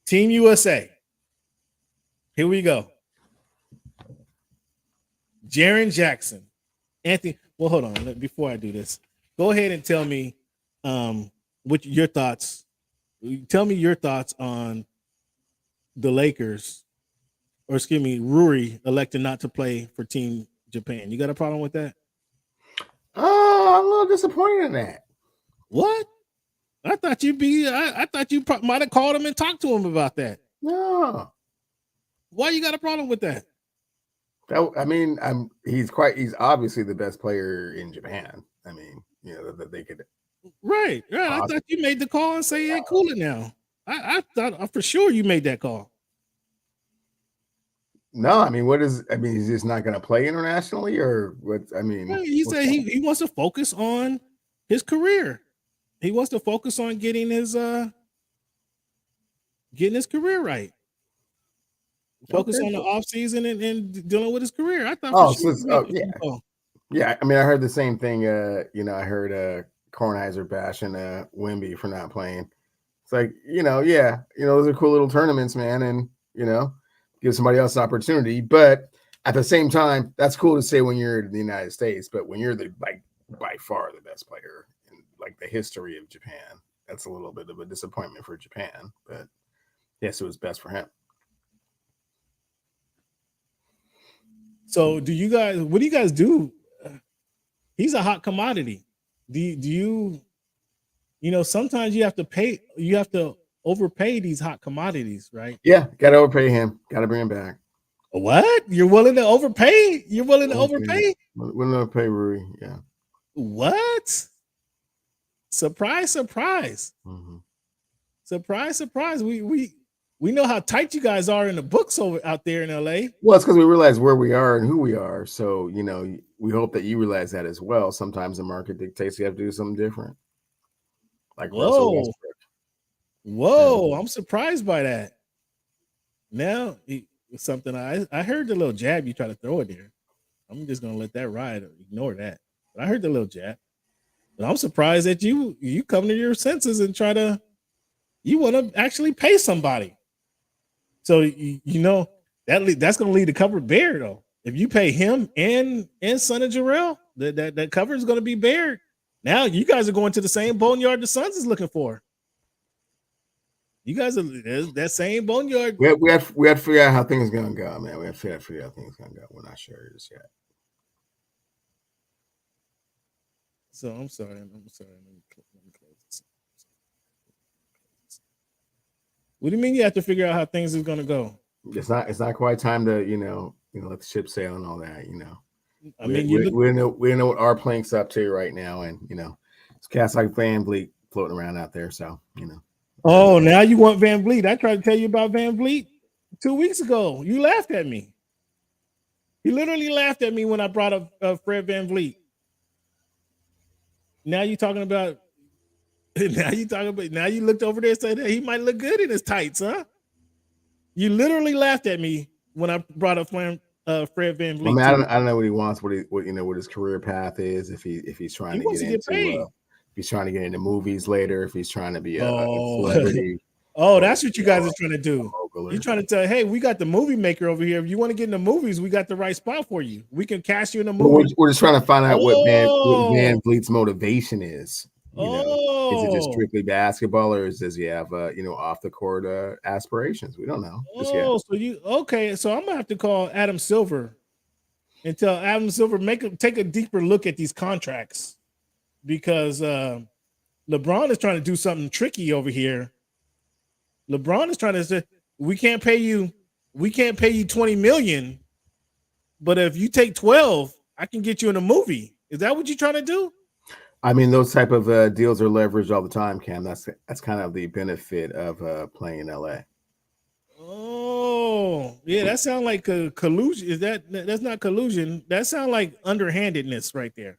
D: Team USA. Here we go. Jaren Jackson. Anthony. Well, hold on. Before I do this, go ahead and tell me what your thoughts. Tell me your thoughts on the Lakers, or excuse me, Rui elected not to play for Team Japan. You got a problem with that?
C: Oh, I'm a little disappointed in that.
D: What? I thought you'd be. I thought you might have called him and talked to him about that.
C: No.
D: Why you got a problem with that?
C: I mean, he's obviously the best player in Japan. I mean, you know, that they could.
D: Right. I thought you made the call and say, "Hey, cool it now." I thought for sure you made that call.
C: No, I mean, he's just not going to play internationally, or what? I mean,
D: he said he wants to focus on his career. He wants to focus on getting his career right. Focus on the offseason and dealing with his career. I thought.
C: Yeah. I mean, I heard the same thing. You know, I heard Kornheiser bashing Wemby for not playing. It's like, those are cool little tournaments, man, and give somebody else an opportunity. But at the same time, that's cool to say when you're in the United States, but when you're by far the best player in the history of Japan, that's a little bit of a disappointment for Japan. But yes, it was best for him.
D: So what do you guys do? He's a hot commodity. Do you sometimes you have to overpay these hot commodities, right?
C: Yeah, gotta overpay him. Gotta bring him back.
D: What? You're willing to overpay? You're willing to overpay?
C: Willing to overpay Rui, yeah.
D: What? Surprise, surprise.
C: Mm-hmm.
D: Surprise, surprise. We know how tight you guys are in the books out there in LA.
C: Well, it's because we realize where we are and who we are. So, we hope that you realize that as well. Sometimes the market dictates you have to do something different. Like Russell Westbrook.
D: Whoa, I'm surprised by that. Now, something I heard the little jab you try to throw it there. I'm just gonna let that ride or ignore that. But I heard the little jab. But I'm surprised that you come to your senses and you want to actually pay somebody. So that's gonna lead to cover Bear though. If you pay him and Son of Jarrell, that cover is gonna be Bear. Now you guys are going to the same boneyard the Suns is looking for. You guys are that same boneyard.
C: We have to figure out how things are gonna go, man. We have to figure out how things are gonna go. We're not sure just yet.
D: So I'm sorry. Let me close this. What do you mean you have to figure out how things is gonna go?
C: It's not quite time to let the ship sail and all that.
D: I mean,
C: we know what our plank's up to right now, and it's cats like Van Vliet floating around out there. So
D: Oh, now you want Van Vliet? I tried to tell you about Van Vliet 2 weeks ago. You laughed at me. You literally laughed at me when I brought up Fred Van Vliet. Now you talking about. Now you looked over there and said, hey, he might look good in his tights, huh? You literally laughed at me when I brought up Fred Van Vliet.
C: I don't know what he wants, what his career path is, if he's trying to get into movies later, if he's trying to be a celebrity.
D: Oh, that's what you guys are trying to do. You're trying to tell, hey, we got the movie maker over here. If you want to get in the movies, we got the right spot for you. We can cast you in the movie.
C: We're just trying to find out what Van Vliet's motivation is. Is it just strictly basketball, or does he have off the court aspirations? We don't know.
D: So I'm gonna have to call Adam Silver and tell Adam Silver take a deeper look at these contracts, because LeBron is trying to do something tricky over here. LeBron is trying to say we can't pay you 20 million, but if you take 12, I can get you in a movie. Is that what you're trying to do?
C: I mean, those type of deals are leveraged all the time, Cam. That's kind of the benefit of playing in LA.
D: Oh, yeah, that sounds like a collusion. That's not collusion? That sounds like underhandedness right there.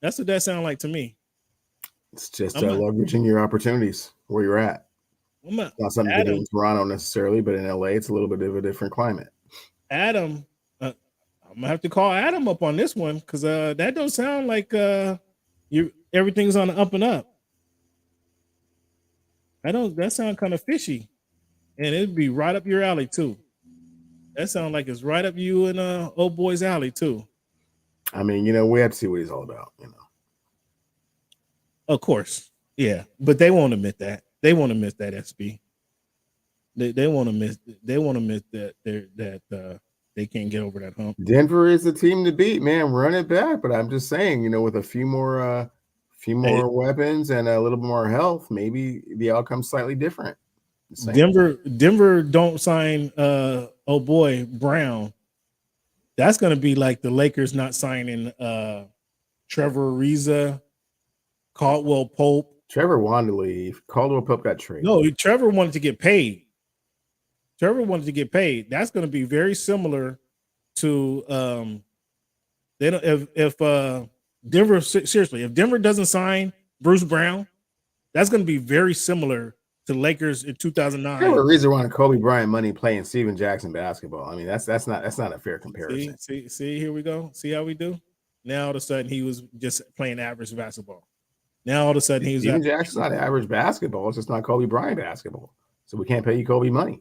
D: That's what that sounds like to me.
C: It's just leveraging your opportunities where you're at. It's not something to do in Toronto necessarily, but in LA, it's a little bit of a different climate.
D: Adam, I'm gonna have to call Adam up on this one, because that don't sound like everything's on the up and up. That sounds kind of fishy, and it'd be right up your alley too. That sounds like it's right up you and old boy's alley too.
C: I mean, we have to see what he's all about.
D: Of course, yeah, but they won't admit that. They won't admit that, SB. They won't admit. They won't admit that they can't get over that hump.
C: Denver is the team to beat, man. Run it back. But I'm just saying, with a few more weapons and a little bit more health, maybe the outcome's slightly different.
D: Denver don't sign old boy Brown. That's gonna be like the Lakers not signing Trevor Ariza, Caldwell Pope.
C: Trevor wanted to leave. Caldwell Pope got traded.
D: No, Trevor wanted to get paid. That's going to be very similar to if Denver, seriously, if Denver doesn't sign Bruce Brown, that's going to be very similar to Lakers in 2009.
C: Trevor Ariza wanted Kobe Bryant money playing Steven Jackson basketball. I mean, that's not a fair comparison.
D: See, here we go. See how we do. Now all of a sudden he was just playing average basketball. Now all of a sudden he's
C: Steven Jackson's not average basketball. It's just not Kobe Bryant basketball. So we can't pay you Kobe money.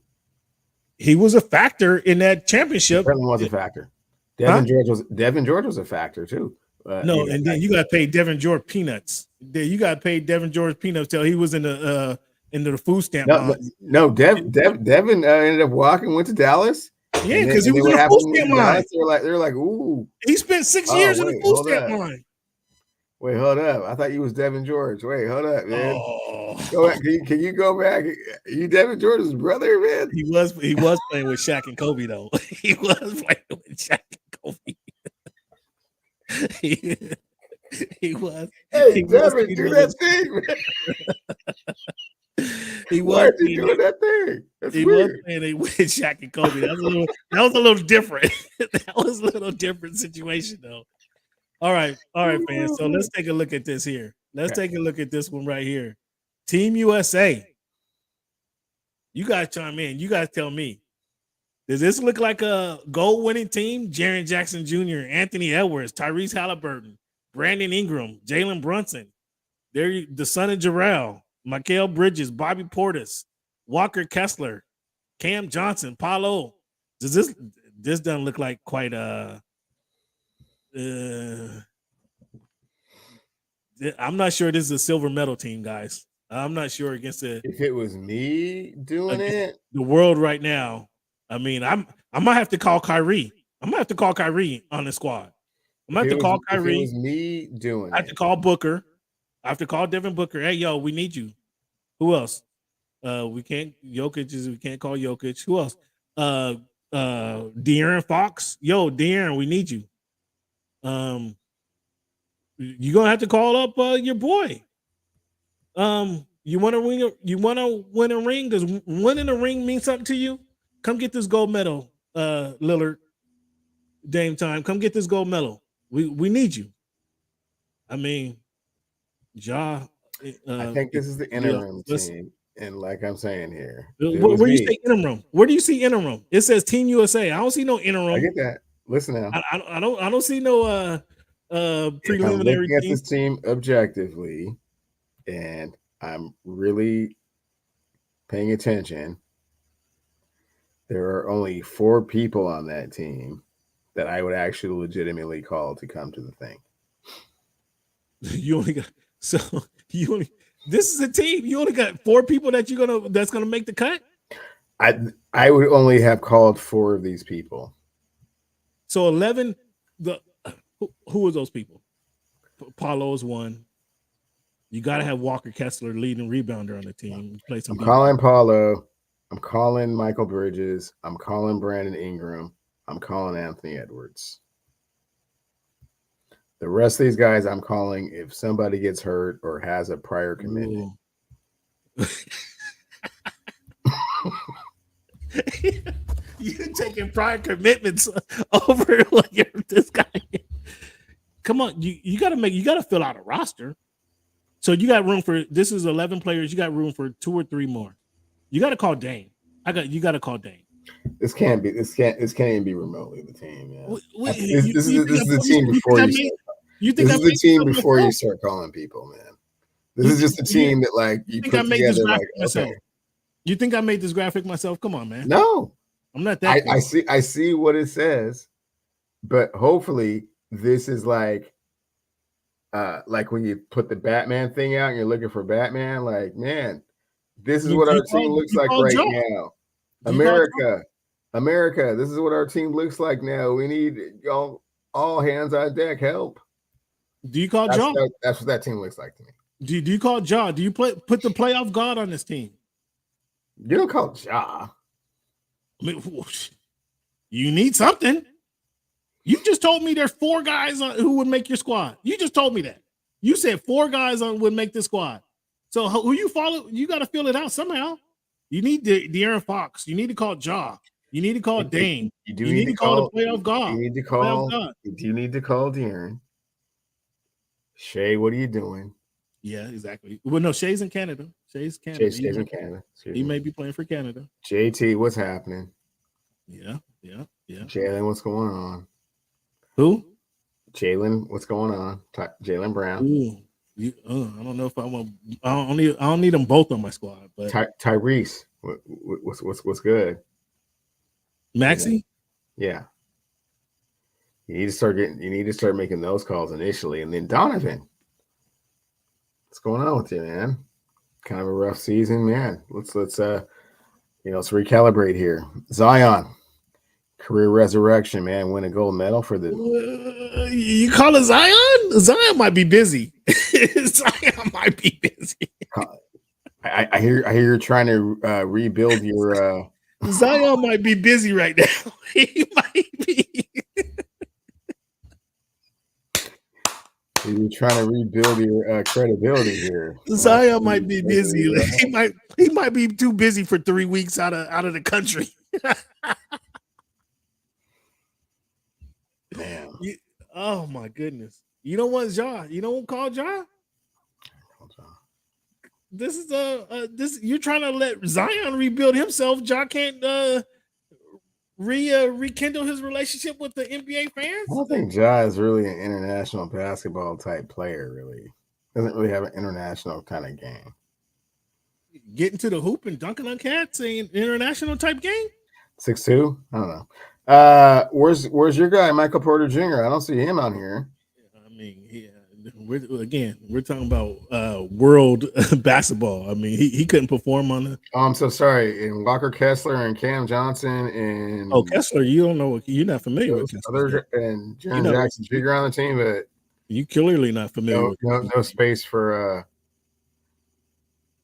D: He was a factor in that championship.
C: He was a factor. Devin George was a factor too.
D: No, and then you got to pay Devin George peanuts. You got to pay Devin George peanuts till he was in the food stamp.
C: Devin ended up went to Dallas.
D: Yeah, because he was in the food stamp line.
C: They're like, ooh.
D: He spent 6 years in the food stamp line.
C: Wait, hold up. I thought you was Devin George. Wait, hold up, man. Go back. Can you go back? You Devin George's brother, man?
D: He was playing with Shaq and Kobe, though. He was playing with Shaq and Kobe. he was.
C: Hey, Devin, do that thing, man. Why is he doing that thing? That's weird.
D: Was playing with Shaq and Kobe. That was a little different. That was a little different situation, though. All right, fans. So let's take a look at this here. Take a look at this one right here. Team USA. You guys chime in. You guys tell me. Does this look like a goal-winning team? Jaren Jackson Jr., Anthony Edwards, Tyrese Halliburton, Brandon Ingram, Jalen Brunson. They're the son of Jarrell, Mikal Bridges, Bobby Portis, Walker Kessler, Cam Johnson, Paulo. This doesn't look like quite I'm not sure this is a silver medal team, guys. I'm not sure against
C: if it was me doing it,
D: the world right now. I mean, I might have to call Kyrie. I'm gonna have to call Kyrie on the squad. I'm gonna have to call Kyrie.
C: If it was me doing
D: I have to call Booker. I have to call Devin Booker. Hey, yo, we need you. Who else? We can't call Jokic. Who else? De'Aaron Fox. Yo, De'Aaron, we need you. You're gonna have to call up your boy. You want to win? You want to win a ring? Does winning a ring mean something to you? Come get this gold medal, Lillard. Dame time. Come get this gold medal. We need you. I mean, Ja.
C: I think this is the interim team, and like I'm saying here,
D: where do you say interim? Where do you see interim? It says Team USA. I don't see no interim.
C: I get that. Listen now.
D: I don't see no preliminary.
C: I'm looking at this team objectively, and I'm really paying attention. There are only 4 people on that team that I would actually legitimately call to come to the thing.
D: You only got this is a team. You only got 4 people that's gonna make the cut.
C: I would only have called 4 of these people.
D: So 11. Who are those people? Paulo is one. You got to have Walker Kessler, leading rebounder on the team. Play some.
C: I'm calling Paulo. I'm calling Michael Bridges. I'm calling Brandon Ingram. I'm calling Anthony Edwards. The rest of these guys I'm calling if somebody gets hurt or has a prior commitment.
D: You're taking prior commitments over like this guy. Come on, you gotta fill out a roster. So you got room for this is 11 players. You got room for 2 or 3 more. You got to call Dame. You got to call Dame.
C: This can't even be remotely the team. Yeah. This is the team before you start calling people, man. This is just a team that like you put together. Like, okay.
D: You think I made this graphic myself? Come on, man.
C: No,
D: I'm not that.
C: I see what it says, but hopefully this is like when you put the Batman thing out and you're looking for Batman. Like, man, this is what our team looks like right now. America, this is what our team looks like now. We need all hands on deck help.
D: Do you call Ja?
C: That's what that team looks like to me.
D: Do you call Ja? Do you put the playoff god on this team?
C: You don't call Ja.
D: I mean, you need something. You just told me there's 4 guys who would make your squad. You just told me that. You said 4 guys would make the squad. So who you follow? You got to fill it out somehow. You need De'Aaron Fox. You need to call Ja. You need to call Dame. You need to call the playoff god.
C: You need to call. You need to call De'Aaron. Shay, what are you doing?
D: Yeah, exactly. Well, no, Shay's in Canada. Shay's in Canada. He may be playing for Canada.
C: JT, what's happening?
D: Yeah.
C: Jalen, what's going on?
D: Who?
C: Jalen, what's going on? Jalen Brown.
D: Ooh, I don't know if I want. I don't need them both on my squad. But
C: Tyrese, what's good?
D: Maxie.
C: Yeah. You need to start making those calls initially, and then Donovan. What's going on with you, man? Kind of a rough season, man. Let's recalibrate here. Zion. Career resurrection, man. Win a gold medal for the.
D: You call it Zion? Zion might be busy. Zion might be busy.
C: I hear you're trying to rebuild your.
D: Zion might be busy right now. He might be.
C: You're trying to rebuild your credibility here.
D: Zion might be busy. He might be too busy for 3 weeks out of the country.
C: Man.
D: Oh my goodness. You don't want Ja? You don't call Ja? This is this you're trying to let Zion rebuild himself. Ja can't rekindle his relationship with the NBA fans.
C: I don't think Ja is really an international basketball type player, really. Doesn't really have an international kind of game.
D: Getting to the hoop and dunking on cats, an international type game?
C: 6'2"? I don't know. Where's your guy, Michael Porter Jr.? I don't see him on here.
D: I mean, we're talking about world basketball. I mean, he couldn't perform on the.
C: Oh, I'm so sorry. And Walker Kessler and Cam Johnson and
D: Kessler, you don't know, you're not familiar with Kessler.
C: And Jaren Jackson Jr. on the team, but
D: you clearly not familiar with
C: no space for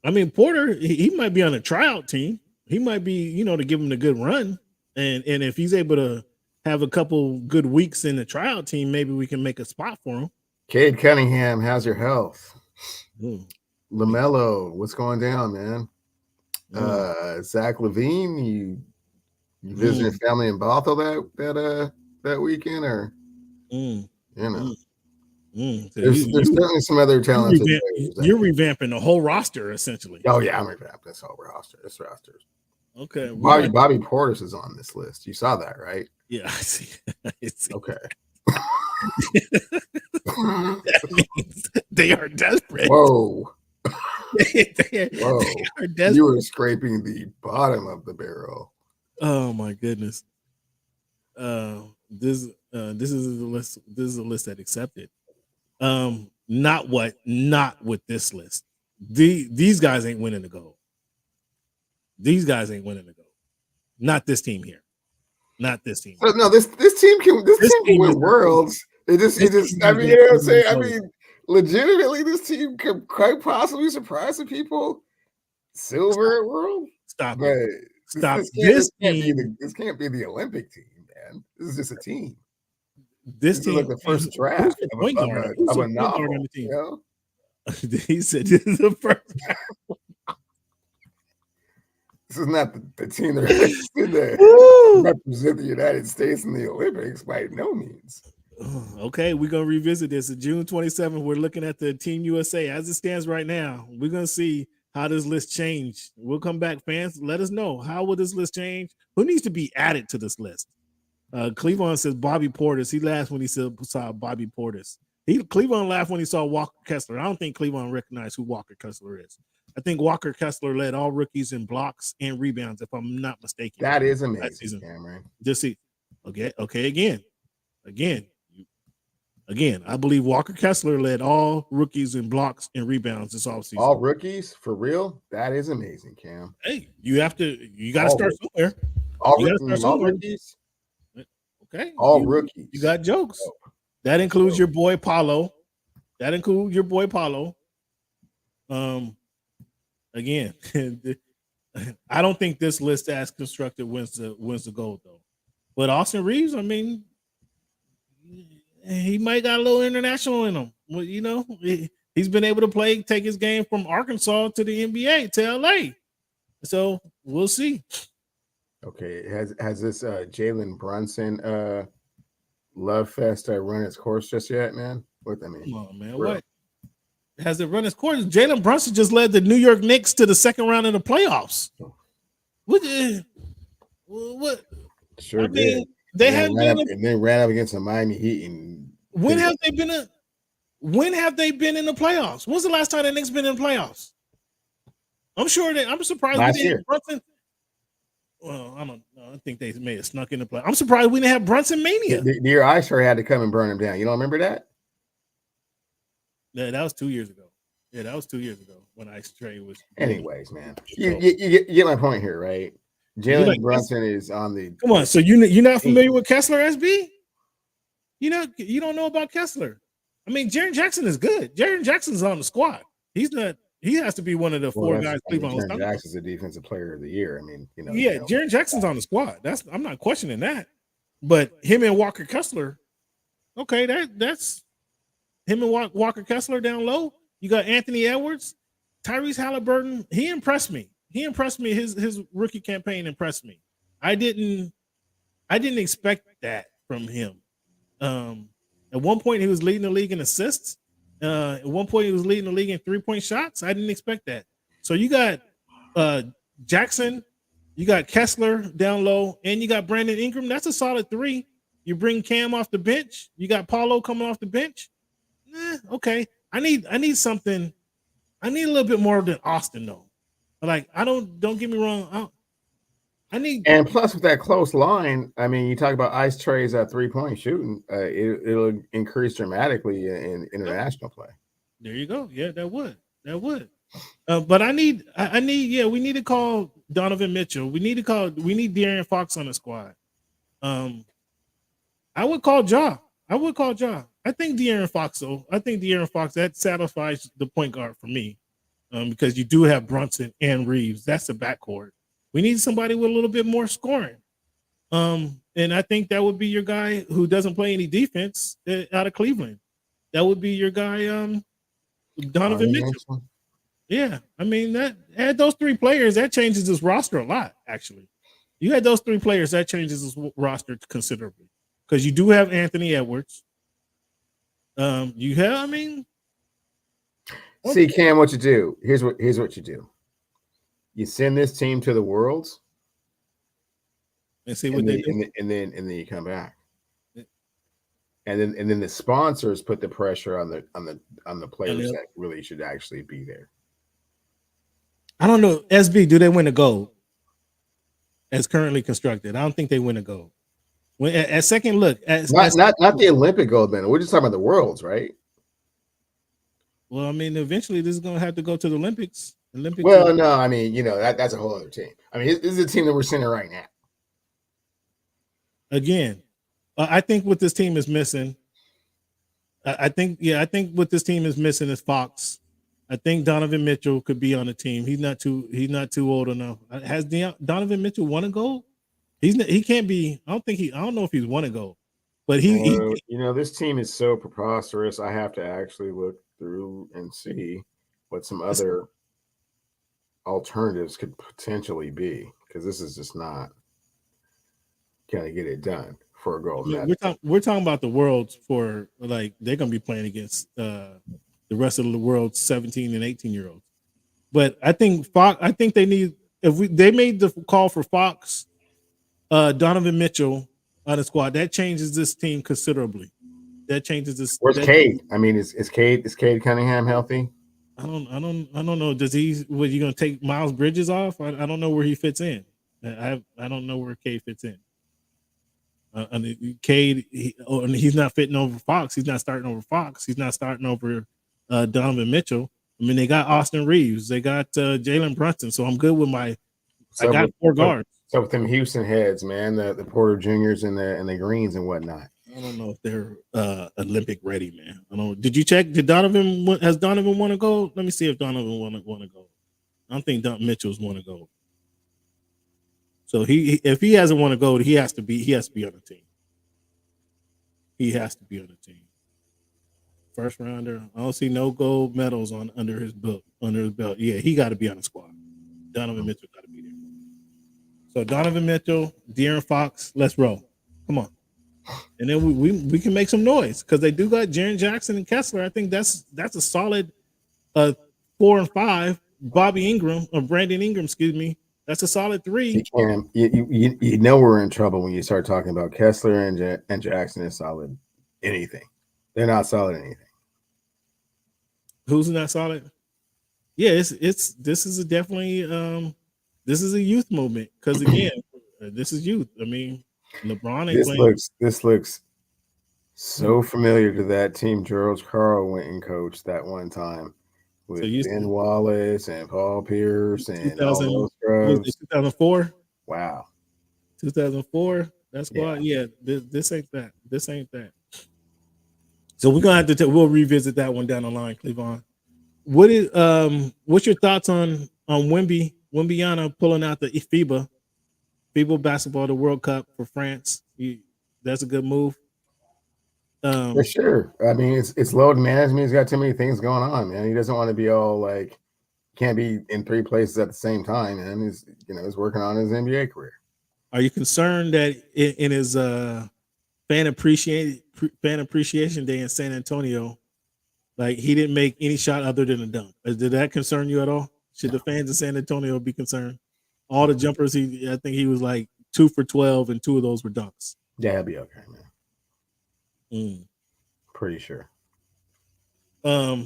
D: I mean, Porter, he might be on a tryout team. He might be, to give him a good run. And if he's able to have a couple good weeks in the tryout team, maybe we can make a spot for him.
C: Cade Cunningham, how's your health?
D: Ooh.
C: LaMelo, what's going down, man? Zach Levine, you visiting family in Bothell that weekend, or
D: So
C: there's certainly some other talented players.
D: You're revamping the whole roster essentially.
C: Oh yeah, I'm revamping this whole roster. This roster.
D: Okay,
C: Bobby Portis is on this list. You saw that, right?
D: Yeah, I see.
C: Okay.
D: That means they are desperate.
C: Whoa.
D: they
C: Whoa.
D: are desperate.
C: You were scraping the bottom of the barrel.
D: Oh my goodness. This is the list. This is a list that accepted. Not with this list. These guys ain't winning the gold. These guys ain't winning the gold. Not this team here. Not this team.
C: No, this team can win worlds. It just I mean, you know what I'm saying? I mean, legitimately, this team could quite possibly surprise some people. Silver world.
D: Stop
C: but
D: it. Stop.
C: This can't be the Olympic team, man. This is just a team.
D: This team
C: is like the first draft of a novel.
D: On the team?
C: You know?
D: He said this is the first draft.
C: This is not the team that represent the United States in the Olympics by no means.
D: Okay, we're gonna revisit this. June 27th, we're looking at the Team USA as it stands right now. We're gonna see how this list changed. We'll come back, fans. Let us know, how will this list change? Who needs to be added to this list? Cleveland says Bobby Portis. He laughed when he saw Bobby Portis. Cleveland laughed when he saw Walker Kessler. I don't think Cleveland recognized who Walker Kessler is. I think Walker Kessler led all rookies in blocks and rebounds, if I'm not mistaken.
C: That is amazing, Cameron.
D: Just see. Okay. Again, I believe Walker Kessler led all rookies in blocks and rebounds this offseason.
C: All rookies? For real? That is amazing, Cam.
D: Hey, you got to start somewhere.
C: All rookies?
D: Okay.
C: All rookies.
D: You got jokes. That includes your boy Paulo. Again, I don't think this list as constructed wins the gold though. But Austin Reeves, I mean, he might got a little international in him. Well, he's been able to take his game from Arkansas to the NBA to LA. So we'll see.
C: Okay, has this Jalen Brunson love fest run its course just yet, man? What I mean?
D: Come on, man. What has it run its course? Jalen Brunson just led the New York Knicks to the second round of the playoffs. What?
C: Sure
D: I
C: did.
D: mean, they have been
C: and then ran up against the Miami Heat. And
D: when have they been in the playoffs? When's the last time the Knicks been in the playoffs? I'm surprised
C: last
D: we didn't
C: year.
D: have Brunson. Well, I don't know. I think they may have snuck in the play. I'm surprised we didn't have Brunson Mania.
C: The year Ice had to come and burn him down. You don't remember that?
D: Yeah, that was 2 years ago. Yeah, that was 2 years ago when Ice Trey was.
C: Anyways, man, you get my point here, right? Jalen Brunson is on the.
D: Come on, so you're not familiar with Kessler, SB? You don't know about Kessler. I mean, Jaren Jackson is good. Jaren Jackson's on the squad. He's not. He has to be one of the four guys. Cleveland.
C: Jaren Jackson's the defensive player of the year. I mean,
D: Yeah, Jaren Jackson's on the squad. I'm not questioning that. But him and Walker Kessler, okay, that's him and Walker Kessler down low. You got Anthony Edwards, Tyrese Halliburton. He impressed me. His rookie campaign impressed me. I didn't expect that from him. At one point, he was leading the league in assists. At one point, he was leading the league in 3-point shots. I didn't expect that. So you got Jackson, you got Kessler down low, and you got Brandon Ingram. That's a solid three. You bring Cam off the bench. You got Paulo coming off the bench. Okay. I need something. I need a little bit more than Austin though. Like don't get me wrong.
C: And plus with that close line, I mean, you talk about Ice Trey's 3-point shooting, it'll increase dramatically in international play.
D: There you go. Yeah, that would. But we need to call Donovan Mitchell. We need De'Aaron Fox on the squad. I would call Ja. I think De'Aaron Fox, though. That satisfies the point guard for me. because you do have Brunson and Reeves. That's the backcourt. We need somebody with a little bit more scoring. And I think that would be your guy who doesn't play any defense out of Cleveland. That would be your guy, Donovan Mitchell. Yeah, I mean that add those three players, that changes this roster a lot. Actually, you had those three players, that changes this roster considerably because you do have Anthony Edwards. You have, I mean,
C: see, Cam, what you do? Here's what you do. You send this team to the Worlds,
D: and see what they do,
C: and then you come back, and then the sponsors put the pressure on the players that really should actually be there.
D: I don't know. SB, do they win a gold as currently constructed? I don't think they win a gold. When at second look,
C: not the Olympic gold medal. We're just talking about the Worlds, right?
D: Well, I mean, eventually this is going to have to go to the Olympics.
C: Well, no, I mean, that's a whole other team. I mean, this is a team that we're sending right now.
D: Again, I think what this team is missing. I think what this team is missing is Fox. I think Donovan Mitchell could be on the team. He's not too old enough. Has Donovan Mitchell won a goal? He can't be. I don't know if he's won a goal, but he
C: this team is so preposterous. I have to actually look through and see what some other alternatives could potentially be, because this is just not going to get it done for a gold medal.
D: We're talking about the Worlds for, like, they're going to be playing against the rest of the world's 17 and 18-year-olds. But I think Fox. I think they need, they made the call for Fox, Donovan Mitchell on the squad. That changes this team considerably. That changes this.
C: Where's Cade? I mean, is Cade Cunningham healthy?
D: I don't know. Was you going to take Miles Bridges off? I don't know where he fits in. I don't know where Cade fits in. I mean, Cade, he's not fitting over Fox. He's not starting over Fox. He's not starting over Donovan Mitchell. I mean, they got Austin Reeves. They got Jalen Brunson. So I'm good with I got four guards.
C: So with them Houston heads, man, the Porter Juniors and the Greens and whatnot.
D: I don't know if they're Olympic ready, man. I don't. Did you check? Has Donovan won a gold? Let me see if Donovan won a gold. I don't think Mitchell's won a gold. So if he hasn't won a gold, he has to be on the team. He has to be on the team. First rounder. I don't see no gold medals under his belt. Yeah, he got to be on the squad. Donovan Mitchell got to be there. So Donovan Mitchell, De'Aaron Fox, let's roll. Come on. And then we can make some noise because they do got Jaren Jackson and Kessler. I think that's a solid 4 and 5. Brandon Ingram, excuse me. That's a solid 3.
C: You know we're in trouble when you start talking about Kessler and Jackson is solid anything. They're not solid anything.
D: Who's not solid? Yeah, this is definitely this is a youth movement because again, this is youth. I mean, LeBron ain't playing.
C: This looks so familiar to that team George Karl went and coached that one time with Ben Wallace and Paul Pierce and all those scrubs.
D: 2004.
C: Wow,
D: 2004. That's why. Yeah, this ain't that. This ain't that. So we're gonna have to we'll revisit that one down the line, Cleavon. What's your thoughts on Wembyana pulling out the FIBA basketball, the World Cup for France? That's a good move.
C: For sure. I mean, it's load management. He's got too many things going on, man. He doesn't want to be all like can't be in 3 places at the same time, and he's working on his NBA career.
D: Are you concerned that in his fan appreciation day in San Antonio, like he didn't make any shot other than a dunk? Did that concern you at all? Should the fans in San Antonio be concerned? All the jumpers, I think he was like 2 for 12, and 2 of those were dunks.
C: Yeah, he'll be okay, man.
D: Mm.
C: Pretty sure.
D: All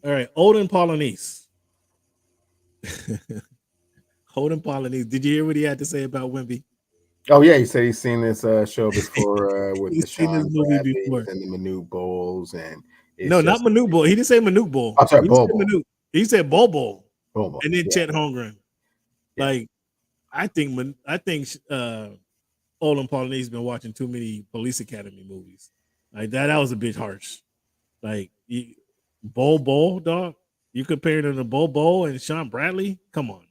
D: right, Olden Polynice. Holden Polynice. Did you hear what he had to say about Wemby?
C: Oh yeah, he said he's seen this show before with the
D: seen this movie before.
C: And the Manute Bowls and
D: no, not Manute Bowl. He didn't say Manute Bowl.
C: I'm sorry, Bowl.
D: He said Bowl Bowl.
C: Bowl.
D: And then Chet Holmgren. Yeah. Like, I think Olden Polynice been watching too many Police Academy movies. Like that was a bit harsh. Like Bowl, dog. You comparing him to Bobo and Sean Bradley? Come on.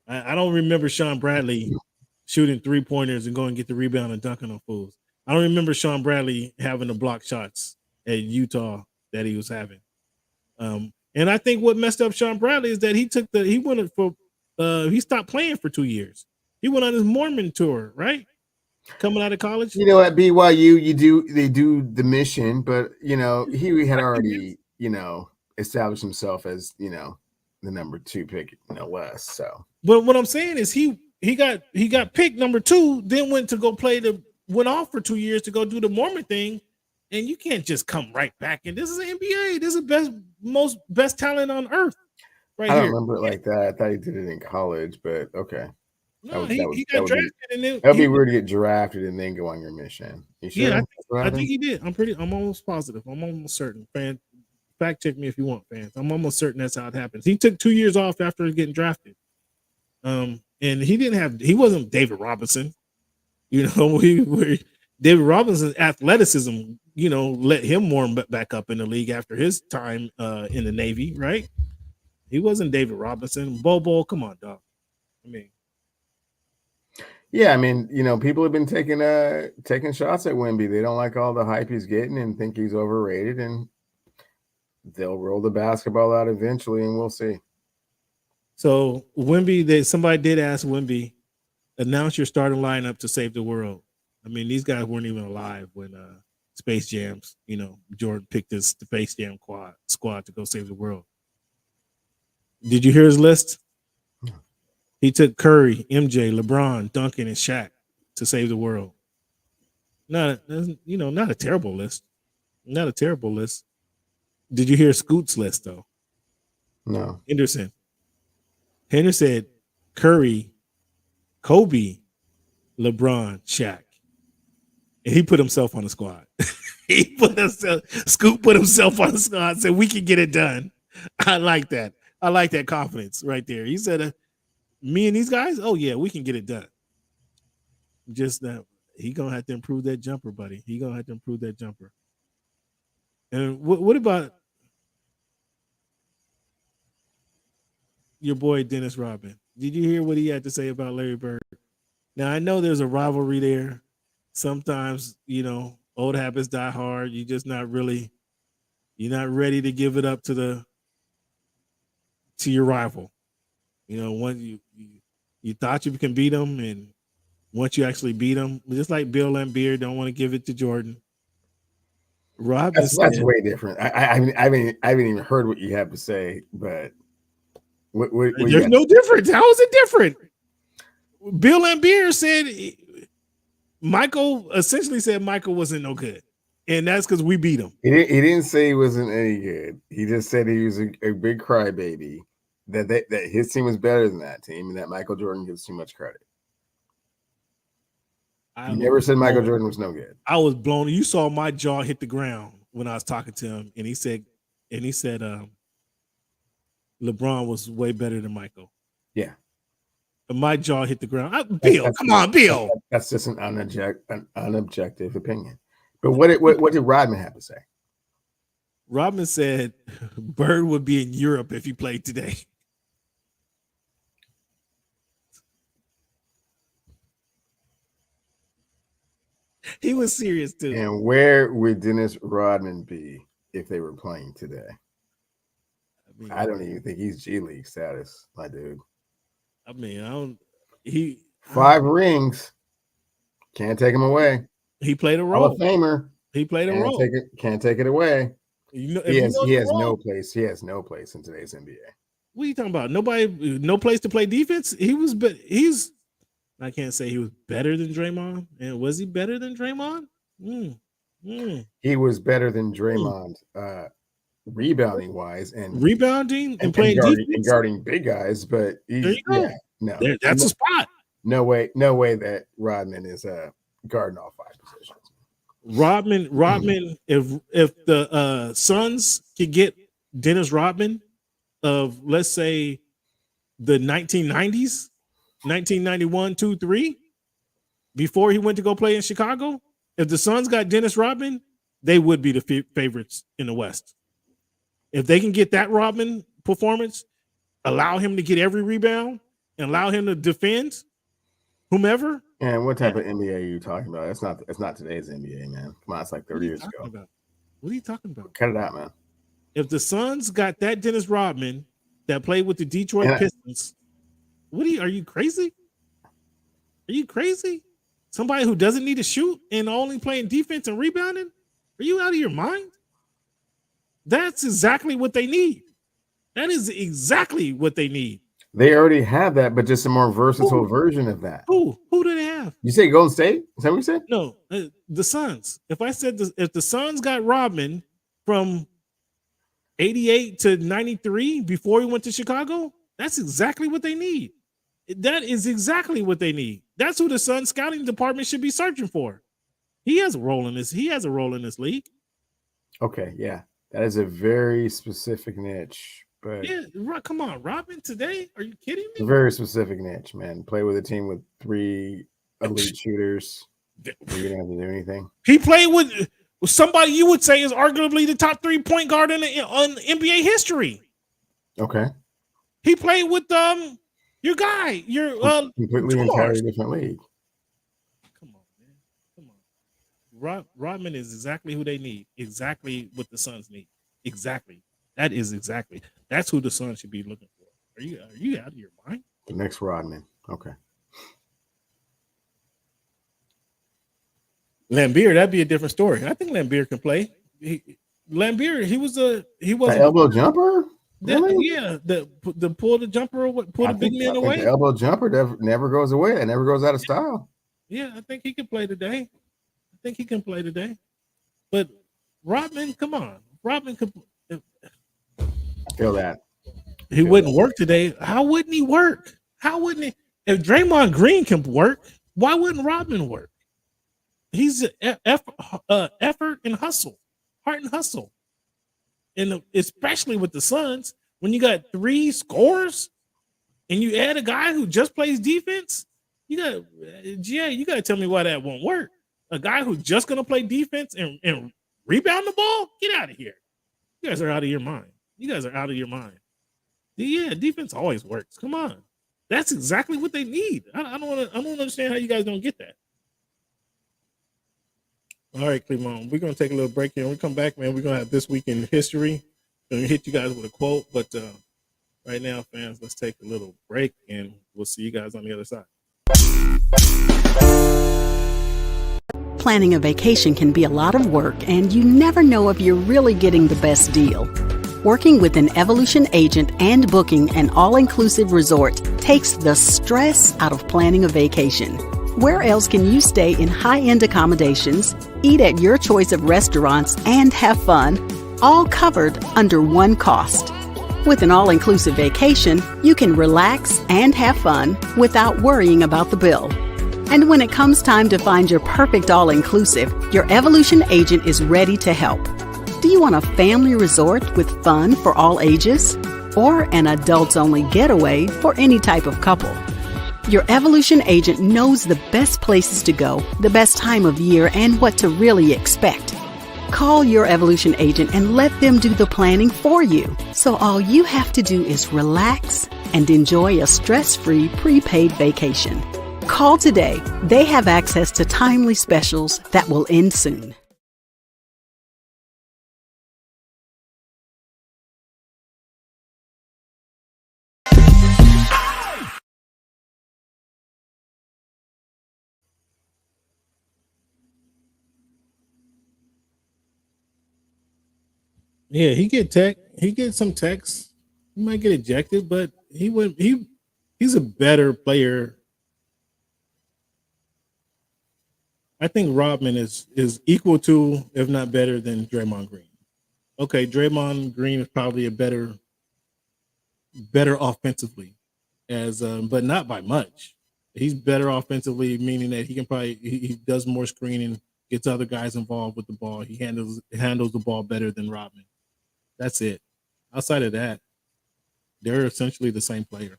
D: I don't remember Sean Bradley shooting 3-pointers and going and get the rebound and dunking on fools. I don't remember Sean Bradley having the block shots at Utah that he was having. And I think what messed up Sean Bradley is that he stopped playing for 2 years. He went on his Mormon tour, right? Coming out of college.
C: You know, at BYU, they do the mission, but he had already, established himself as, the number 2 pick in the West. So,
D: but what I'm saying is he got picked number 2, then went off for 2 years to go do the Mormon thing, and you can't just come right back. And this is an NBA. This is best talent on earth, right here.
C: I don't remember it like that. I thought he did it in college, but okay.
D: No, he got drafted, and then
C: that'd be weird to get drafted and then go on your mission. You sure?
D: Yeah, I think he did. I'm almost positive. I'm almost certain. Fact check me if you want, fans. I'm almost certain that's how it happens. He took 2 years off after getting drafted. And he wasn't David Robinson. David Robinson's athleticism, let him warm back up in the league after his time in the Navy, right? He wasn't David Robinson. Bobo, come on, dog.
C: Yeah, people have been taking shots at Wemby. They don't like all the hype he's getting and think he's overrated, and they'll roll the basketball out eventually, and we'll see.
D: So Wemby, somebody did ask Wemby, announce your starting lineup to save the world. These guys weren't even alive when Space Jams, Jordan picked his Space Jam squad to go save the world. Did you hear his list? He took Curry, MJ, LeBron, Duncan, and Shaq to save the world. Not a terrible list. Not a terrible list. Did you hear Scoot's list though?
C: No.
D: Henderson said Curry, Kobe, LeBron, Shaq. And he put himself on the squad. Scoot put himself on the squad and said, we can get it done. I like that. I like that confidence right there. He said, me and these guys, oh yeah, we can get it done. Just that he gonna have to improve that jumper, buddy. He gonna have to improve that jumper. And what about your boy Dennis Rodman? Did you hear what he had to say about Larry Bird? Now I know there's a rivalry there. Sometimes, old habits die hard. You're not ready to give it up to your rival. When you thought you can beat them, and once you actually beat them, just like Bill Laimbeer don't want to give it to Jordan.
C: That's way different. I haven't even heard what you have to say, but
D: there's no difference. How is it different? Bill Laimbeer said Michael essentially said Michael wasn't no good, and that's because we beat him.
C: He didn't say he wasn't any good. He just said he was a big crybaby. That his team was better than that team, and that Michael Jordan gives too much credit. He never said Michael Jordan was no good.
D: I was blown. You saw my jaw hit the ground when I was talking to him, and he said, LeBron was way better than Michael.
C: Yeah.
D: And my jaw hit the ground. Bill, come on, Bill.
C: That's just an unobjective opinion. But what did Rodman have to say?
D: Rodman said Bird would be in Europe if he played today. He was serious too.
C: And where would Dennis Rodman be if they were playing today? I don't even think he's G League status, my dude. 5 rings. Can't take him away.
D: He played a role.
C: Hall of Famer.
D: He played a role.
C: Can't take it away. He has no place. He has no place in today's NBA.
D: What are you talking about? No place to play defense. I can't say he was better than Draymond. And was he better than Draymond?
C: He was better than Draymond, rebounding wise and
D: playing defense
C: and guarding big guys. But
D: that's a spot.
C: No way that Rodman is guarding all 5 positions.
D: Rodman. If the Suns could get Dennis Rodman of, let's say, the 1990s. 1991, 2-3, before he went to go play in Chicago, if the Suns got Dennis Rodman, they would be the favorites in the West. If they can get that Rodman performance, allow him to get every rebound and allow him to defend whomever.
C: And what type of NBA are you talking about? It's not today's NBA, man. Come on, it's like 30 years ago.
D: What are you talking about?
C: Cut it out, man.
D: If the Suns got that Dennis Rodman that played with the Detroit Pistons, are you crazy? Are you crazy? Somebody who doesn't need to shoot and only playing defense and rebounding? Are you out of your mind? That's exactly what they need. That is exactly what they need.
C: They already have that, but just a more versatile version of that.
D: Who do they have?
C: You say Golden State? Is that what you said?
D: No, the Suns. If I said if the Suns got Rodman from 88 to 93 before he went to Chicago, that's exactly what they need. That is exactly what they need. That's who the Suns scouting department should be searching for. He has a role in this. He has a role in this league.
C: Okay, yeah. That is a very specific niche. But
D: yeah, come on, Rodman today? Are you kidding me?
C: It's a very specific niche, man. Play with a team with 3 elite shooters. You don't have to do anything.
D: He played with somebody you would say is arguably the top 3-point guard in NBA history.
C: Okay.
D: He played with your guy,
C: completely entirely different league.
D: Come on, man. Come on. Rodman is exactly who they need. Exactly what the Suns need. Exactly. That's who the Suns should be looking for. Are you out of your mind?
C: The next Rodman. Okay.
D: Lambeer, that'd be a different story. I think Lambeer can play. Lambeer, he was an
C: elbow jumper. Really?
D: Yeah, the pull the jumper, pull the big man away.
C: The elbow jumper never goes away. It never goes out of style.
D: Yeah, I think he can play today. But Rodman, come on, Rodman could.
C: Feel that.
D: He wouldn't work today. How wouldn't he work? How wouldn't he? If Draymond Green can work, why wouldn't Rodman work? He's effort and hustle, heart and hustle. And especially with the Suns, when you got 3 scores and you add a guy who just plays defense, you got to tell me why that won't work. A guy who's just going to play defense and rebound the ball? Get out of here. You guys are out of your mind. Yeah, defense always works. Come on. That's exactly what they need. I don't understand how you guys don't get that. All right, Cleveland, we're going to take a little break here. When we come back, man, we're going to have This Week in History. I'm going to hit you guys with a quote, but right now, fans, let's take a little break, and we'll see you guys on the other side.
O: Planning a vacation can be a lot of work, and you never know if you're really getting the best deal. Working with an Evolution agent and booking an all-inclusive resort takes the stress out of planning a vacation. Where else can you stay in high-end accommodations, eat at your choice of restaurants, and have fun, all covered under one cost? With an all-inclusive vacation, you can relax and have fun without worrying about the bill. And when it comes time to find your perfect all-inclusive, your Evolution agent is ready to help. Do you want a family resort with fun for all ages? Or an adults-only getaway for any type of couple? Your Evolution agent knows the best places to go, the best time of year, and what to really expect. Call your Evolution agent and let them do the planning for you. So all you have to do is relax and enjoy a stress-free prepaid vacation. Call today. They have access to timely specials that will end soon.
D: Yeah, he get some texts. He might get ejected, but he's a better player. I think Rodman is equal to, if not better than, Draymond Green. Okay, Draymond Green is probably a better offensively, but not by much. He's better offensively, meaning that he does more screening, gets other guys involved with the ball. He handles the ball better than Rodman. That's it. Outside of that, they're essentially the same player.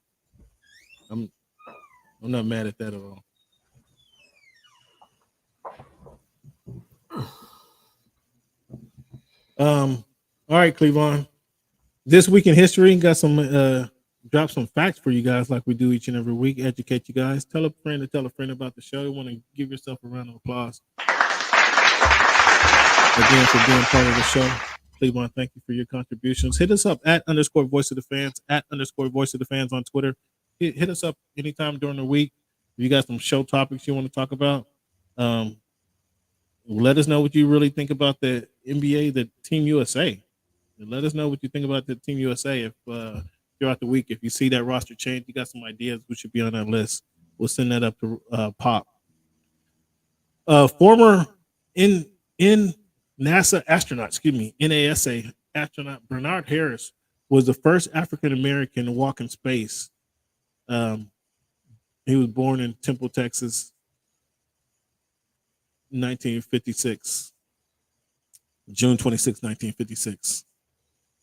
D: I'm not mad at that at all. All right, Cleveland. This week in history, got some drop some facts for you guys like we do each and every week. Educate you guys. Tell a friend to tell a friend about the show. You want to give yourself a round of applause again for being part of the show. Cleveland, thank you for your contributions. Hit us up at _ voice of the fans, at _ voice of the fans on Twitter. Hit us up anytime during the week. If you got some show topics you want to talk about, let us know what you really think about the NBA, the Team USA. And let us know what you think about the Team USA. If throughout the week, if you see that roster change, you got some ideas who should be on that list. We'll send that up to Pop. Former in NASA astronaut, NASA astronaut Bernard Harris was the first African American to walk in space. He was born in Temple, Texas, 1956, June 26, 1956.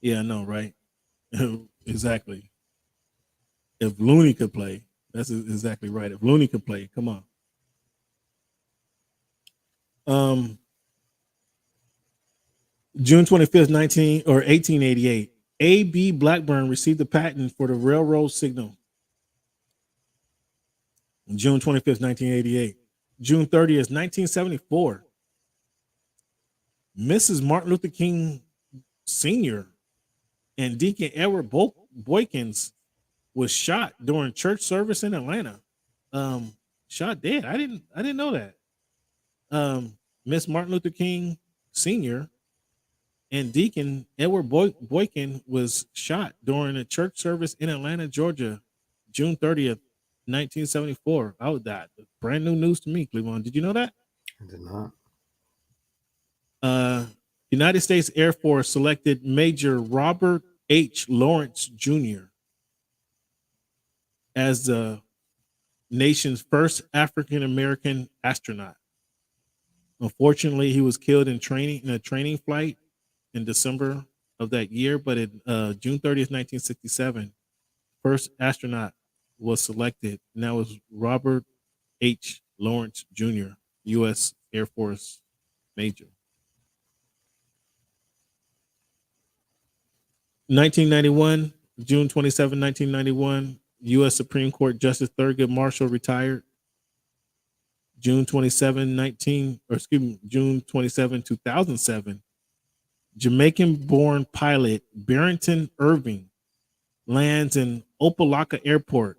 D: Yeah, I know, right? Exactly. If Looney could play, that's exactly right. If Looney could play, come on. June 25th, 1888, A.B. Blackburn received the patent for the railroad signal. June 25th, 1988. June 30th, 1974. Mrs. Martin Luther King Sr. and Deacon Edward Boykins was shot during church service in Atlanta. Shot dead. I didn't know that. Miss Martin Luther King Sr. and Deacon Edward Boykin was shot during a church service in Atlanta, Georgia, June 30th, 1974. Oh, that brand new news to me, Cleveland. Did you know that?
C: I did not.
D: United States Air Force selected Major Robert H. Lawrence Jr. as the nation's first African-American astronaut. Unfortunately, he was killed in a training flight in December of that year, but in June 30th, 1967, first astronaut was selected, and that was Robert H. Lawrence Jr., U.S. Air Force Major. 1991, June 27, 1991, U.S. Supreme Court Justice Thurgood Marshall retired. June 27, 2007, Jamaican-born pilot Barrington Irving lands in Opelika Airport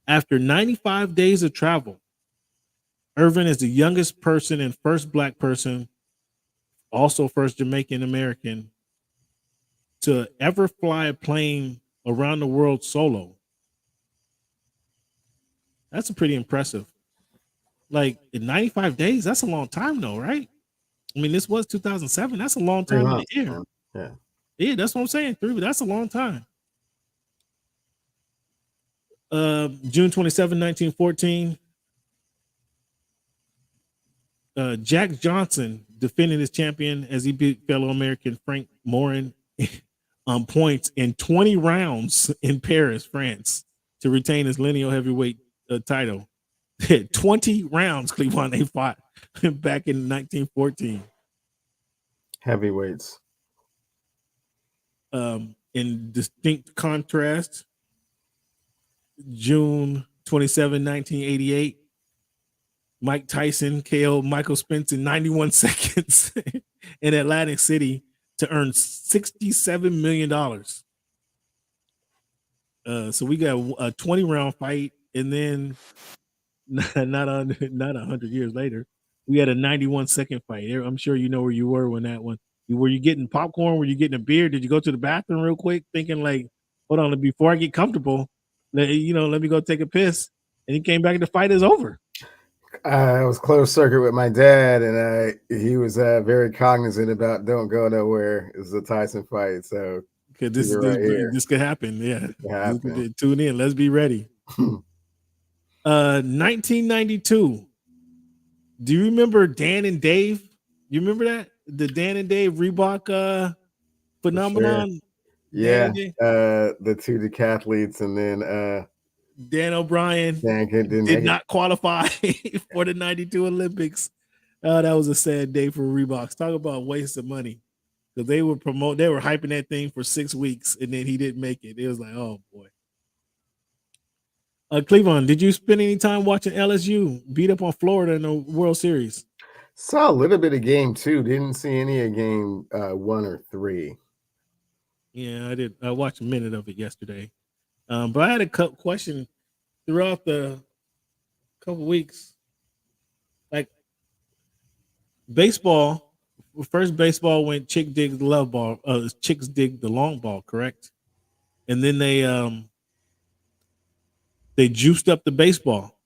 D: after 95 days of travel. Irving is the youngest person and first Black person, also first Jamaican American, to ever fly a plane around the world solo. That's pretty impressive. Like in 95 days, that's a long time though, right? I mean, this was 2007. That's a long time in the air.
C: Yeah.
D: Yeah, that's what I'm saying. That's a long time. June 27, 1914. Jack Johnson defended his champion as he beat fellow American Frank Morin on points in 20 rounds in Paris, France, to retain his lineal heavyweight title. 20 rounds, Cleveland, they fought back in 1914.
C: Heavyweights.
D: In distinct contrast, June 27, 1988, Mike Tyson KO'd Michael Spence in 91 seconds in Atlantic City to earn $67 million. So we got a 20-round fight, and then not 100 years later, we had a 91-second fight. I'm sure you know where you were when that one. Were you getting popcorn? Were you getting a beer? Did you go to the bathroom real quick, thinking like, hold on, before I get comfortable, let me go take a piss? And he came back and the fight is over.
C: I was closed circuit with my dad, and he was very cognizant about don't go nowhere. It was a Tyson fight, so
D: this could happen. Yeah, tune in. Let's be ready. 1992. Do you remember Dan and Dave? You remember that? The Dan and Dave Reebok phenomenon?
C: Sure. Yeah, the two decathletes, and then
D: Dan O'Brien did not qualify for the 92 Olympics. That was a sad day for Reeboks. Talk about waste of money. because they were hyping that thing for 6 weeks, and then he didn't make it. It was like, oh boy. Cleveland, did you spend any time watching LSU beat up on Florida in the World Series?
C: Saw a little bit of game 2. Didn't see any of game 1 or 3.
D: Yeah, I did. I watched a minute of it yesterday. But I had a question throughout the couple weeks. Like baseball, first baseball went chick dig the love ball, chicks dig the long ball, correct? And then they juiced up the baseball.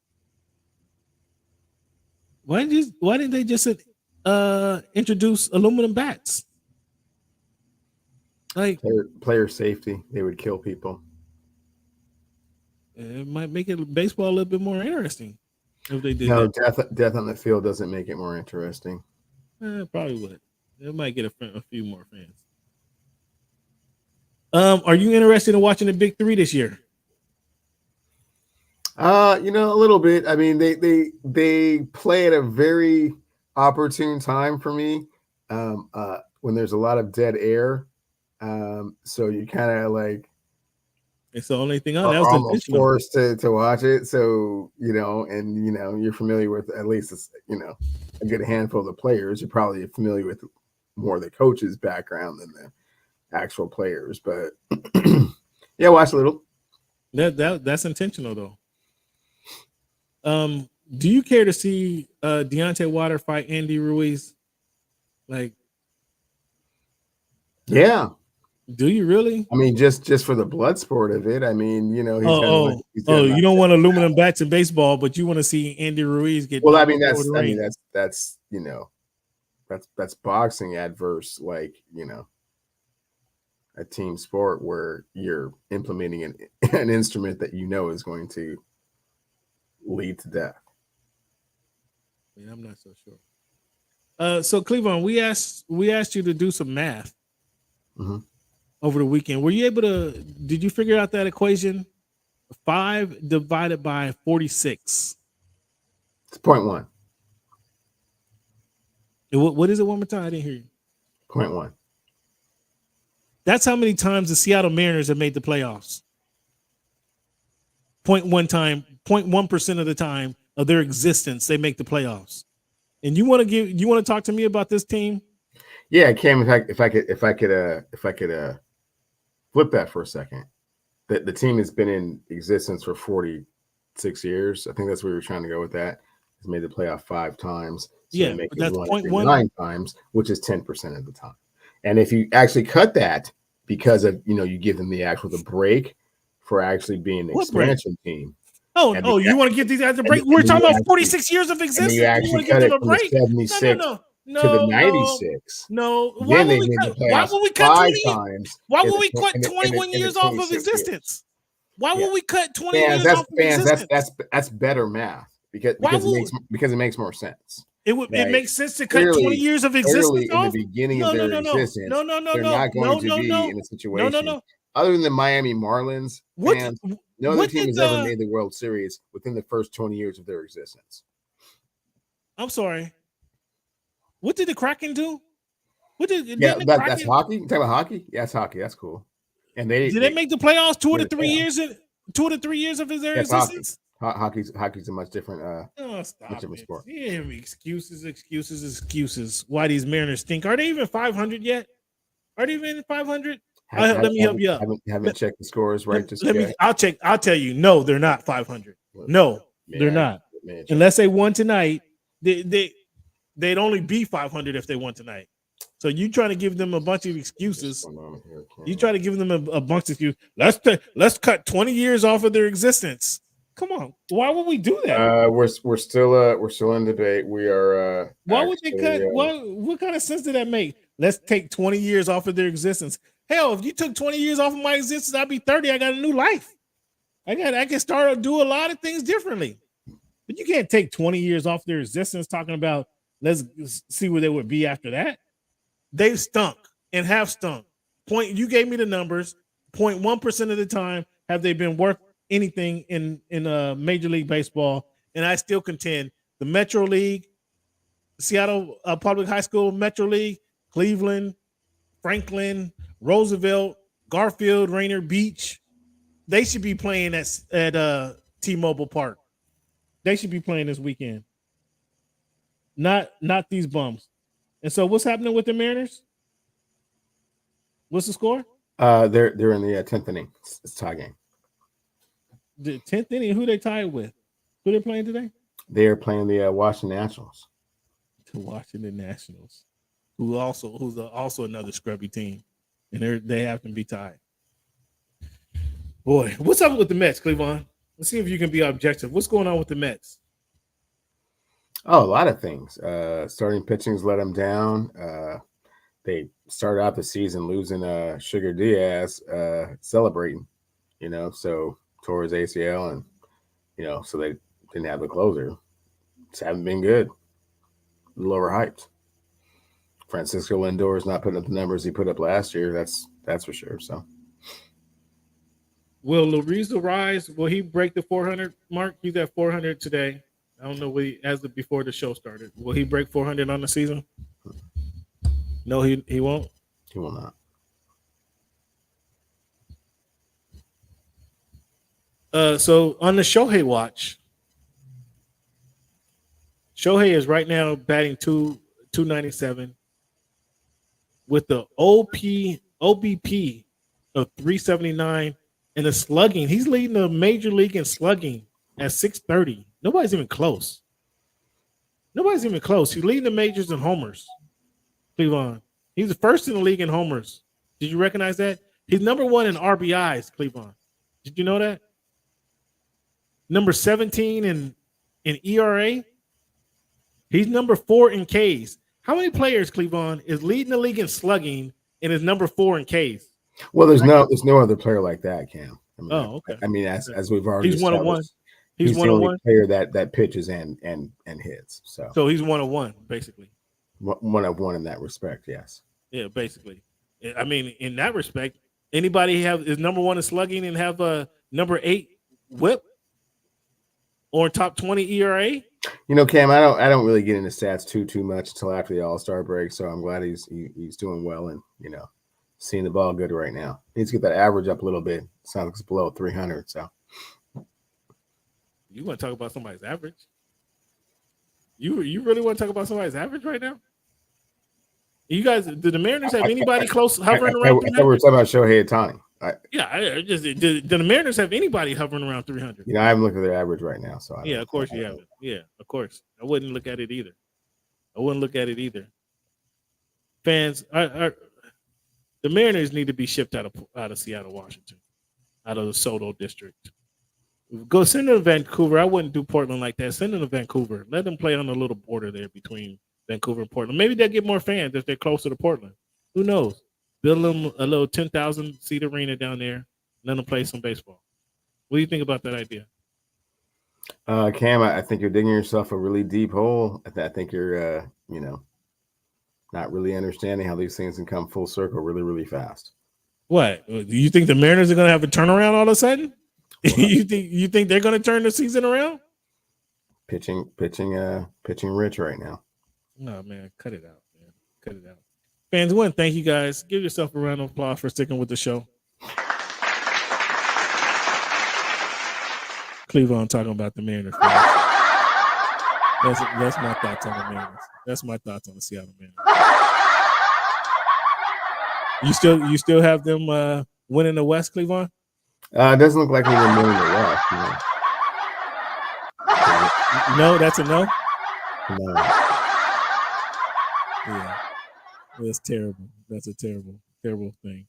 D: Why didn't they just introduce aluminum bats? Like
C: player safety, they would kill people.
D: It might make it baseball a little bit more interesting if they did.
C: No,
D: that.
C: death on the field doesn't make it more interesting.
D: Probably would. It might get a few more fans. Are you interested in watching the Big Three this year?
C: A little bit. I mean, they play at a very opportune time for me. When there's a lot of dead air. So you kind of like
D: it's the only thing on. That was
C: almost forced to watch it. So and you're familiar with at least a good handful of the players. You're probably familiar with more of the coach's background than the actual players. But yeah, watch a little.
D: That's intentional though. Do you care to see Deontay Wilder fight Andy Ruiz? Like,
C: yeah.
D: Do you really?
C: I mean, just for the blood sport of it. I mean, he's
D: you don't want aluminum bats in baseball, but you want to see Andy Ruiz get.
C: Well, I mean, that's that's boxing adverse, like a team sport where you're implementing an instrument that is going to lead to death.
D: Yeah, I'm not so sure. So Cleveland, we asked you to do some math.
C: Mm-hmm.
D: Over the weekend, were you able to? Did you figure out that equation? 5 divided by 46.
C: It's 0.1.
D: What is it? One more time, I didn't hear you.
C: 0.1.
D: That's how many times the Seattle Mariners have made the playoffs. 0.1% of the time of their existence, they make the playoffs. And you want to talk to me about this team?
C: Yeah, Cam. If I could flip that for a second. The team has been in existence for 46 years. I think that's where we were trying to go with that. It's made the playoff 5 times. So
D: yeah, but that's
C: 0.9 times, which is 10% of the time. And if you actually cut that because of you give them the break for actually being an expansion team.
D: Oh, you want to give these guys a break? We're talking about 46 years of existence.
C: You actually cut it from the 76
D: no,
C: to the 96.
D: No. Why would we cut 20
C: times?
D: Why would we cut 21 years off of existence? Why would we cut 20 years off of existence?
C: That's better math because it makes more sense.
D: It makes sense to cut 20 years of existence off?
C: In the beginning of their existence, they're not going to be in a situation. Other than the Miami Marlins, no other team has ever made the World Series within the first 20 years of their existence.
D: I'm sorry. What did the Kraken do?
C: That's hockey. You talking about hockey? Yeah, it's hockey. That's cool. And they
D: make the playoffs 2 to 3 years of their existence?
C: Hockey's a much different sport.
D: Yeah, excuses. Why these Mariners stink? Are they even 500 yet? Are they even 500? Let me help you out.
C: Haven't checked the scores, right?
D: I'll check. I'll tell you. No, they're not 500. No, they're not. Unless they won tonight, they'd only be 500 if they won tonight. So you trying to give them a bunch of excuses. You try to give them a bunch of excuses. Let's cut 20 years off of their existence. Come on. Why would we do that?
C: We're still in debate. We are.
D: Why would they cut? What kind of sense did that make? Let's take 20 years off of their existence. Hell, if you took 20 years off of my existence, I'd be 30. I got a new life. I can start to do a lot of things differently. But you can't take 20 years off their existence talking about let's see where they would be after that. They've stunk and have stunk. You gave me the numbers. 0.1% of the time have they been worth anything in Major League Baseball. And I still contend the Metro League, Seattle Public High School Metro League, Cleveland, Franklin, Roosevelt, Garfield, Rainier Beach. They should be playing at T-Mobile Park. They should be playing this weekend. Not these bums. And so what's happening with the Mariners? What's the score?
C: They're in the 10th inning. It's a tie game.
D: The 10th inning. Who they tied with? Who they playing today?
C: They are playing the Washington Nationals.
D: The Washington Nationals, who's also another scrubby team, and they happen to be tied. Boy, what's up with the Mets, Cleveland? Let's see if you can be objective. What's going on with the Mets?
C: Oh, a lot of things. Starting pitching's let them down. They started out the season losing Sugar Diaz, celebrating, so tore his ACL, and so they didn't have the closer. Just haven't been good. A little overhyped. Francisco Lindor is not putting up the numbers he put up last year. That's for sure. So,
D: will Luis Rise? Will he break the 400 mark? He's at 400 today. I don't know before the show started. Will he break 400 on the season? No, he won't.
C: He will not.
D: So on the Shohei watch, Shohei is right now batting 297 with the OBP of 379 and the slugging. He's leading the major league in slugging at 630. Nobody's even close. He's leading the majors in homers. Cleveland. He's the first in the league in homers. Did you recognize that? He's number 1 in RBIs, Cleveland. Did you know that? Number 17 in ERA. He's number 4 in Ks. How many players, Cleveland, is leading the league in slugging and is number 4 in Ks?
C: Well, there's no other player like that, Cam.
D: Okay.
C: I mean, as we've already
D: he's 1-1.
C: He's the only player that pitches and hits. So
D: he's 1-1, basically.
C: 1-1 in that respect, yes.
D: Yeah, basically. I mean, in that respect, anybody is number 1 in slugging and have a number 8 whip or top 20 ERA?
C: Cam, I don't really get into stats too much until after the All-Star break. So I'm glad he's doing well and seeing the ball good right now. He needs to get that average up a little bit. Sounds like it's below 300. So
D: you want to talk about somebody's average? You really want to talk about somebody's average right now? You guys, do the Mariners have anybody close hovering around 300?
C: I thought we were talking about Shohei Ohtani.
D: Do the Mariners have anybody hovering around 300?
C: I haven't looked at their average right now. So
D: of course you haven't. Yeah, of course. I wouldn't look at it either. Fans, the Mariners need to be shipped out of Seattle, Washington, out of the Soto district. Go send them to Vancouver. I wouldn't do Portland like that. Send them to Vancouver. Let them play on the little border there between Vancouver and Portland. Maybe they'll get more fans if they're closer to Portland. Who knows? Build them a little 10,000 seat arena down there. Let them play some baseball. What do you think about that idea?
C: Cam, I think you're digging yourself a really deep hole. I think you're, not really understanding how these things can come full circle really, really fast.
D: What? Do you think the Mariners are going to have a turnaround all of a sudden? You think they're going to turn the season around?
C: Pitching rich right now.
D: No, man, cut it out, man. Cut it out. Fans, one, thank you guys. Give yourself a round of applause for sticking with the show. Cleveland talking about the Mariners. That's my thoughts on the Mariners. That's my thoughts on the Seattle Mariners. You still have them winning the West, Cleveland?
C: It doesn't look like we're winning the West.
D: No, that's a no.
C: No.
D: Yeah, that's terrible. That's a terrible thing.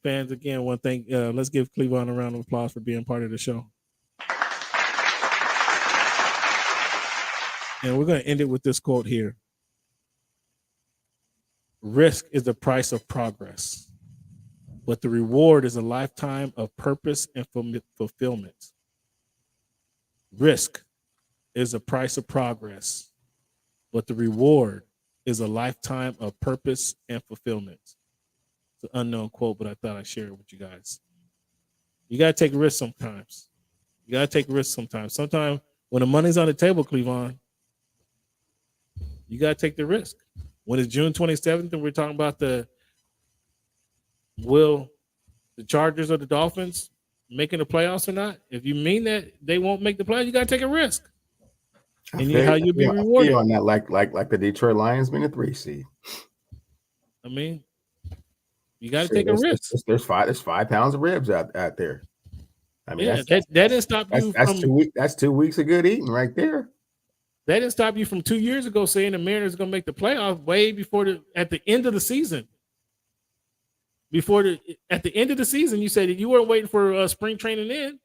D: Fans, again, one thing. Let's give Cleveland a round of applause for being part of the show. And we're going to end it with this quote here. Risk is the price of progress, but the reward is a lifetime of purpose and fulfillment. Risk is the price of progress, but the reward is a lifetime of purpose and fulfillment. It's an unknown quote, but I thought I'd share it with you guys. You got to take risks sometimes. Sometimes when the money's on the table, Cleveland, you got to take the risk. When it's June 27th and we're talking about the will the Chargers or the Dolphins making the playoffs or not? If you mean that they won't make the playoffs, you got to take a risk. And how you'll be rewarded.
C: On that, like the Detroit Lions being a 3 seed.
D: I mean, you got to take a risk.
C: There's 5 pounds of ribs out there. I mean,
D: that didn't stop you
C: that's
D: from
C: 2 weeks. That's 2 weeks of good eating right there.
D: That didn't stop you from 2 years ago saying the Mariners are going to make the playoffs way before at the end of the season. At the end of the season, you said that you weren't waiting for spring training in.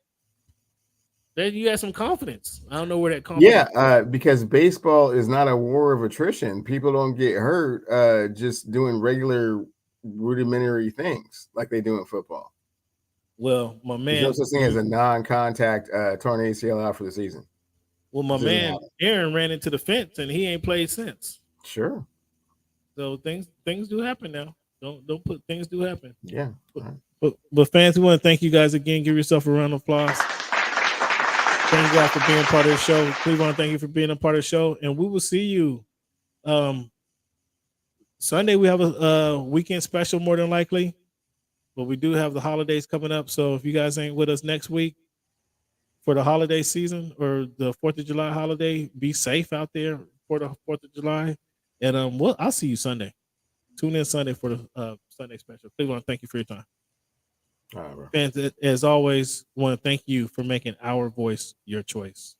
D: Then you had some confidence. I don't know where that confidence.
C: Yeah, because baseball is not a war of attrition. People don't get hurt just doing regular rudimentary things like they do in football.
D: Well, my man,
C: there's no such thing as a non-contact torn ACL out for the season.
D: Well, my man Aaron ran into the fence and he ain't played since.
C: Sure.
D: So things do happen now. Don't put things do happen.
C: Yeah.
D: But fans, we want to thank you guys again. Give yourself a round of applause. Thank you guys for being part of the show. Cleveland, thank you for being a part of the show. And we will see you Sunday. We have a weekend special more than likely. But we do have the holidays coming up. So if you guys ain't with us next week for the holiday season or the 4th of July holiday, be safe out there for the 4th of July. And I'll see you Sunday. Tune in Sunday for the Sunday special. Cleveland, thank you for your time.
C: All right, bro.
D: Fans, as always, want to thank you for making our voice your choice.